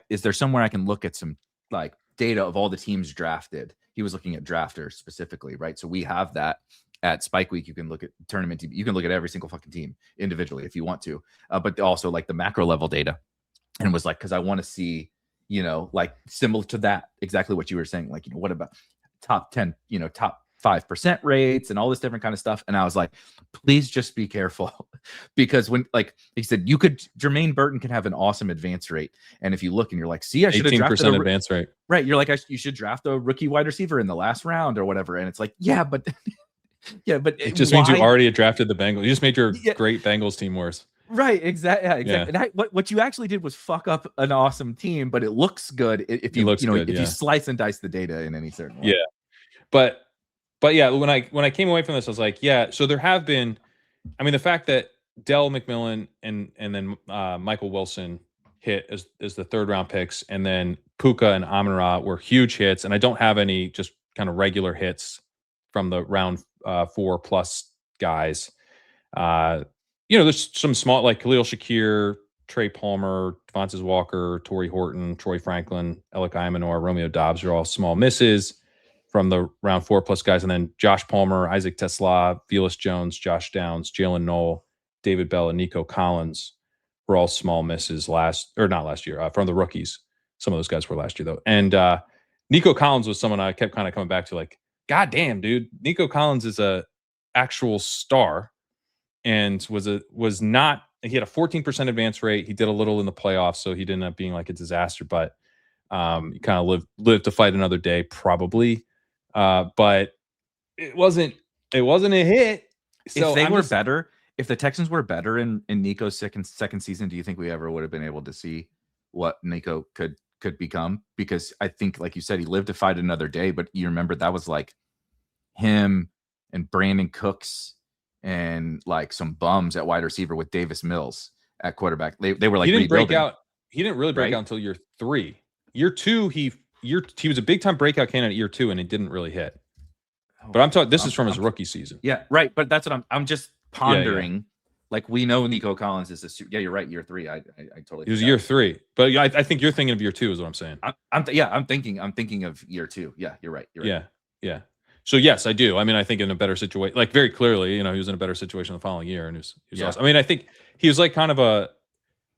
is there somewhere I can look at some like data of all the teams drafted? He was looking at drafters specifically, right? So we have that at Spike Week. You can look at tournament team. You can look at every single fucking team individually if you want to, but also like the macro level data. And was like, because I want to see, like similar to that, exactly what you were saying. Like, what about top 10, top 5% rates and all this different kind of stuff. And I was like, please just be careful because when, like he said, Jermaine Burton can have an awesome advance rate. And if you look and you're like, see, I should have drafted 18% advance rate. Right. You're like, you should draft a rookie wide receiver in the last round or whatever. And it's like, yeah, but it just means you already drafted the Bengals. You just made your great Bengals team worse. Right, exactly. Yeah, exactly. Yeah. And what you actually did was fuck up an awesome team, but it looks good if you you slice and dice the data in any certain way. Yeah, but yeah, when I came away from this, I was like, yeah. So there have been, I mean, the fact that Dell McMillan and then Michael Wilson hit as the 3rd round picks, and then Puka and Amon-Ra were huge hits, and I don't have any just kind of regular hits from the round 4 plus guys. There's some small, like Khalil Shakir, Trey Palmer, Devontae Walker, Torrey Horton, Troy Franklin, Alec Imanor, Romeo Dobbs are all small misses from the round 4 plus guys. And then Josh Palmer, Isaac Tesla, Velus Jones, Josh Downs, Jalen Knoll, David Bell, and Nico Collins were all small misses not last year, from the rookies. Some of those guys were last year, though. And Nico Collins was someone I kept kind of coming back to, like, God damn, dude. Nico Collins is a actual star. And he had a 14% advance rate. He did a little in the playoffs, so he didn't end up being like a disaster, but he kind of lived to fight another day, probably. But it wasn't a hit. So if the Texans were better in Nico's second season, do you think we ever would have been able to see what Nico could become? Because I think, like you said, he lived to fight another day, but you remember that was like him and Brandon Cooks and like some bums at wide receiver with Davis Mills at quarterback. They were like, he didn't break out. He didn't really break out until year 3. Year 2, he was a big time breakout candidate year 2, and it didn't really hit. But I'm talking. This is from his rookie season. Yeah, right. But that's what I'm just pondering. Yeah. Like, we know Nico Collins is yeah, you're right. Year 3, I totally. It was year 3, but I think you're thinking of year 2 is what I'm saying. I'm thinking of year 2. Yeah, you're right. Yeah. So yes, I do. I mean, I think in a better situation, like very clearly, he was in a better situation the following year, and he was awesome. I mean, I think he was like kind of a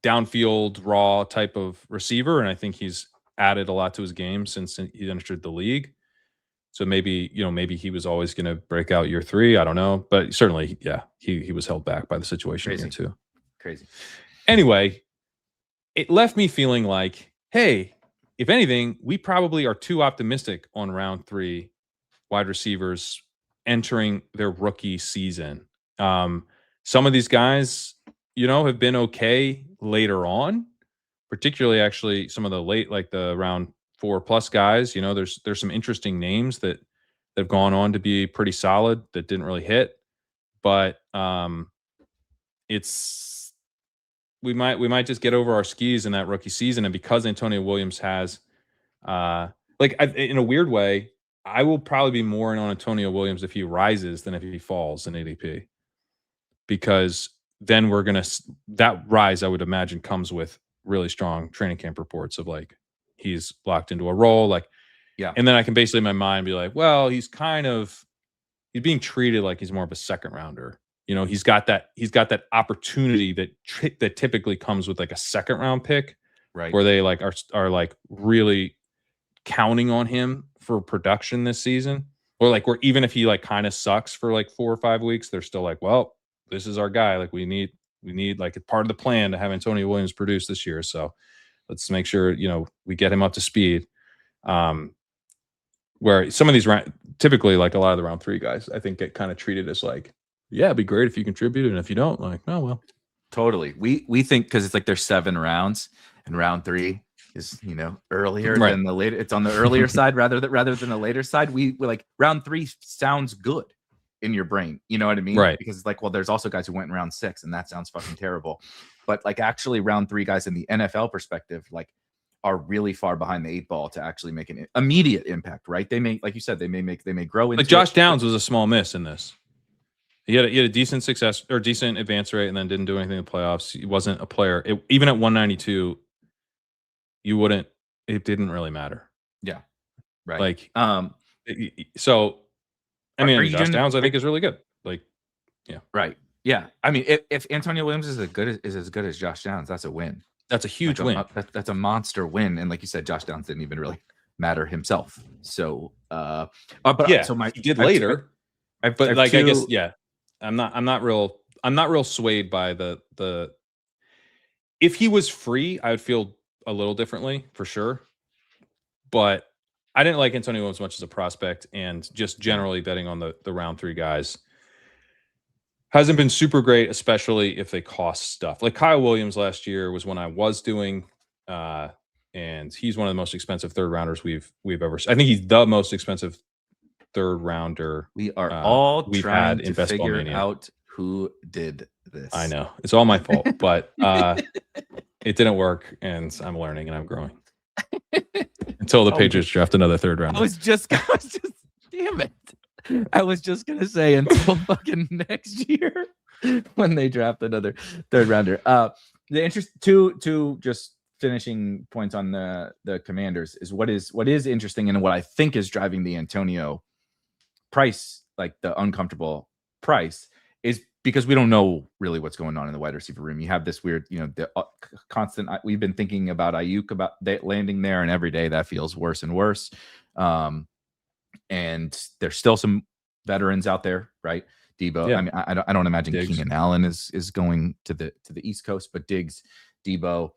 downfield raw type of receiver, and I think he's added a lot to his game since he entered the league. So maybe he was always going to break out year 3. I don't know, but certainly, yeah, he was held back by the situation in year 2. Crazy. Anyway, it left me feeling like, hey, if anything, we probably are too optimistic on round 3 wide receivers entering their rookie season. Some of these guys, have been okay later on, particularly actually some of the late, like the round 4 plus guys. There's some interesting names that have gone on to be pretty solid that didn't really hit, but we might just get over our skis in that rookie season. And because Antonio Williams has, in a weird way, I will probably be more in on Antonio Williams if he rises than if he falls in ADP, because then that rise, I would imagine, comes with really strong training camp reports of like he's locked into a role, like, yeah. And then I can basically in my mind be like, well, he's being treated like he's more of a second rounder. He's got that opportunity that typically comes with like a second round pick, right? Where they like are like really counting on him for production this season, or like where even if he like kind of sucks for like 4 or 5 weeks, they're still like, well, this is our guy. Like we need like a part of the plan to have Antonio Williams produce this year. So let's make sure, we get him up to speed. Where some of these typically like a lot of the round 3 guys, I think get kind of treated as like, yeah, it'd be great if you contributed, and if you don't, like, oh well. Totally. We think because it's like there's 7 rounds, and round 3 is earlier than the later. It's on the earlier side rather than the later side. We're like round 3 sounds good in your brain. You know what I mean? Right. Because it's like, well, there's also guys who went in round 6, and that sounds fucking terrible. But like actually, round 3 guys in the NFL perspective, like, are really far behind the 8 ball to actually make an immediate impact. Right? They may, like you said, they may grow into. Like Josh Downs was a small miss in this. He had a decent success or decent advance rate, and then didn't do anything in the playoffs. He wasn't a player. Even at 192, it didn't really matter. Yeah. Right. Like, so, I mean, Josh Downs, I think, is really good. Like, yeah. Right. Yeah. I mean, if Antonio Williams is as good as Josh Downs, that's a win. That's a huge win. That's a monster win. And like you said, Josh Downs didn't even really matter himself. So, but yeah, so he did later. I guess, yeah. I'm not real swayed by the. If he was free, I would feel a little differently for sure. But I didn't like Antonio Williams much as a prospect, and just generally betting on the round 3 guys hasn't been super great, especially if they cost stuff. Like Kyle Williams last year was one I was doing, and he's one of the most expensive 3rd rounders we've ever seen. I think he's the most expensive 3rd rounder. We are all trying to figure out who did this. I know it's all my fault, but it didn't work, and I'm learning and I'm growing. Until the Patriots draft another 3rd rounder. I was just damn it. I was just gonna say until fucking next year when they draft another 3rd rounder. The interest two just finishing points on the Commanders is what is interesting, and what I think is driving the Antonio price, like the uncomfortable price, is because we don't know really what's going on in the wide receiver room. You have this weird, the constant. We've been thinking about Ayuk, about landing there, and every day that feels worse and worse. And there's still some veterans out there, right? Debo. Yeah. I mean, I don't imagine Diggs. Keenan Allen is going to the East Coast, but Diggs, Debo,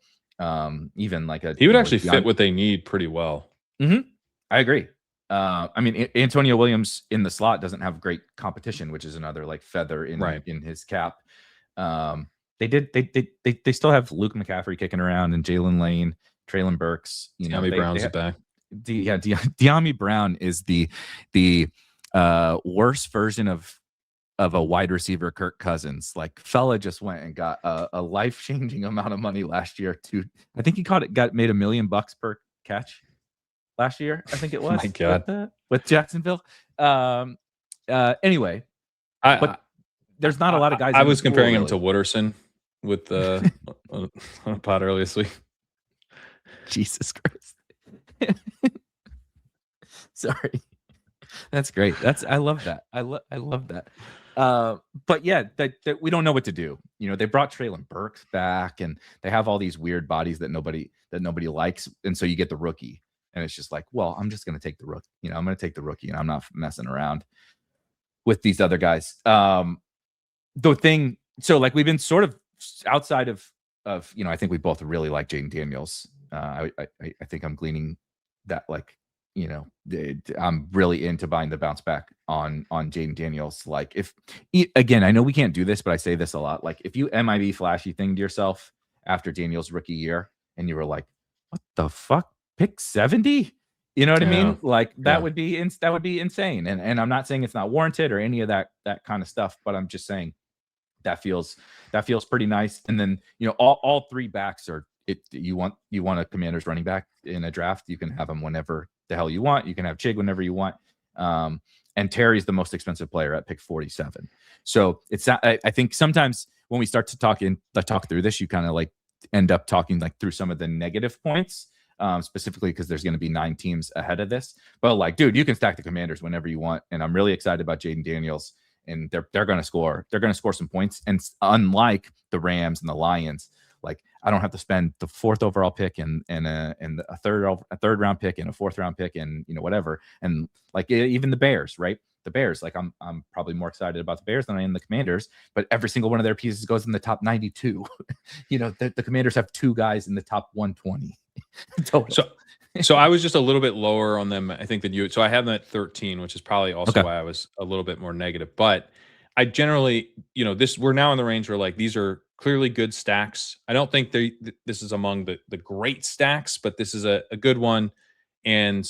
even like he would actually fit what they need pretty well. Mm-hmm. I agree. I mean, Antonio Williams in the slot doesn't have great competition, which is another like feather in his cap. They still have Luke McCaffrey kicking around, and Jalen Lane, Treylon Burks. De'Ami Brown's back. De'Ami Brown is the worst version of a wide receiver, Kirk Cousins. Like, fella just went and got a life-changing amount of money last year. I think he made $1 million per catch last year. I think it was. My God. With Jacksonville. Anyway, but there's not a lot of guys. I was comparing him to Wooderson with on a pod earlier this week. Jesus Christ. Sorry. That's great. I love that. I love that. But yeah, that we don't know what to do. They brought Treylon Burks back, and they have all these weird bodies that nobody likes, and so you get the rookie, and it's just like, well, I'm just gonna take the rookie. I'm gonna take the rookie, and I'm not messing around with these other guys. The thing, so like we've been sort of outside of I think we both really like Jaden Daniels. I think I'm gleaning that, like, I'm really into buying the bounce back on Jaden Daniels. Like, again, I know we can't do this, but I say this a lot. Like, if you MIB flashy thing to yourself after Daniels' rookie year, and you were like, what the fuck, pick 70? You know what I mean? Like, that would be insane. And I'm not saying it's not warranted or any of that kind of stuff, but I'm just saying that feels pretty nice. And then, all 3 backs are you want a Commanders running back in a draft, you can have them whenever the hell you want. You can have Chig whenever you want. And Terry's the most expensive player at pick 47. So I think sometimes when we start to talk through this, you kind of like end up talking like through some of the negative points, specifically because there's going to be 9 teams ahead of this. But like, dude, you can stack the Commanders whenever you want. And I'm really excited about Jaden Daniels, and they're going to score. They're going to score some points. And unlike the Rams and the Lions, like, I don't have to spend the 4th overall pick and a third round pick and a 4th round pick and whatever. And like even the Bears, right? the Bears. Like I'm probably more excited about the Bears than I am the Commanders, but every single one of their pieces goes in the top 92. The Commanders have 2 guys in the top 120 total. So I was just a little bit lower on them, I think, than you. So I have them at 13, which is probably also why I was a little bit more negative. But I generally, we're now in the range where like these are clearly good stacks. I don't think this is among the great stacks, but this is a good one. And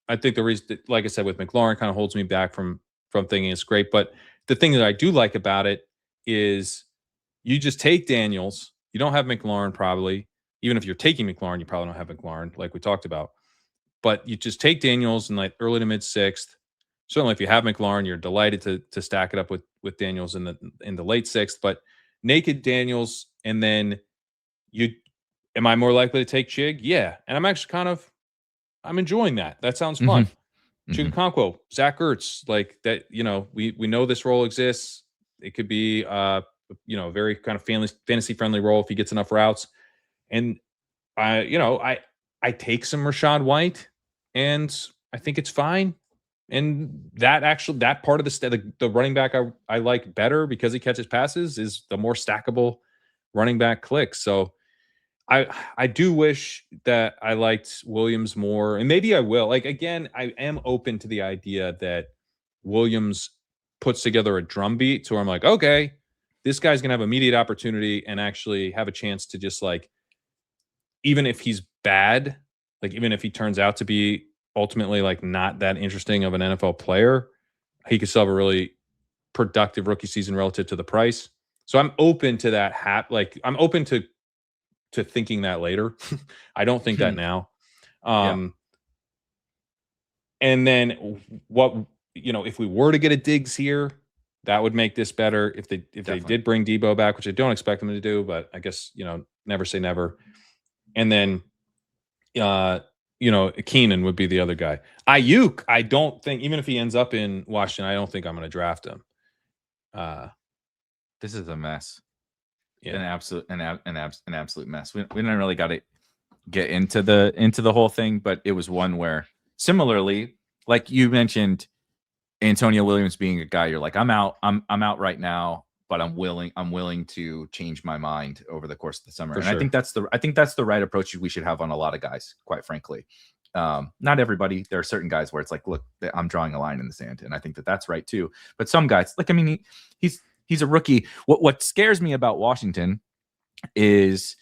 I think the reason, that, like I said, with McLaurin kind of holds me back from thinking it's great. But the thing that I do like about it is you just take Daniels. You don't have McLaurin probably. Even if you're taking McLaurin, you probably don't have McLaurin, like we talked about. But you just take Daniels in like early to mid 6th. Certainly, if you have McLaurin, you're delighted to stack it up with Daniels in the late 6th. But naked Daniels, and then am I more likely to take Chig? Yeah, and I'm actually I'm enjoying that. That sounds fun. Chigakonkwo, Zach Ertz, like that. We know this role exists. It could be a very kind of fantasy friendly role if he gets enough routes. And I take some Rachaad White, and I think it's fine. And that part of the running back I like better because he catches passes is the more stackable running back click. So I do wish that I liked Williams more, and maybe I will. Like again, I am open to the idea that Williams puts together a drumbeat to where I'm like, okay, this guy's gonna have immediate opportunity and actually have a chance to just like, even if he's bad, like even if he turns out to be ultimately like not that interesting of an NFL player, he could still have a really productive rookie season relative to the price. So I'm open to that. I'm open to thinking that later. I don't think that now. And then if we were to get a Diggs here, that would make this better. If they did bring Debo back, which I don't expect them to do, but I guess never say never. And then, Keenan would be the other guy. Ayuk, I don't think, even if he ends up in Washington, I don't think I'm going to draft him. This is a mess. Yeah. An absolute mess. We didn't really got to get into the whole thing, but it was one where similarly, like you mentioned, Antonio Williams being a guy, you're like, I'm out right now. But I'm willing to change my mind over the course of the summer. I think that's the right approach we should have on a lot of guys, quite frankly. Not everybody. There are certain guys where it's like, look, I'm drawing a line in the sand, and I think that's right too. But some guys, like, I mean, he's a rookie. What scares me about Washington is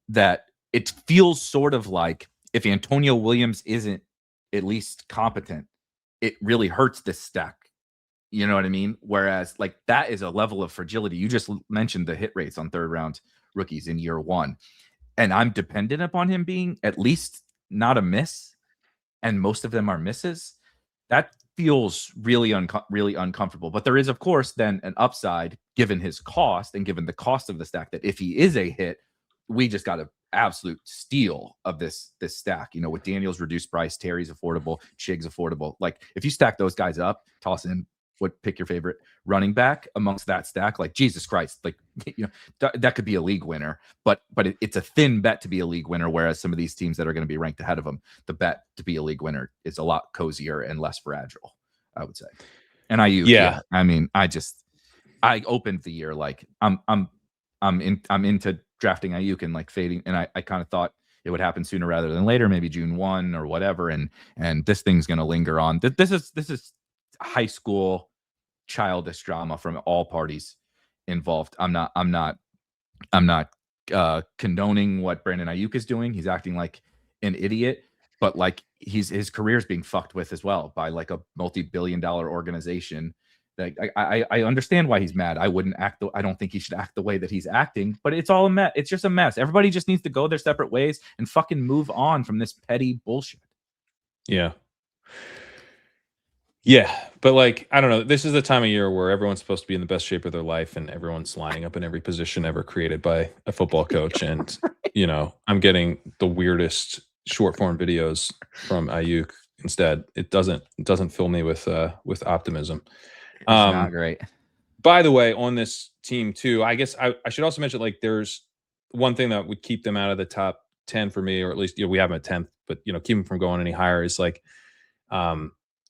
that it feels sort of like if Antonio Williams isn't at least competent, it really hurts this stack. You know what I mean? Whereas like that is a level of fragility. You just mentioned the hit rates on 3rd round rookies in year 1. And I'm dependent upon him being at least not a miss. And most of them are misses. That feels really uncomfortable. But there is, of course, then an upside given his cost and given the cost of the stack that if he is a hit, we just got an absolute steal of this stack. With Daniels reduced price, Terry's affordable, Chig's affordable. Like if you stack those guys up, toss in pick your favorite running back amongst that stack, like Jesus Christ, like that could be a league winner, but it's a thin bet to be a league winner. Whereas some of these teams that are going to be ranked ahead of them, the bet to be a league winner is a lot cozier and less fragile, I would say. And I mean, I opened the year like I'm into drafting Ayuk and like fading, and I kind of thought it would happen sooner rather than later, maybe June 1 or whatever, and this thing's going to linger on. This is high school childish drama from all parties involved. I'm not condoning what Brandon Ayuk is doing. He's acting like an idiot, but like his career is being fucked with as well by like a multi-billion-dollar organization. Like I understand why he's mad. I don't think he should act the way that he's acting, but it's all a mess. It's just a mess. Everybody just needs to go their separate ways and fucking move on from this petty bullshit. Yeah. Yeah, but like, I don't know. This is the time of year where everyone's supposed to be in the best shape of their life and everyone's lining up in every position ever created by a football coach. And, I'm getting the weirdest short form videos from Ayuk instead. It doesn't fill me with optimism. It's not great. By the way, on this team too, I guess I should also mention, like, there's one thing that would keep them out of the top 10 for me, or at least, we have them at 10th, but, keep them from going any higher is like,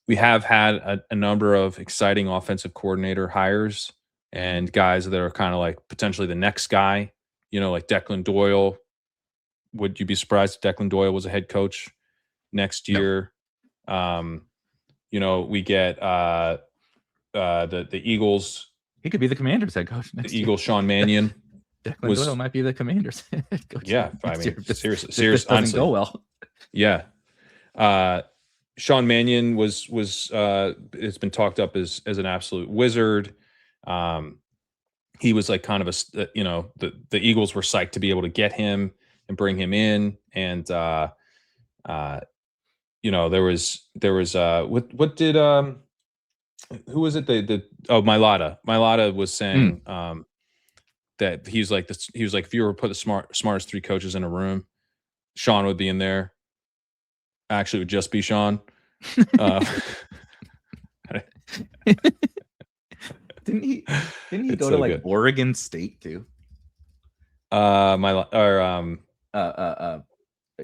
we have had a number of exciting offensive coordinator hires and guys that are kind of like potentially the next guy, like Declan Doyle. Would you be surprised if Declan Doyle was a head coach next year? No. We get the Eagles. He could be the Commanders head coach next year. Eagles, Sean Mannion. Declan Doyle might be the Commanders head coach. Yeah, I mean, seriously, doesn't honestly, go well. Yeah. Sean Mannion was it's been talked up as an absolute wizard. He was like kind of the Eagles were psyched to be able to get him and bring him in, and there was what did who was it? Mailata was saying that he's like this. He was like, if you were to put the smartest three coaches in a room, Sean would be in there. Actually, it would just be Sean. Didn't he go to like good. Oregon State too?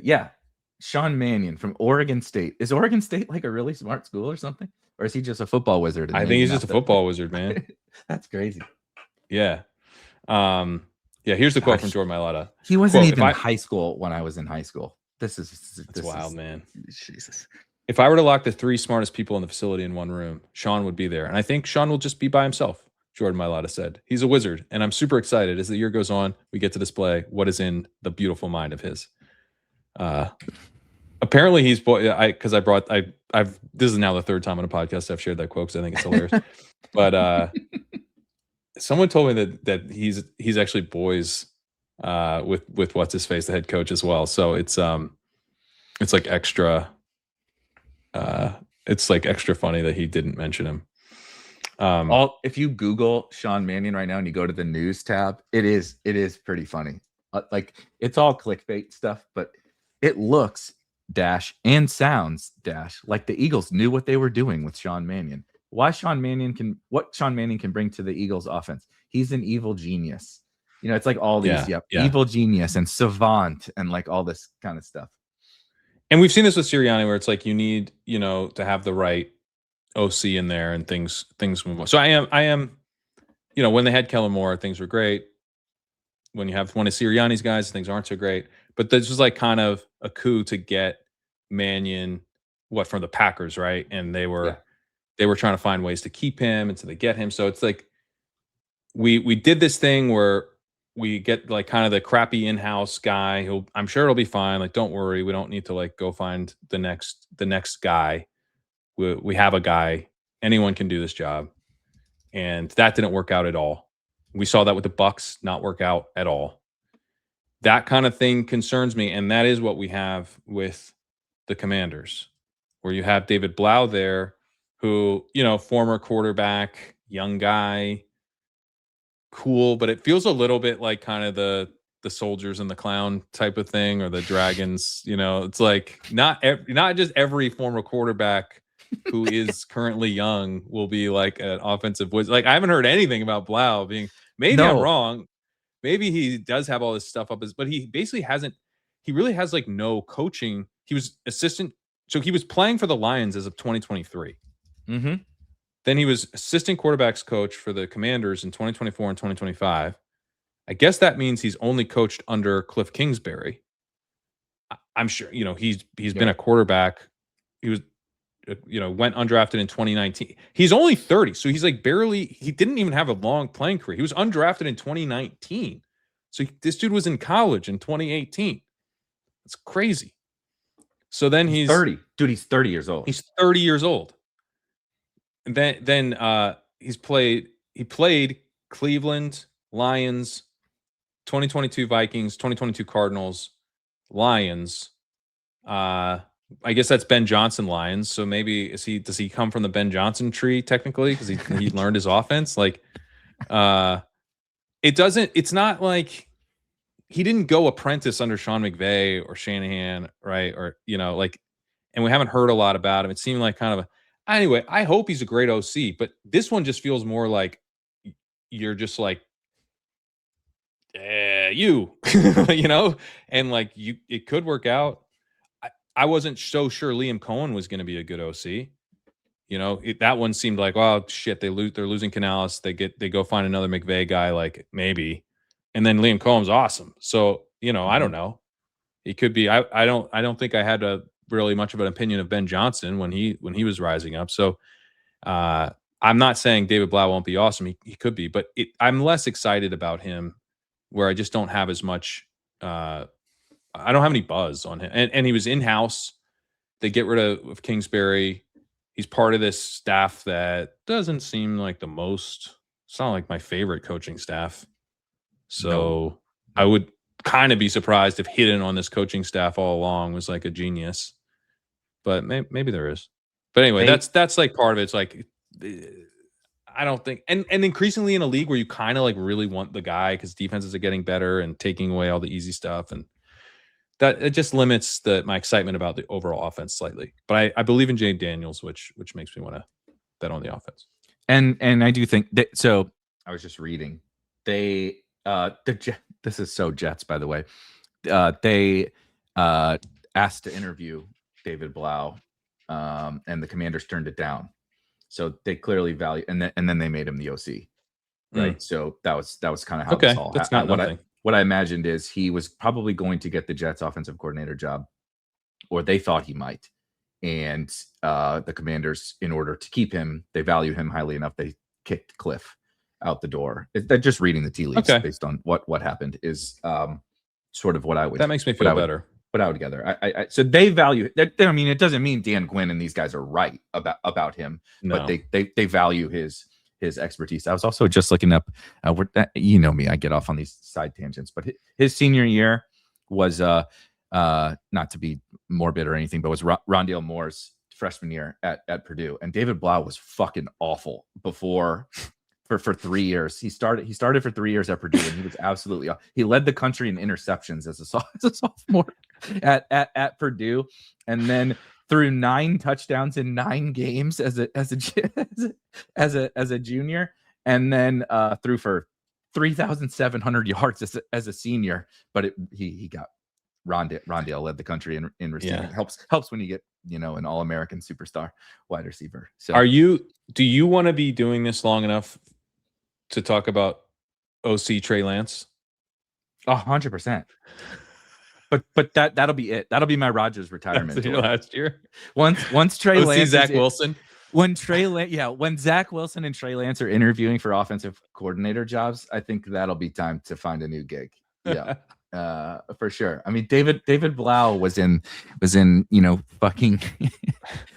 Yeah, Sean Mannion from Oregon State. Is Oregon State like a really smart school or something, or is he just a football wizard? I think he's just a football wizard, man. That's crazy. Yeah. Here's the quote from Jordan Mailata. He wasn't even in high school when I was in high school. This is wild, man. Jesus. If I were to lock the three smartest people in the facility in one room, Sean would be there. And I think Sean will just be by himself, Jordan Mailata said. He's a wizard. And I'm super excited as the year goes on, we get to display what is in the beautiful mind of his. Apparently he's this is now the third time on a podcast I've shared that quote because I think it's hilarious. But someone told me that he's actually boys with what's his face, the head coach as well. So it's like extra funny that he didn't mention him. If you Google Sean Mannion right now and you go to the news tab, it is pretty funny. Like it's all clickbait stuff, but it looks and sounds like the Eagles knew what they were doing with Sean Mannion. What Sean Mannion can bring to the Eagles offense. He's an evil genius. It's like all these evil genius and savant and like all this kind of stuff. And we've seen this with Sirianni where it's like you need, to have the right OC in there and things move on. So I am, when they had Kellen Moore, things were great. When you have one of Sirianni's guys, things aren't so great. But this was like kind of a coup to get Mannion, from the Packers, right? And they were trying to find ways to keep him and so they get him. So it's like we did this thing where we get like kind of the crappy in-house guy who I'm sure it'll be fine. Like, don't worry, we don't need to like go find the next guy. We have a guy. Anyone can do this job. And that didn't work out at all. We saw that with the Bucs not work out at all. That kind of thing concerns me. And that is what we have with the Commanders, where you have David Blau there, who, former quarterback, young guy, cool, but it feels a little bit like kind of the soldiers and the clown type of thing, or the dragons. It's like not just every former quarterback who is currently young will be like an offensive wizard. Like, I haven't heard anything about Blau being. Maybe I'm wrong. Maybe he does have all this stuff up but he basically hasn't. He really has like no coaching. He was assistant, so he was playing for the Lions as of 2023. Mm-hmm. Then he was assistant quarterbacks coach for the Commanders in 2024 and 2025. I guess that means he's only coached under Cliff Kingsbury. I'm sure, he's been a quarterback. He was, went undrafted in 2019. He's only 30. So he's like he didn't even have a long playing career. He was undrafted in 2019. So this dude was in college in 2018. It's crazy. So then he's 30. Dude, he's 30 years old. He's 30 years old. And then he played Cleveland, Lions, 2022 Vikings, 2022 Cardinals, Lions. I guess that's Ben Johnson Lions. So maybe does he come from the Ben Johnson tree technically because he learned his offense? Like, it's not like he didn't go apprentice under Sean McVay or Shanahan, right? Or and we haven't heard a lot about him. It seemed like kind of anyway. I hope he's a great OC, but this one just feels more like you're just like, and like it could work out. I wasn't so sure Liam Cohen was going to be a good OC. That one seemed like, oh shit, they're losing Canales. They go find another McVay guy, like maybe, and then Liam Cohen's awesome. So I don't know. He could be. I don't think I had a really much of an opinion of Ben Johnson when he was rising up. So I'm not saying David Blau won't be awesome. He could be, but I'm less excited about him, where I just don't have as much. I don't have any buzz on him, and he was in house. They get rid of Kingsbury. He's part of this staff that doesn't seem like the most. It's not like my favorite coaching staff. So no. I would kind of be surprised if hidden on this coaching staff all along was like a genius, but maybe there is. But anyway, that's like part of it. It's like, I don't think, and increasingly in a league where you kind of like really want the guy because defenses are getting better and taking away all the easy stuff, and that it just limits my excitement about the overall offense slightly. But I believe in Jay Daniels, which makes me want to bet on the offense. And I do think that. So I was just reading, this is so Jets, by the way. They asked to interview David Blau, and the Commanders turned it down. So they clearly value, and then they made him the OC, right? So that was kind of how this all that's not nothing. What I imagined is he was probably going to get the Jets offensive coordinator job, or they thought he might. And the Commanders, in order to keep him, they value him highly enough, they kicked Cliff out the door. They're just reading the tea leaves based on what happened is sort of what I would. That makes me feel better. Put out together. So they value that. I mean, it doesn't mean Dan Quinn and these guys are right about him, but they value his expertise. I was also just looking up. Me, I get off on these side tangents, but his senior year was not to be morbid or anything, but was Rondale Moore's freshman year at Purdue, and David Blau was fucking awful before. For 3 years, he started for 3 years at Purdue, and he was absolutely. He led the country in interceptions as a sophomore at Purdue, and then threw 9 touchdowns in 9 games as a junior, and then threw for 3,700 yards as a senior. But he got Rondale led the country in receiving. Yeah. Helps when you get an All-American superstar wide receiver. So do you want to be doing this long enough to talk about OC Trey Lance? 100%. But that'll be it. That'll be my Rodgers retirement last year. Once Trey OC Lance, Zach Wilson. When Zach Wilson and Trey Lance are interviewing for offensive coordinator jobs, I think that'll be time to find a new gig. Yeah. For sure. I mean, David Blau was in fucking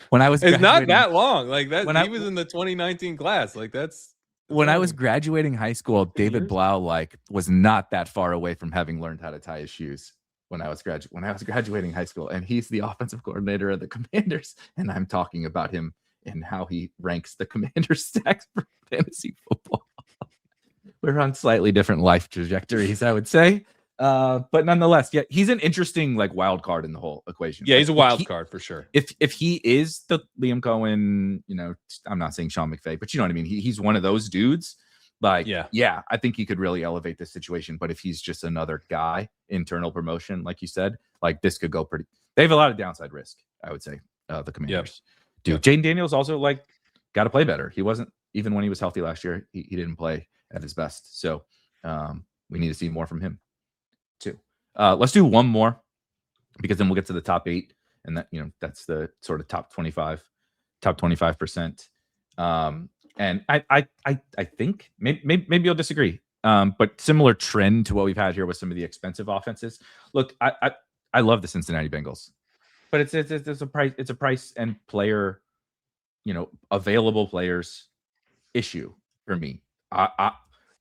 when I was. It's not that long. Like that. He was in the 2019 class. Like that's. When I was graduating high school, David Blau was not that far away from having learned how to tie his shoes when I was graduating high school, and he's the offensive coordinator of the Commanders, and I'm talking about him and how he ranks the Commanders stacks for fantasy football. We're on slightly different life trajectories, I would say. But nonetheless, yeah, he's an interesting wild card in the whole equation. Yeah, he's a wild card for sure. If he is the Liam Cohen, I'm not saying Sean McVay, but you know what I mean. He's one of those dudes. Yeah, I think he could really elevate this situation. But if he's just another guy, internal promotion, like you said, this could go pretty. They have a lot of downside risk, I would say. The Commanders, dude. Jaden Daniels also got to play better. He wasn't even when he was healthy last year. He didn't play at his best. So we need to see more from him. Too. Let's do one more because then we'll get to the top 8, and that's the sort of top 25%. And I think maybe you'll disagree, but similar trend to what we've had here with some of the expensive offenses. Look, I love the Cincinnati Bengals, but it's a price and player, available players issue for me.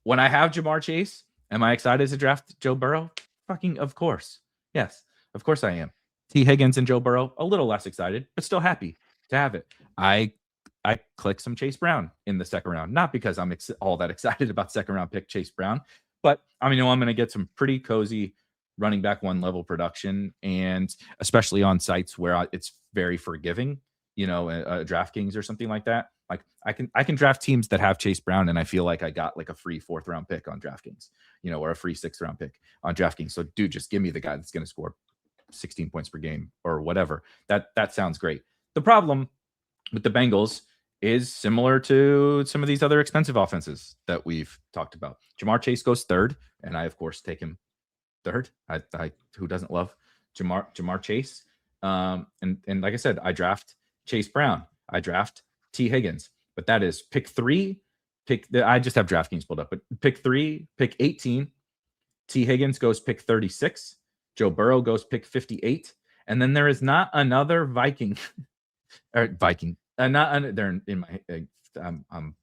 When I have Jamar Chase, am I excited to draft Joe Burrow? Fucking of course. Yes, of course I am. T. Higgins and Joe Burrow, a little less excited, but still happy to have it. I click some Chase Brown in the second round, not because I'm all that excited about second round pick Chase Brown, but I'm going to get some pretty cozy running back 1 level production, and especially on sites where it's very forgiving, DraftKings or something like that. I can draft teams that have Chase Brown, and I feel like I got a free 4th round pick on DraftKings, or a free 6th round pick on DraftKings. So dude, just give me the guy that's going to score 16 points per game or whatever. That sounds great. The problem with the Bengals is similar to some of these other expensive offenses that we've talked about. Jamar Chase goes third, and I of course take him third. I who doesn't love Jamar Chase? And like I said, I draft Chase Brown, I draft T Higgins, but that is pick 3. I just have DraftKings pulled up, but pick 3, pick 18. T Higgins goes pick 36. Joe Burrow goes pick 58, and then there is not another Viking or Viking. They're in my. I'm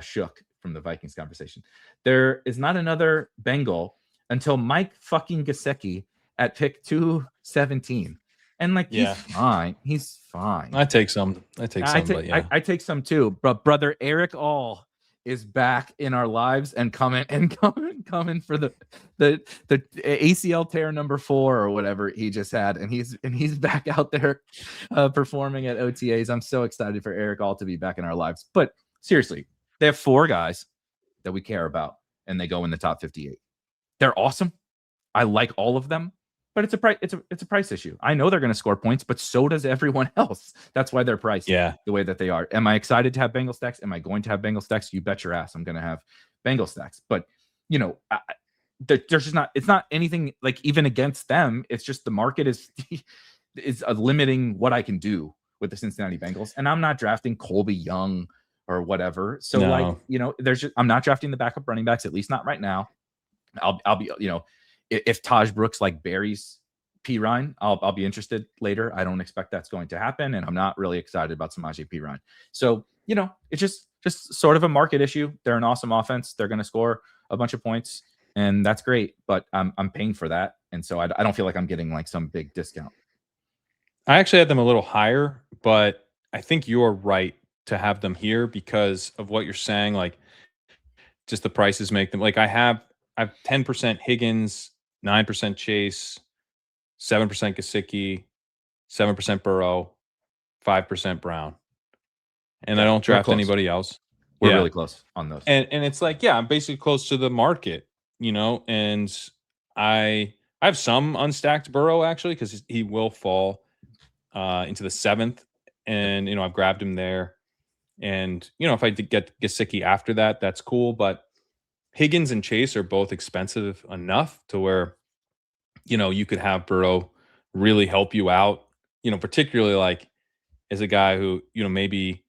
shook from the Vikings conversation. There is not another Bengal until Mike fucking Gesicki at pick 217, and like he's fine. He's fine. I take some. But yeah, I take some too. But brother Erik All is back in our lives and coming for the ACL tear number 4 or whatever he just had, and he's back out there performing at OTAs. I'm so excited for Erik All to be back in our lives. But seriously, they have 4 guys that we care about, and they go in the top 58. They're awesome. I like all of them. But it's a price. It's a price issue. I know they're going to score points, but so does everyone else. That's why they're priced the way that they are. Am I excited to have Bengal stacks? Am I going to have Bengal stacks? You bet your ass I'm going to have Bengal stacks. But there's just not. It's not anything like even against them. It's just the market is limiting what I can do with the Cincinnati Bengals, and I'm not drafting Colby Young or whatever. So I'm not drafting the backup running backs, at least not right now. I'll be if Taj Brooks like buries Perine, I'll be interested later. I don't expect that's going to happen, and I'm not really excited about Samaje Perine. So it's just sort of a market issue. They're an awesome offense. They're going to score a bunch of points, and that's great. But I'm paying for that, and so I don't feel like I'm getting like some big discount. I actually had them a little higher, but I think you're right to have them here because of what you're saying. Like, just the prices make them like I have 10% Higgins, 9% Chase, 7% Gesicki, 7% Burrow, 5% Brown. And I don't draft anybody else. We're really close on those. And it's like, I'm basically close to the market, and I have some unstacked Burrow actually, because he will fall into the 7th. And, I've grabbed him there. And, if I did get Gesicki after that, that's cool. But Higgins and Chase are both expensive enough to where, you could have Burrow really help you out, particularly like as a guy who, maybe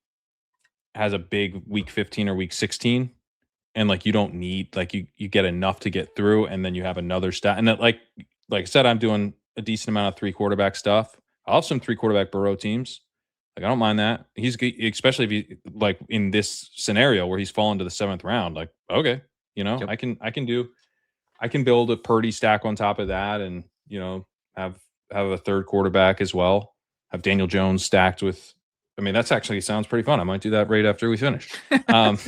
has a big week 15 or week 16 and like you don't need, like you get enough to get through and then you have another stat. And that, like I said, I'm doing a decent amount of 3 quarterback stuff. I'll have some 3 quarterback Burrow teams. Like, I don't mind that. He's, especially if he, like in this scenario where he's fallen to the 7th round, like, okay. Yep. I can build a Purdy stack on top of that, and have a 3rd quarterback as well. Have Daniel Jones stacked with. I mean, that's actually sounds pretty fun. I might do that right after we finish. And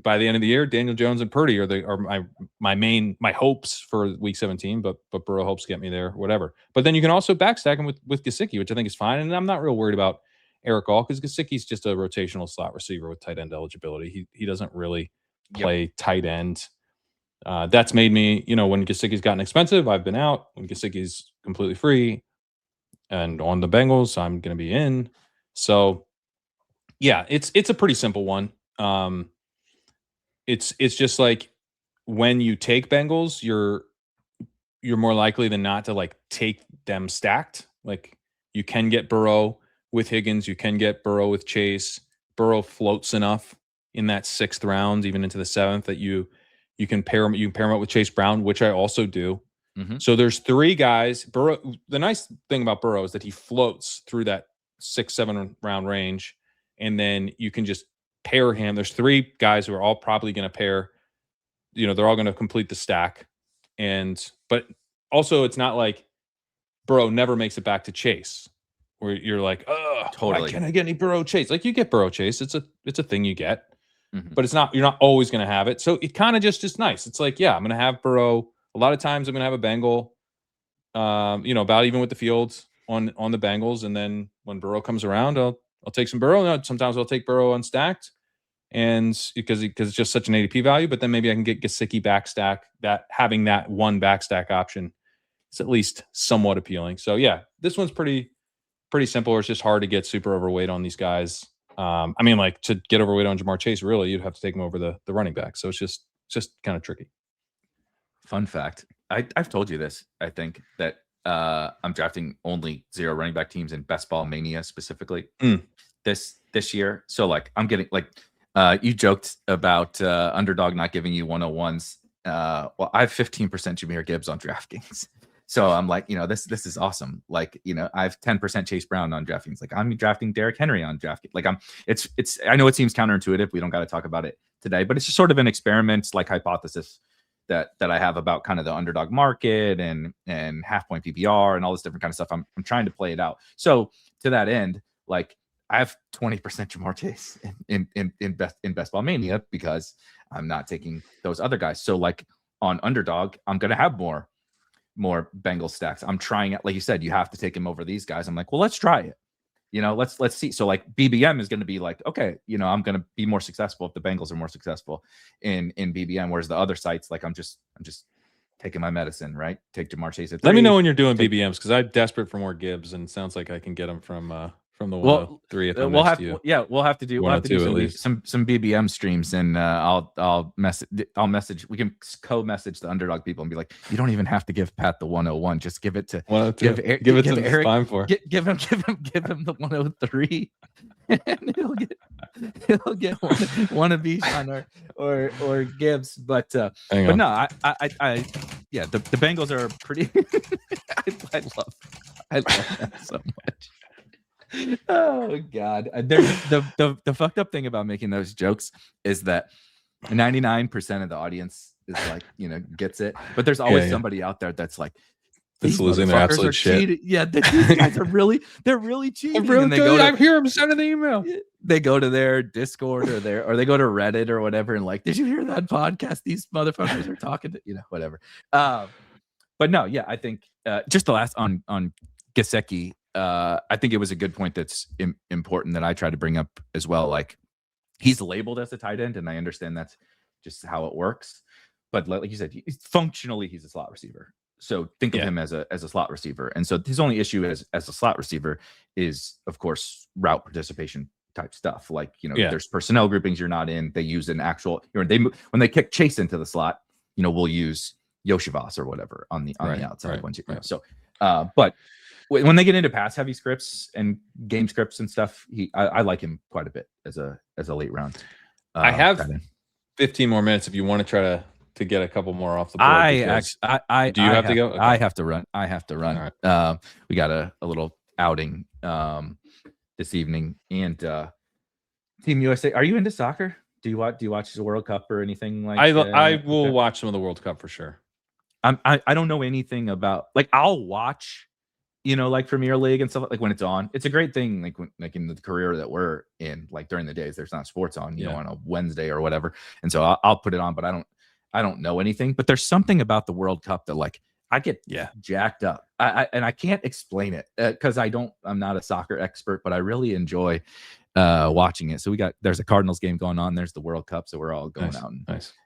by the end of the year, Daniel Jones and Purdy are my hopes for week 17. But Burrow hopes get me there, whatever. But then you can also backstack him with Gesicki, which I think is fine, and I'm not real worried about Erik All because Gesicki's just a rotational slot receiver with tight end eligibility. He doesn't really play tight end. That's made me, when Gesicki's gotten expensive, I've been out. When Gesicki's completely free and on the Bengals, I'm going to be in. So it's a pretty simple one. It's just like when you take Bengals, you're more likely than not to like take them stacked. Like you can get Burrow with Higgins, you can get Burrow with Chase. Burrow floats enough in that 6th round, even into the 7th, that you can pair him. You can pair him up with Chase Brown, which I also do. Mm-hmm. So there's 3 guys. Burrow. The nice thing about Burrow is that he floats through that 6-7 round range, and then you can just pair him. There's 3 guys who are all probably going to pair. They're all going to complete the stack, but also it's not like Burrow never makes it back to Chase, where you're like, oh, totally. Why can't I get any Burrow Chase? Like you get Burrow Chase. It's a thing you get, but you're not always going to have it. So it kind of just is nice. It's like, I'm going to have Burrow. A lot of times I'm going to have a Bengal, about even with the fields on the Bengals. And then when Burrow comes around, I'll take some Burrow. Sometimes I'll take Burrow unstacked, and because it's just such an ADP value. But then maybe I can get Gesicki backstack. That having that one backstack option is at least somewhat appealing. So this one's pretty pretty simple. It's just hard to get super overweight on these guys. I mean, like to get overweight on Jamar Chase, really, you'd have to take him over the running back. So it's just kind of tricky. Fun fact. I've told you this, I think, that I'm drafting only 0 running back teams in Best Ball Mania specifically this year. So like I'm getting like you joked about Underdog not giving you 101s. Well, I have 15% Jahmyr Gibbs on DraftKings. So I'm like, this is awesome. Like, I have 10% Chase Brown on DraftKings. Like I'm drafting Derrick Henry on DraftKings. Like it's I know it seems counterintuitive. We don't got to talk about it today, but it's just sort of an experiment, like hypothesis that I have about kind of the underdog market and half point PPR and all this different kind of stuff. I'm trying to play it out. So to that end, like I have 20% Jamar Chase in Best Ball Mania because I'm not taking those other guys. So like on underdog, I'm going to have more Bengals stacks. I'm trying it. Like you said, you have to take him over these guys. I'm like, well, let's try it. Let's see. So like BBM is going to be like, okay, I'm going to be more successful if the Bengals are more successful in BBM. Whereas the other sites, like I'm just taking my medicine, right? Take Jamar Chase at 3. Let me know when you're doing BBMs because I'm desperate for more Gibbs, and it sounds like I can get them from the 103. If we'll have to do some BBM streams, and I'll message. We can co-message the underdog people and be like, you don't even have to give Pat the 101. Just give it to give it to Erik. Give him the 103, and he'll get one of each on or Gibbs. But no, I the Bengals are pretty. I love that so much. Oh God! The fucked up thing about making those jokes is that 99% of the audience is like, gets it, but there's always somebody out there that's like, these losing their absolute shit. Cheating. Yeah, these guys are really cheating. I hear them sending the email. They go to their Discord or they go to Reddit or whatever, and like, did you hear that podcast? These motherfuckers are talking to whatever. But no, yeah, I think just the last on Gesicki. I think it was a good point that's important that I try to bring up as well. Like he's labeled as a tight end, and I understand that's just how it works. But like you said, functionally he's a slot receiver. So think of him as a slot receiver. And so his only issue as a slot receiver is, of course, route participation type stuff. Like there's personnel groupings you're not in. They use an actual. When they kick Chase into the slot, we'll use Yoshivas or whatever on the outside. So, but when they get into pass heavy scripts and game scripts and stuff, I like him quite a bit as a late round. I have 15 more minutes if you want to try to get a couple more off the board. Do you have to go? Okay. I have to run. All right. We got a little outing this evening, and Team USA. Are you into soccer? Do you watch the World Cup or anything like? I will watch some of the World Cup for sure. I don't know anything about, like, I'll watch. Like Premier League and stuff, like when it's on, it's a great thing. Like in the career that we're in, like during the days, there's not sports on, on a Wednesday or whatever. And so I'll put it on, but I don't know anything, but there's something about the World Cup that like, I get jacked up. And I can't explain it because I'm not a soccer expert, but I really enjoy watching it. So there's a Cardinals game going on. There's the World Cup. So we're all going out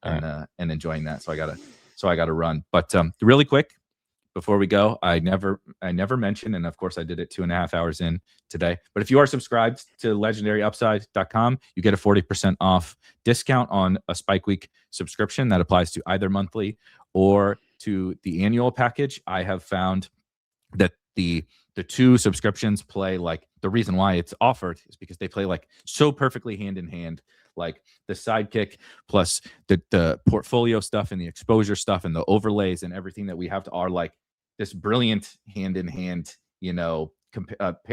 and enjoying that. So I gotta run, but really quick, before we go, I never mentioned, and of course I did it 2.5 hours in today, but if you are subscribed to legendaryupside.com, you get a 40% off discount on a Spike Week subscription that applies to either monthly or to the annual package. I have found that the 2 subscriptions play, like, the reason why it's offered is because they play like so perfectly hand in hand. Like the sidekick plus the portfolio stuff and the exposure stuff and the overlays and everything that we have to are like this brilliant hand in hand,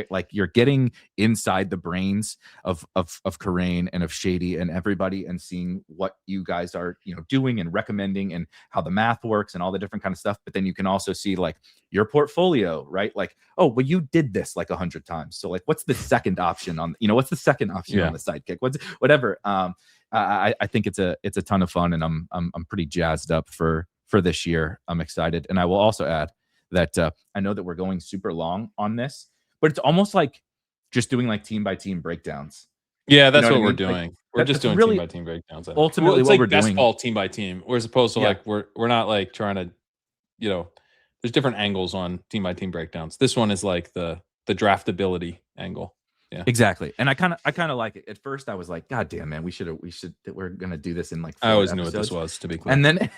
like you're getting inside the brains of Kerrane and of Shady and everybody, and seeing what you guys are, doing and recommending and how the math works and all the different kind of stuff. But then you can also see like your portfolio, right? Like, oh, well, you did this like 100 times. So like, what's the second option on, what's the second option on the sidekick? What's whatever. I think it's a ton of fun, and I'm pretty jazzed up for this year. I'm excited. And I will also add that I know that we're going super long on this, but it's almost like just doing like team by team breakdowns. Yeah, that's what we're doing. Like, we're just doing really team by team breakdowns. Ultimately, it's what like we're best doing, ball team by team. We're opposed to like we're not like trying to, there's different angles on team by team breakdowns. This one is like the the draftability angle. Yeah, exactly. And I kind of like it. At first, I was like, God damn, man, we're gonna do this in like 4 I always episodes. knew what this was, to be clear. And then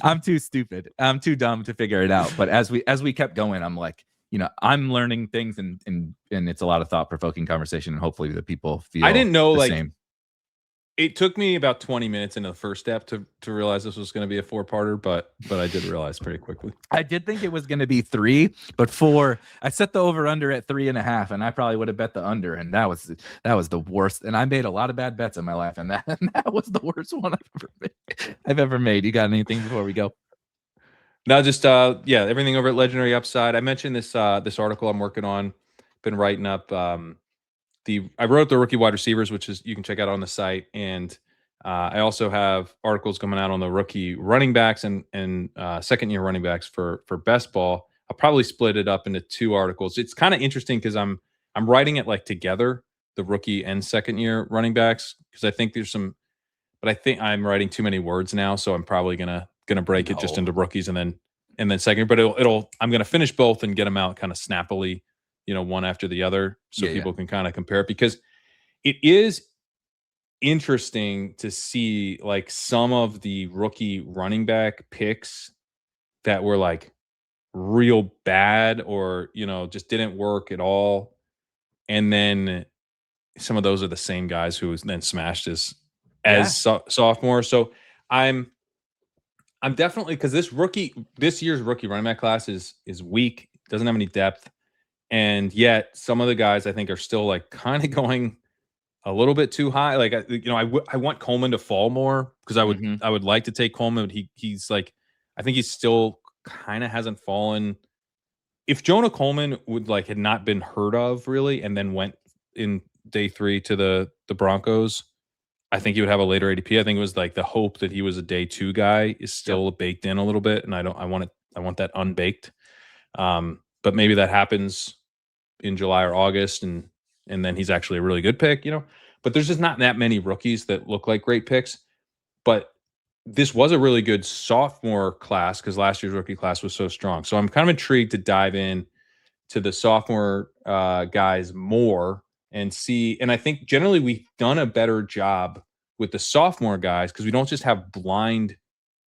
I'm too stupid. I'm too dumb to figure it out. But as we kept going, I'm like, I'm learning things, and it's a lot of thought provoking conversation, and hopefully the people feel. I didn't know the same. It took me about 20 minutes into the first step to realize this was going to be a 4-parter, but I did realize pretty quickly. I did think it was going to be 3, but 4. I set the over under at 3.5, and I probably would have bet the under, and that was the worst. And I made a lot of bad bets in my life, and that was the worst one I've ever made. You got anything before we go? No, just everything over at Legendary Upside. I mentioned this article I'm working on. Been writing up. I wrote the rookie wide receivers, which is you can check out on the site, and I also have articles coming out on the rookie running backs and second year running backs for best ball. I'll probably split it up into 2 articles. It's kind of interesting because I'm writing it like together, the rookie and second year running backs, because I think there's some, but I think I'm writing too many words now, so I'm probably gonna break it just into rookies and then second. But I'm gonna finish both and get them out kind of snappily, one after the other, so people can kind of compare it, because it is interesting to see like some of the rookie running back picks that were like real bad or, just didn't work at all. And then some of those are the same guys who then smashed as sophomore. So I'm definitely, because this year's rookie running back class is weak, doesn't have any depth. And yet some of the guys I think are still like kind of going a little bit too high. Like, I want Coleman to fall more, because I would like to take Coleman, but he's like, I think he's still kind of hasn't fallen. If Jonah Coleman had not been heard of really, and then went in day 3 to the Broncos, I think he would have a later ADP. I think it was like the hope that he was a day 2 guy is still baked in a little bit. And I want that unbaked. But maybe that happens in July or August, and then he's actually a really good pick, But there's just not that many rookies that look like great picks. But this was a really good sophomore class, because last year's rookie class was so strong. So I'm kind of intrigued to dive in to the sophomore guys more and see. And I think generally we've done a better job with the sophomore guys, because we don't just have blind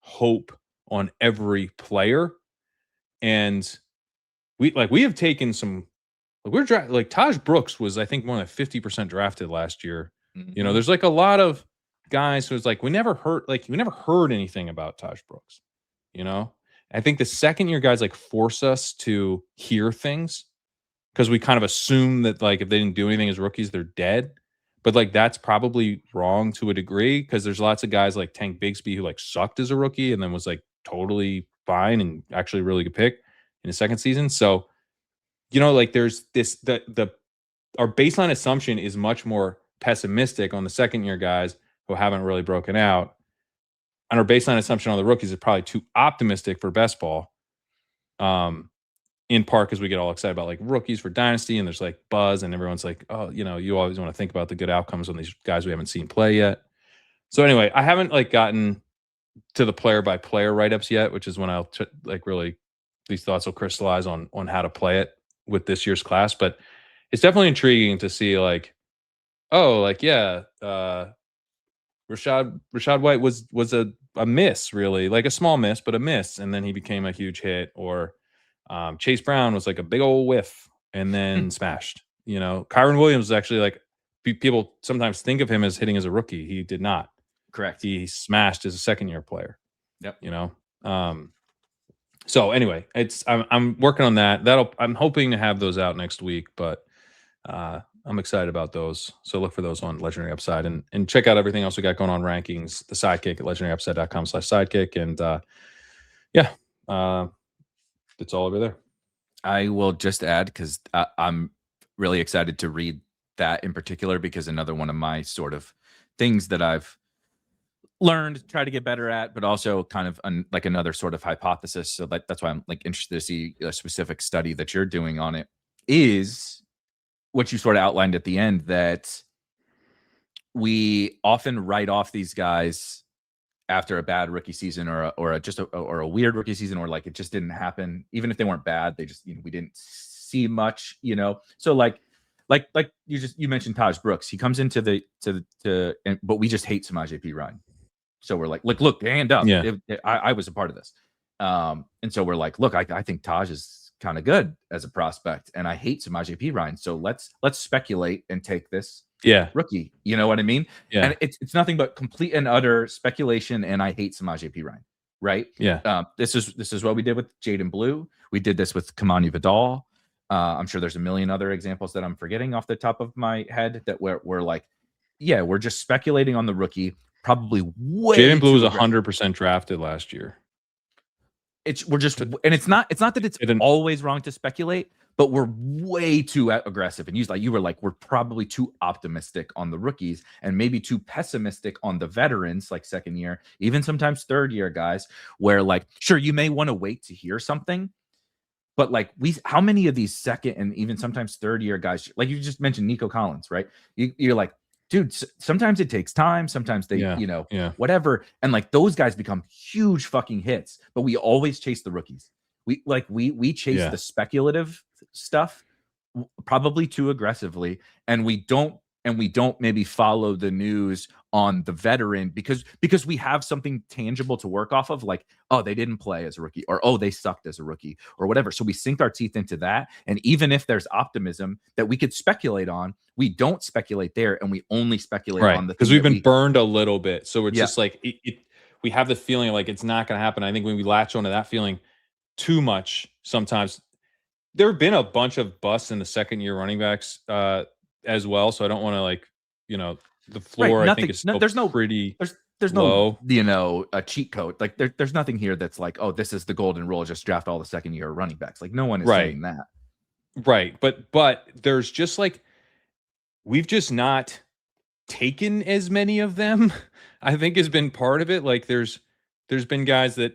hope on every player. And we have taken some, like Taj Brooks was, I think, more than 50% drafted last year. Mm-hmm. There's like a lot of guys who's like, we never heard anything about Taj Brooks. I think the second year guys like force us to hear things, because we kind of assume that like if they didn't do anything as rookies, they're dead. But like that's probably wrong to a degree, because there's lots of guys like Tank Bigsby who like sucked as a rookie and then was like totally fine and actually a really good pick in his second season. So, like there's this, our baseline assumption is much more pessimistic on the second year guys who haven't really broken out. And our baseline assumption on the rookies is probably too optimistic for best ball. In part because we get all excited about like rookies for dynasty, and there's like buzz, and everyone's like, oh, you always want to think about the good outcomes on these guys we haven't seen play yet. So anyway, I haven't like gotten to the player by player write-ups yet, which is when I'll really these thoughts will crystallize on how to play it with this year's class. But it's definitely intriguing to see like, oh, like, yeah, Rashad White was a miss, really, like a small miss, but a miss, and then he became a huge hit. Or Chase Brown was like a big old whiff and then smashed. Kyron Williams is actually like, people sometimes think of him as hitting as a rookie. He did not. Correct. He smashed as a second year player. Yep. So anyway, I'm working on that. I'm hoping to have those out next week, but I'm excited about those. So look for those on Legendary Upside, and check out everything else we got going on, rankings, the Sidekick at legendaryupside.com/sidekick. And it's all over there. I will just add, because I'm really excited to read that in particular, because another one of my sort of things that I've learned, try to get better at, but also kind of like another sort of hypothesis. So that's why I'm like interested to see a specific study that you're doing on it, is what you sort of outlined at the end, that we often write off these guys after a bad rookie season, or a weird rookie season, or like it just didn't happen. Even if they weren't bad, they just, we didn't see much, you know. So like you mentioned Taj Brooks. He comes into but we just hate Samaje Perine. So we're like, look, hand up. Yeah. I was a part of this. And so we're like, look, I think Taj is kind of good as a prospect, and I hate Samaje Perine. So let's speculate and take this rookie. You know what I mean? Yeah. And it's nothing but complete and utter speculation, and I hate Samaje Perine. Right? Yeah. This is what we did with Jaden Blue. We did this with Kamani Vidal. I'm sure there's a million other examples that I'm forgetting off the top of my head that we're like, yeah, we're just speculating on the rookie. Probably way. Jaden Blue was 100% drafted last year. It's not that it's always wrong to speculate, but we're way too aggressive. And you were like, we're probably too optimistic on the rookies and maybe too pessimistic on the veterans, like second year, even sometimes third year guys, where like, sure, you may want to wait to hear something, but like how many of these second and even sometimes third year guys, like you just mentioned Nico Collins, right? You're like, dude, sometimes it takes time. Sometimes they, whatever. And like those guys become huge fucking hits, but we always chase the rookies. We chase the speculative stuff probably too aggressively. And we don't maybe follow the news on the veteran because we have something tangible to work off of, like, oh, they didn't play as a rookie, or oh, they sucked as a rookie, or whatever. So we sink our teeth into that. And even if there's optimism that we could speculate on, we don't speculate there, and we only speculate on the because we've been burned a little bit. So we're just like we have the feeling like it's not going to happen. I think when we latch onto that feeling too much, sometimes there have been a bunch of busts in the second year running backs as well. So I don't want to the floor. I think is still there's low. No a cheat code. Like there's nothing here that's like, oh, this is the golden rule, just draft all the second year running backs. Like no one is saying that. Right. But there's just like, we've just not taken as many of them, I think has been part of it. Like there's been guys that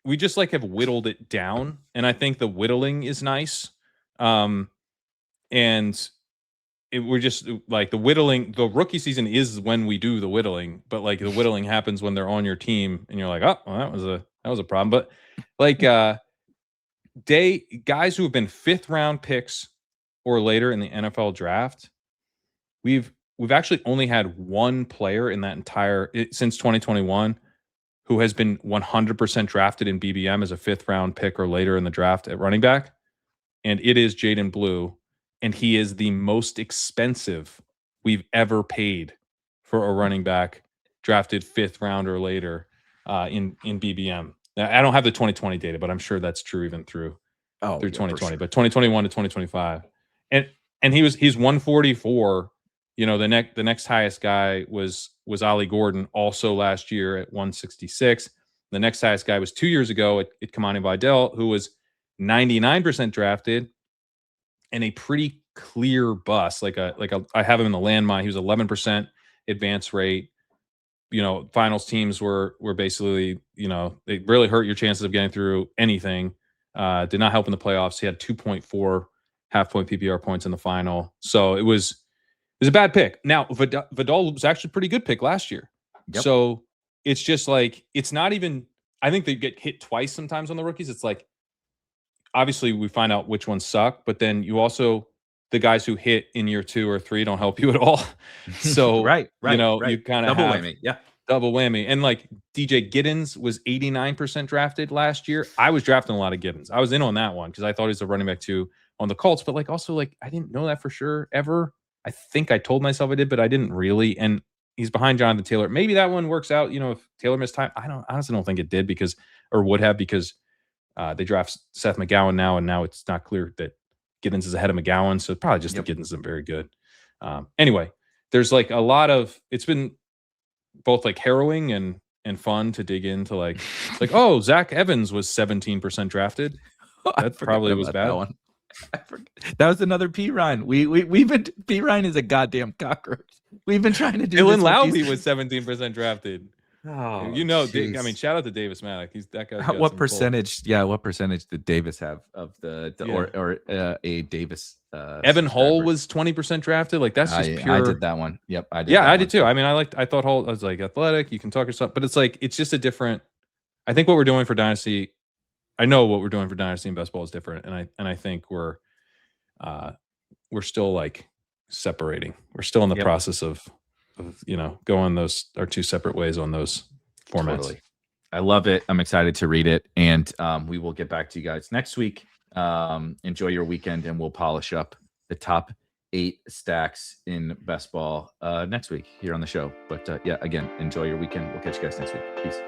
we just like have whittled it down. And I think the whittling is nice. We're just like the rookie season is when we do the whittling, but like the whittling happens when they're on your team and you're like, oh, well, that was a problem. But like guys who have been 5th round picks or later in the NFL draft, we've actually only had one player in that since 2021 who has been 100% drafted in BBM as a 5th round pick or later in the draft at running back. And it is Jaden Blue. And he is the most expensive we've ever paid for a running back drafted 5th round or later in BBM. Now, I don't have the 2020 data, but I'm sure that's true even through 2020. Sure. But 2021 to 2025, and he's 144. The next highest guy was Ollie Gordon, also last year at 166. The next highest guy was 2 years ago at Kamani Vidal, who was 99% drafted. And a pretty clear bust, I have him in the landmine. He was 11% advance rate. Finals teams were basically, they really hurt your chances of getting through anything. Did not help in the playoffs. He had 2.4 half-point PPR points in the final. So it was a bad pick. Now, Vidal was actually a pretty good pick last year. Yep. So it's just like, it's not even, I think they get hit twice sometimes on the rookies. It's like, obviously we find out which ones suck, but then you also, the guys who hit in year 2 or 3 don't help you at all. So, right. You kind of double whammy. Yeah. Double whammy. And like DJ Giddens was 89% drafted last year. I was drafting a lot of Giddens. I was in on that one because I thought he was a running back 2 on the Colts, but also I didn't know that for sure ever. I think I told myself I did, but I didn't really. And he's behind Jonathan Taylor. Maybe that one works out, if Taylor missed time. I honestly don't think it did because they draft Seth McGowan now, and now it's not clear that Giddens is ahead of McGowan. So probably just that Giddens isn't very good. Anyway, there's like a lot of, it's been both like harrowing and fun to dig into oh, Zach Evans was 17% drafted. That probably was bad. That one. That was another Perine. We've been, Perine is a goddamn cockroach. We've been trying to do Dylan Lowry was 17% drafted. Oh, shout out to Davis Maddock. He's that guy. What percentage? Pull. Yeah, what percentage did Davis have of a Davis? Evan Hull was 20% drafted. Like that's just pure. I did that one. Yep, I did. Yeah, I did too. I mean, I thought Hull. I was like athletic. You can talk yourself, but it's just a different. I think what we're doing for Dynasty. I know what we're doing for Dynasty and best ball is different, and I think we're we're still like separating. We're still in the process of going our two separate ways on those formats. Totally. I love it. I'm excited to read it, and we will get back to you guys next week. Enjoy your weekend, and we'll polish up the top 8 stacks in best ball next week here on the show. But again, enjoy your weekend. We'll catch you guys next week. Peace.